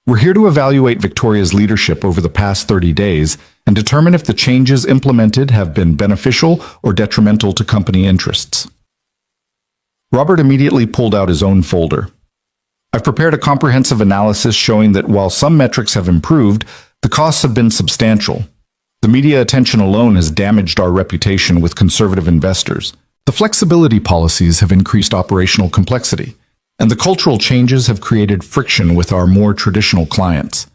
"We're here to evaluate Victoria's leadership over the past 30 days and determine if the changes implemented have been beneficial or detrimental to company interests." Robert immediately pulled out his own folder. "I've prepared a comprehensive analysis showing that while some metrics have improved, the costs have been substantial. The media attention alone has damaged our reputation with conservative investors. The flexibility policies have increased operational complexity, and the cultural changes have created friction with our more traditional clients."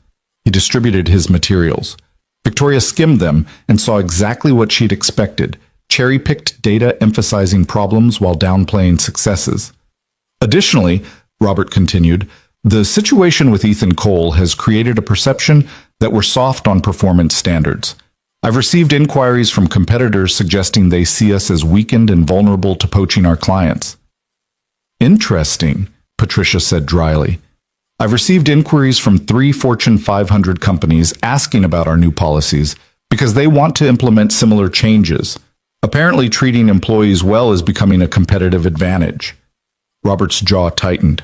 He distributed his materials. Victoria skimmed them and saw exactly what she'd expected, cherry-picked data emphasizing problems while downplaying successes. "Additionally," Robert continued, "the situation with Ethan Cole has created a perception that we're soft on performance standards. I've received inquiries from competitors suggesting they see us as weakened and vulnerable to poaching our clients." "Interesting," Patricia said dryly. "I've received inquiries from 3 Fortune 500 companies asking about our new policies because they want to implement similar changes. Apparently, treating employees well is becoming a competitive advantage." Robert's jaw tightened.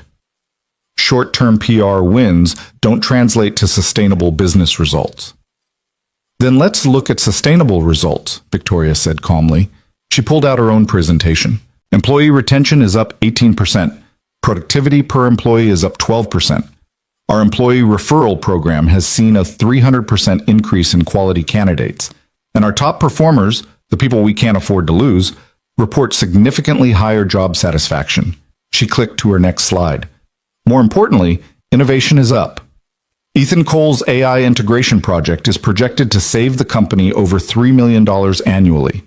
"Short-term PR wins don't translate to sustainable business results." "Then let's look at sustainable results," Victoria said calmly. She pulled out her own presentation. "Employee retention is up 18%. Productivity per employee is up 12%. Our employee referral program has seen a 300% increase in quality candidates. And our top performers, the people we can't afford to lose, report significantly higher job satisfaction." She clicked to her next slide. "More importantly, innovation is up. Ethan Cole's AI integration project is projected to save the company over $3 million annually.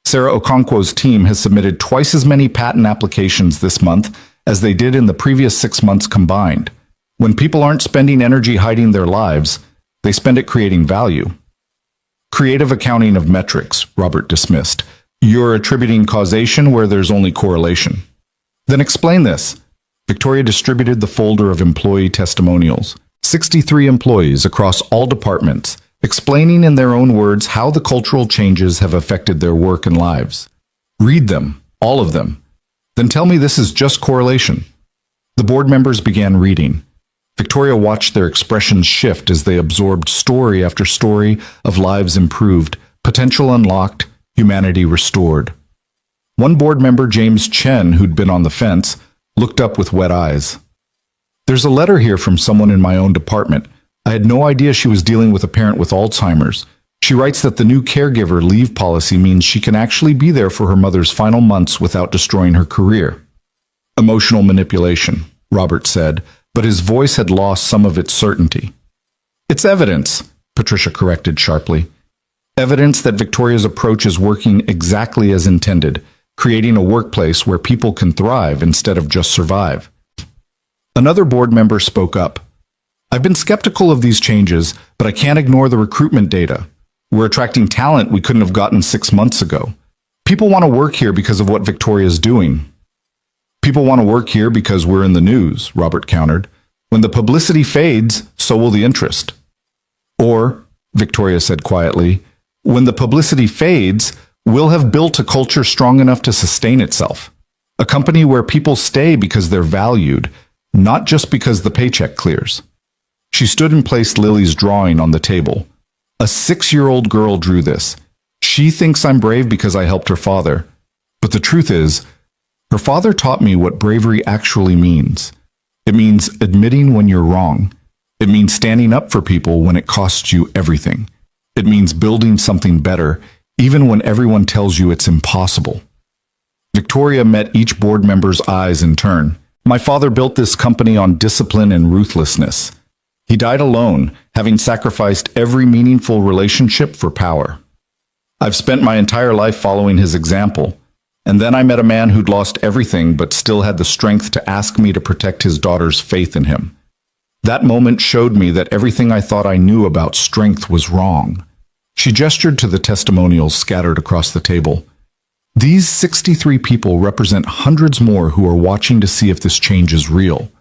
Sarah Okonkwo's team has submitted twice as many patent applications this month as they did in the previous 6 months combined. When people aren't spending energy hiding their lives, they spend it creating value." "Creative accounting of metrics," Robert dismissed. "You're attributing causation where there's only correlation." "Then explain this." Victoria distributed the folder of employee testimonials. 63 employees across all departments, explaining in their own words how the cultural changes have affected their work and lives. "Read them, all of them. Then tell me this is just correlation." The board members began reading. Victoria watched their expressions shift as they absorbed story after story of lives improved, potential unlocked, humanity restored. One board member, James Chen, who'd been on the fence, looked up with wet eyes. "There's a letter here from someone in my own department. I had no idea she was dealing with a parent with Alzheimer's. She writes that the new caregiver leave policy means she can actually be there for her mother's final months without destroying her career." "Emotional manipulation," Robert said, but his voice had lost some of its certainty. "It's evidence," Patricia corrected sharply. "Evidence that Victoria's approach is working exactly as intended, creating a workplace where people can thrive instead of just survive." Another board member spoke up. "I've been skeptical of these changes, but I can't ignore the recruitment data. We're attracting talent we couldn't have gotten 6 months ago. People want to work here because of what Victoria's doing." "People want to work here because we're in the news," Robert countered. "When the publicity fades, so will the interest." "Or," Victoria said quietly, "when the publicity fades, we'll have built a culture strong enough to sustain itself. A company where people stay because they're valued, not just because the paycheck clears." She stood and placed Lily's drawing on the table. "A 6-year-old girl drew this. She thinks I'm brave because I helped her father. But the truth is, her father taught me what bravery actually means. It means admitting when you're wrong. It means standing up for people when it costs you everything. It means building something better, even when everyone tells you it's impossible." Victoria met each board member's eyes in turn. "My father built this company on discipline and ruthlessness. He died alone, having sacrificed every meaningful relationship for power." I've spent my entire life following his example. And then I met a man who'd lost everything but still had the strength to ask me to protect his daughter's faith in him. That moment showed me that everything I thought I knew about strength was wrong. She gestured to the testimonials scattered across the table. These 63 people represent hundreds more who are watching to see if this change is real.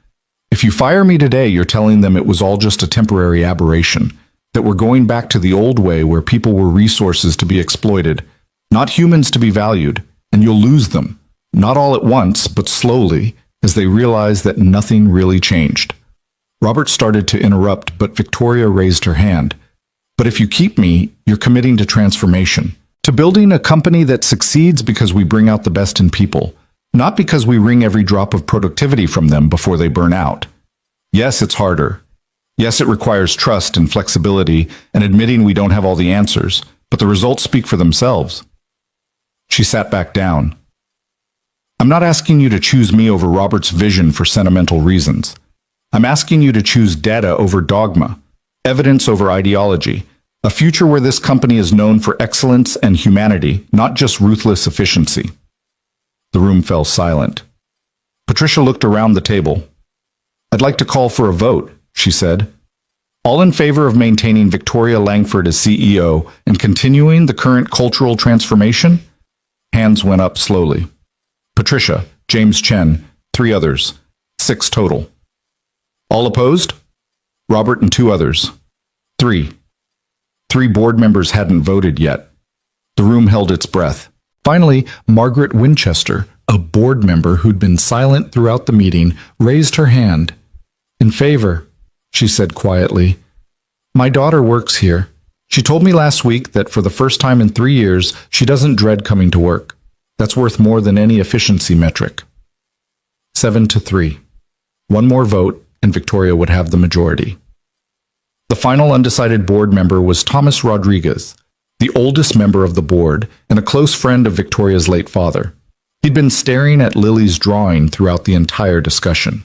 If you fire me today, you're telling them it was all just a temporary aberration, that we're going back to the old way where people were resources to be exploited, not humans to be valued, and you'll lose them, not all at once, but slowly, as they realize that nothing really changed. Robert started to interrupt, but Victoria raised her hand. But if you keep me, you're committing to transformation, to building a company that succeeds because we bring out the best in people, not because we wring every drop of productivity from them before they burn out. Yes, it's harder. Yes, it requires trust and flexibility and admitting we don't have all the answers, but the results speak for themselves. She sat back down. I'm not asking you to choose me over Robert's vision for sentimental reasons. I'm asking you to choose data over dogma, evidence over ideology, a future where this company is known for excellence and humanity, not just ruthless efficiency. The room fell silent. Patricia looked around the table. I'd like to call for a vote, she said. All in favor of maintaining Victoria Langford as CEO and continuing the current cultural transformation? Hands went up slowly. Patricia, James Chen, 3 others, 6 total. All opposed? Robert and 2 others. 3. 3 board members hadn't voted yet. The room held its breath. Finally, Margaret Winchester, a board member who'd been silent throughout the meeting, raised her hand. In favor, she said quietly. My daughter works here. She told me last week that for the first time in 3 years, she doesn't dread coming to work. That's worth more than any efficiency metric. 7-3. One more vote, and Victoria would have the majority. The final undecided board member was Thomas Rodriguez, the oldest member of the board and a close friend of Victoria's late father. He'd been staring at Lily's drawing throughout the entire discussion.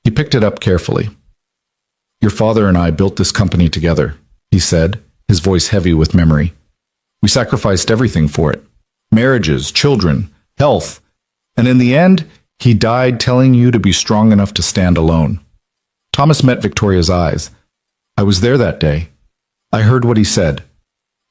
He picked it up carefully. Your father and I built this company together, he said, his voice heavy with memory. We sacrificed everything for it. Marriages, children, health, and in the end, he died telling you to be strong enough to stand alone. Thomas met Victoria's eyes. I was there that day. I heard what he said,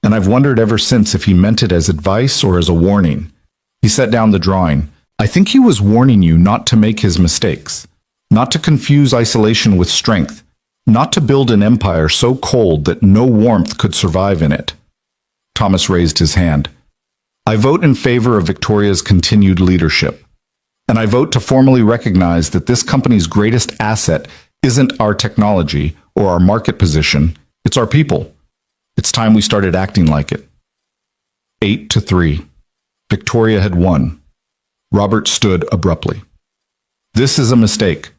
and I've wondered ever since if he meant it as advice or as a warning. He set down the drawing. I think he was warning you not to make his mistakes, not to confuse isolation with strength, not to build an empire so cold that no warmth could survive in it. Thomas raised his hand. I vote in favor of Victoria's continued leadership, and I vote to formally recognize that this company's greatest asset isn't our technology or our market position, it's our people. It's time we started acting like it. 8-3. Victoria had won. Robert stood abruptly. This is a mistake.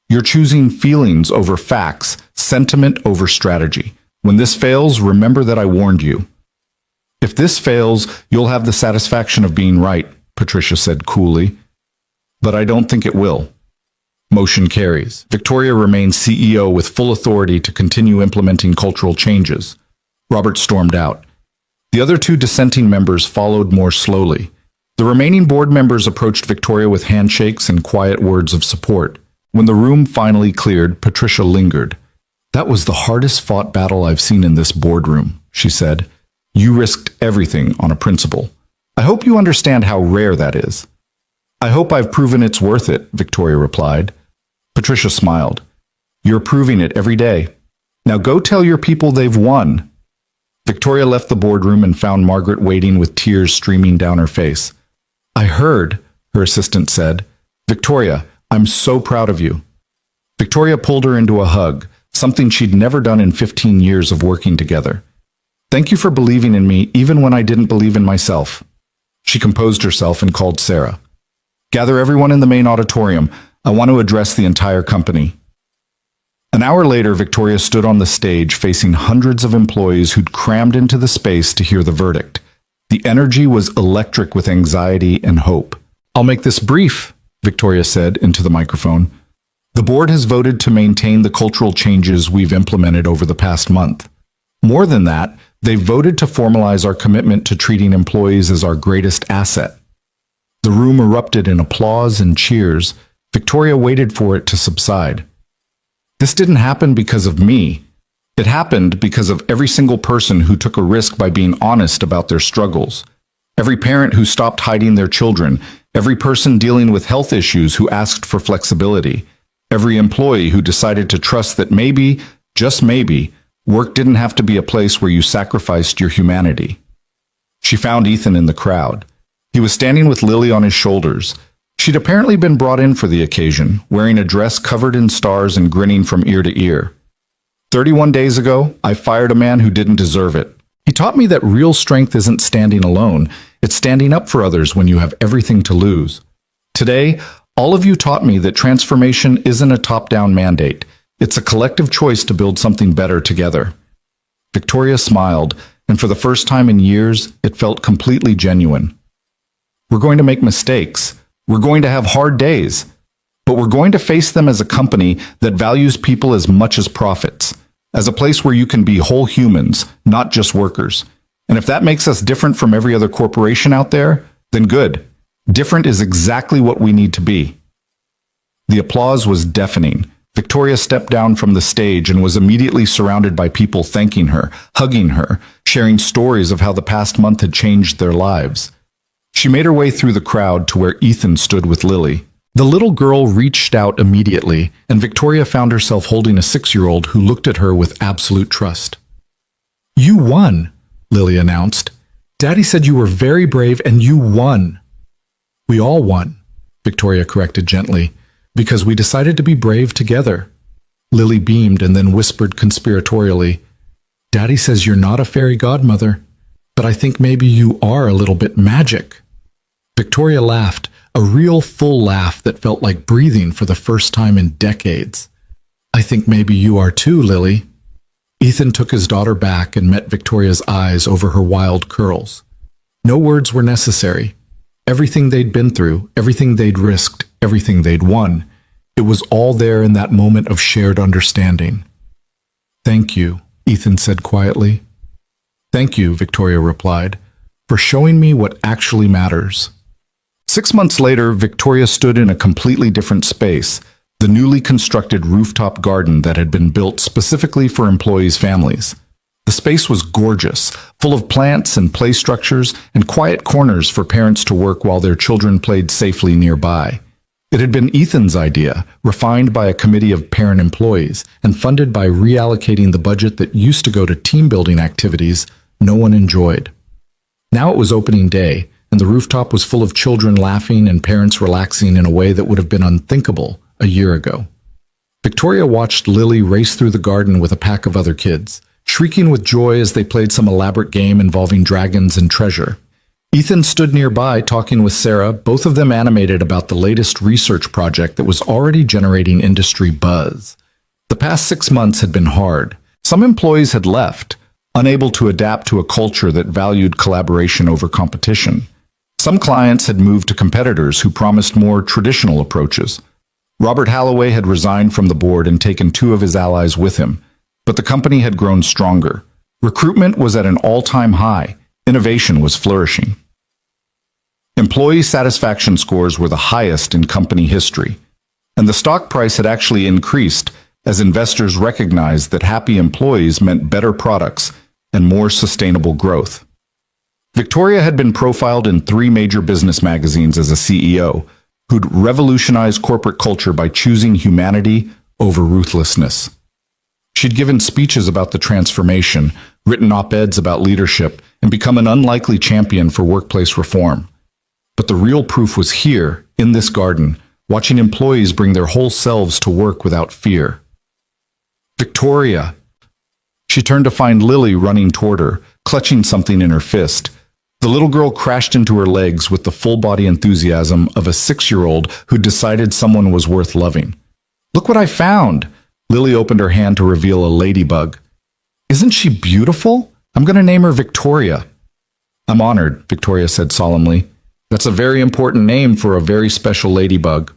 You're choosing feelings over facts, sentiment over strategy. When this fails, remember that I warned you. If this fails, you'll have the satisfaction of being right, Patricia said coolly. But I don't think it will. Motion carries. Victoria remains CEO with full authority to continue implementing cultural changes. Robert stormed out. The other 2 dissenting members followed more slowly. The remaining board members approached Victoria with handshakes and quiet words of support. When the room finally cleared, Patricia lingered. That was the hardest fought battle I've seen in this boardroom, she said. You risked everything on a principle. I hope you understand how rare that is. I hope I've proven it's worth it, Victoria replied. Patricia smiled. You're proving it every day. Now go tell your people they've won. Victoria left the boardroom and found Margaret waiting with tears streaming down her face. I heard, her assistant said. Victoria, I'm so proud of you. Victoria pulled her into a hug, something she'd never done in 15 years of working together. Thank you for believing in me even when I didn't believe in myself. She composed herself and called Sarah. Gather everyone in the main auditorium. I want to address the entire company. An hour later, Victoria stood on the stage facing hundreds of employees who'd crammed into the space to hear the verdict. The energy was electric with anxiety and hope. I'll make this brief, Victoria said into the microphone. The board has voted to maintain the cultural changes we've implemented over the past month. More than that, They voted to formalize our commitment to treating employees as our greatest asset. The room erupted in applause and cheers. Victoria waited for it to subside. This didn't happen because of me. It happened because of every single person who took a risk by being honest about their struggles. Every parent who stopped hiding their children. Every person dealing with health issues who asked for flexibility. Every employee who decided to trust that maybe, just maybe, work didn't have to be a place where you sacrificed your humanity. She found Ethan in the crowd. He was standing with Lily on his shoulders. She'd apparently been brought in for the occasion, wearing a dress covered in stars and grinning from ear to ear. 31 days ago, I fired a man who didn't deserve it. He taught me that real strength isn't standing alone, it's standing up for others when you have everything to lose. Today, all of you taught me that transformation isn't a top-down mandate. It's a collective choice to build something better together. Victoria smiled, and for the first time in years, it felt completely genuine. We're going to make mistakes. We're going to have hard days. But we're going to face them as a company that values people as much as profits, as a place where you can be whole humans, not just workers. And if that makes us different from every other corporation out there, then good. Different is exactly what we need to be. The applause was deafening. Victoria stepped down from the stage and was immediately surrounded by people thanking her, hugging her, sharing stories of how the past month had changed their lives. She made her way through the crowd to where Ethan stood with Lily. The little girl reached out immediately, and Victoria found herself holding a 6-year-old who looked at her with absolute trust. "You won," Lily announced. "Daddy said you were very brave and you won." "We all won," Victoria corrected gently, "because we decided to be brave together." Lily beamed and then whispered conspiratorially, "Daddy says you're not a fairy godmother, but I think maybe you are a little bit magic." Victoria laughed, a real full laugh that felt like breathing for the first time in decades. "I think maybe you are too, Lily." Ethan took his daughter back and met Victoria's eyes over her wild curls. No words were necessary. Everything they'd been through, everything they'd risked, everything they'd won, it was all there in that moment of shared understanding. "Thank you," Ethan said quietly. "Thank you," Victoria replied, "for showing me what actually matters." 6 months later, Victoria stood in a completely different space, the newly constructed rooftop garden that had been built specifically for employees' families. The space was gorgeous, full of plants and play structures and quiet corners for parents to work while their children played safely nearby. It had been Ethan's idea, refined by a committee of parent employees, and funded by reallocating the budget that used to go to team-building activities no one enjoyed. Now it was opening day, and the rooftop was full of children laughing and parents relaxing in a way that would have been unthinkable a year ago. Victoria watched Lily race through the garden with a pack of other kids, shrieking with joy as they played some elaborate game involving dragons and treasure. Ethan stood nearby talking with Sarah, both of them animated about the latest research project that was already generating industry buzz. The past 6 months had been hard. Some employees had left, unable to adapt to a culture that valued collaboration over competition. Some clients had moved to competitors who promised more traditional approaches. Robert Halloway had resigned from the board and taken 2 of his allies with him, but the company had grown stronger. Recruitment was at an all-time high. Innovation was flourishing. Employee satisfaction scores were the highest in company history, and the stock price had actually increased as investors recognized that happy employees meant better products and more sustainable growth. Victoria had been profiled in 3 major business magazines as a CEO who'd revolutionized corporate culture by choosing humanity over ruthlessness. She'd given speeches about the transformation, written op-eds about leadership, and become an unlikely champion for workplace reform. But the real proof was here, in this garden, watching employees bring their whole selves to work without fear. "Victoria!" She turned to find Lily running toward her, clutching something in her fist. The little girl crashed into her legs with the full-body enthusiasm of a 6-year-old who decided someone was worth loving. "Look what I found!" Lily opened her hand to reveal a ladybug. "Isn't she beautiful? I'm going to name her Victoria." "I'm honored," Victoria said solemnly. "That's a very important name for a very special ladybug."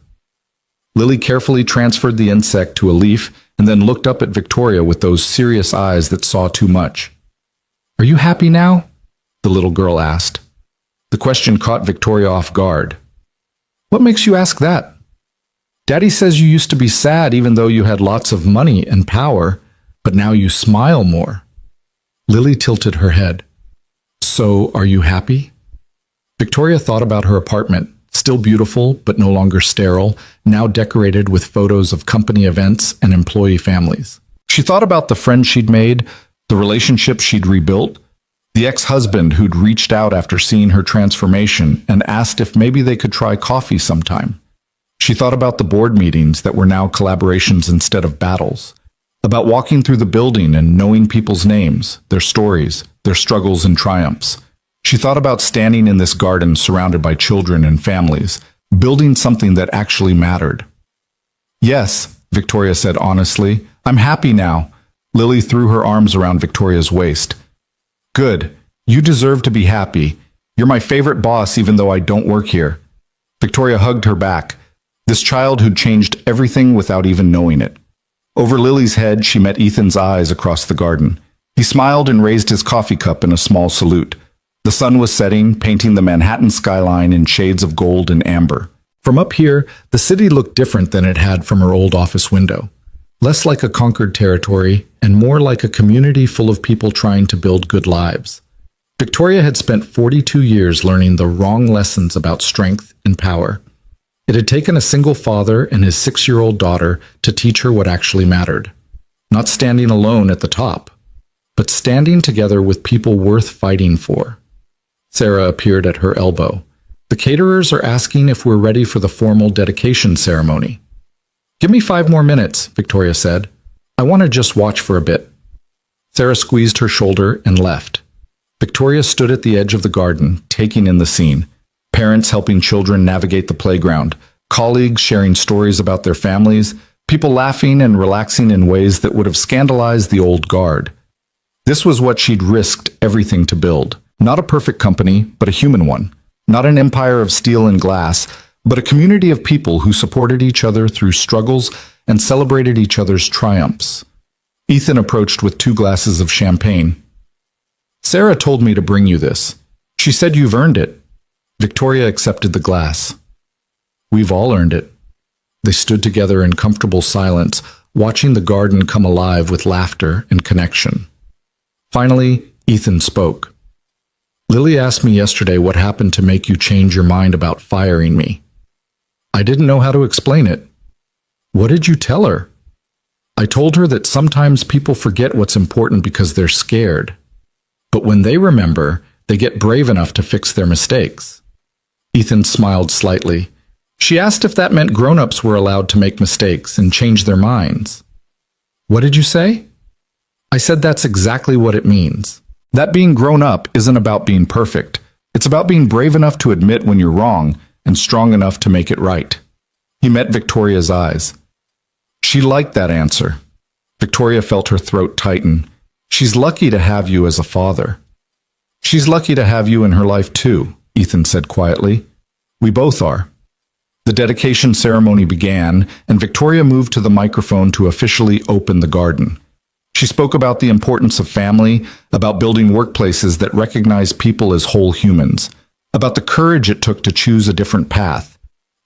Lily carefully transferred the insect to a leaf and then looked up at Victoria with those serious eyes that saw too much. Are you happy now? The little girl asked. The question caught Victoria off guard. What makes you ask that? Daddy says you used to be sad even though you had lots of money and power, but now you smile more. Lily tilted her head. So, are you happy? Victoria thought about her apartment, still beautiful but no longer sterile, now decorated with photos of company events and employee families. She thought about the friends she'd made, the relationship she'd rebuilt, the ex-husband who'd reached out after seeing her transformation and asked if maybe they could try coffee sometime. She thought about the board meetings that were now collaborations instead of battles, about walking through the building and knowing people's names, their stories, their struggles and triumphs. She thought about standing in this garden surrounded by children and families, building something that actually mattered. Yes, Victoria said honestly, I'm happy now. Lily threw her arms around Victoria's waist. Good. You deserve to be happy. You're my favorite boss even though I don't work here. Victoria hugged her back. This child who'd changed everything without even knowing it. Over Lily's head, she met Ethan's eyes across the garden. He smiled and raised his coffee cup in a small salute. The sun was setting, painting the Manhattan skyline in shades of gold and amber. From up here, the city looked different than it had from her old office window. Less like a conquered territory, and more like a community full of people trying to build good lives. Victoria had spent 42 years learning the wrong lessons about strength and power. It had taken a single father and his 6-year-old daughter to teach her what actually mattered. Not standing alone at the top, but standing together with people worth fighting for. Sarah appeared at her elbow. The caterers are asking if we're ready for the formal dedication ceremony. Give me 5 more minutes, Victoria said. I want to just watch for a bit. Sarah squeezed her shoulder and left. Victoria stood at the edge of the garden, taking in the scene. Parents helping children navigate the playground, colleagues sharing stories about their families, people laughing and relaxing in ways that would have scandalized the old guard. This was what she'd risked everything to build. Not a perfect company, but a human one. Not an empire of steel and glass, but a community of people who supported each other through struggles and celebrated each other's triumphs. Ethan approached with 2 glasses of champagne. Sarah told me to bring you this. She said you've earned it. Victoria accepted the glass. We've all earned it. They stood together in comfortable silence, watching the garden come alive with laughter and connection. Finally, Ethan spoke. Lily asked me yesterday what happened to make you change your mind about firing me. I didn't know how to explain it. What did you tell her? I told her that sometimes people forget what's important because they're scared. But when they remember, they get brave enough to fix their mistakes. Ethan smiled slightly. She asked if that meant grown-ups were allowed to make mistakes and change their minds. What did you say? I said that's exactly what it means. That being grown up isn't about being perfect. It's about being brave enough to admit when you're wrong and strong enough to make it right. He met Victoria's eyes. She liked that answer. Victoria felt her throat tighten. She's lucky to have you as a father. She's lucky to have you in her life too, Ethan said quietly. We both are. The dedication ceremony began, and Victoria moved to the microphone to officially open the garden. She spoke about the importance of family, about building workplaces that recognize people as whole humans, about the courage it took to choose a different path.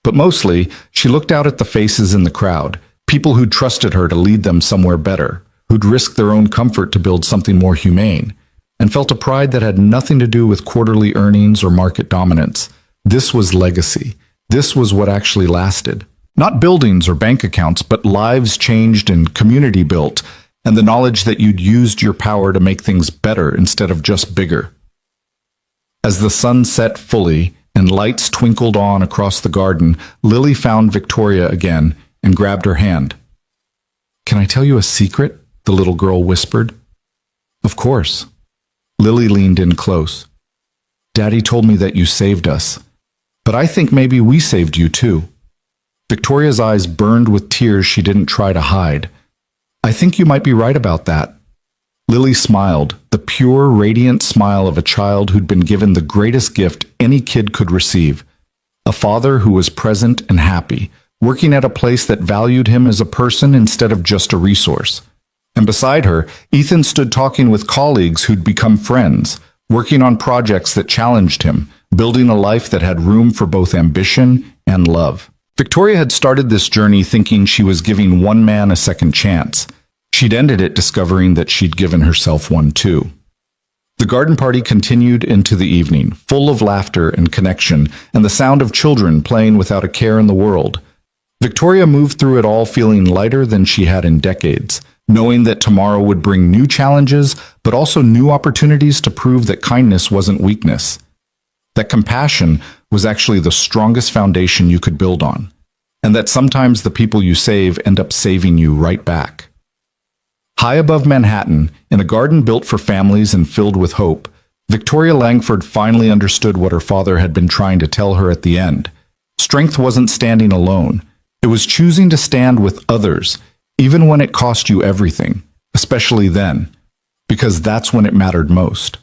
But mostly, she looked out at the faces in the crowd, people who'd trusted her to lead them somewhere better, who'd risked their own comfort to build something more humane, and felt a pride that had nothing to do with quarterly earnings or market dominance. This was legacy. This was what actually lasted. Not buildings or bank accounts, but lives changed and community built, and the knowledge that you'd used your power to make things better instead of just bigger. As the sun set fully and lights twinkled on across the garden, Lily found Victoria again and grabbed her hand. Can I tell you a secret? The little girl whispered. Of course. Lily leaned in close. Daddy told me that you saved us, but I think maybe we saved you too. Victoria's eyes burned with tears she didn't try to hide. I think you might be right about that. Lily smiled, the pure, radiant smile of a child who'd been given the greatest gift any kid could receive. A father who was present and happy, working at a place that valued him as a person instead of just a resource. And beside her, Ethan stood talking with colleagues who'd become friends, working on projects that challenged him, building a life that had room for both ambition and love. Victoria had started this journey thinking she was giving one man a second chance. She'd ended it discovering that she'd given herself one too. The garden party continued into the evening, full of laughter and connection, and the sound of children playing without a care in the world. Victoria moved through it all feeling lighter than she had in decades, knowing that tomorrow would bring new challenges, but also new opportunities to prove that kindness wasn't weakness. That compassion was actually the strongest foundation you could build on, and that sometimes the people you save end up saving you right back. High above Manhattan, in a garden built for families and filled with hope, Victoria Langford finally understood what her father had been trying to tell her at the end. Strength wasn't standing alone. It was choosing to stand with others, even when it cost you everything, especially then, because that's when it mattered most.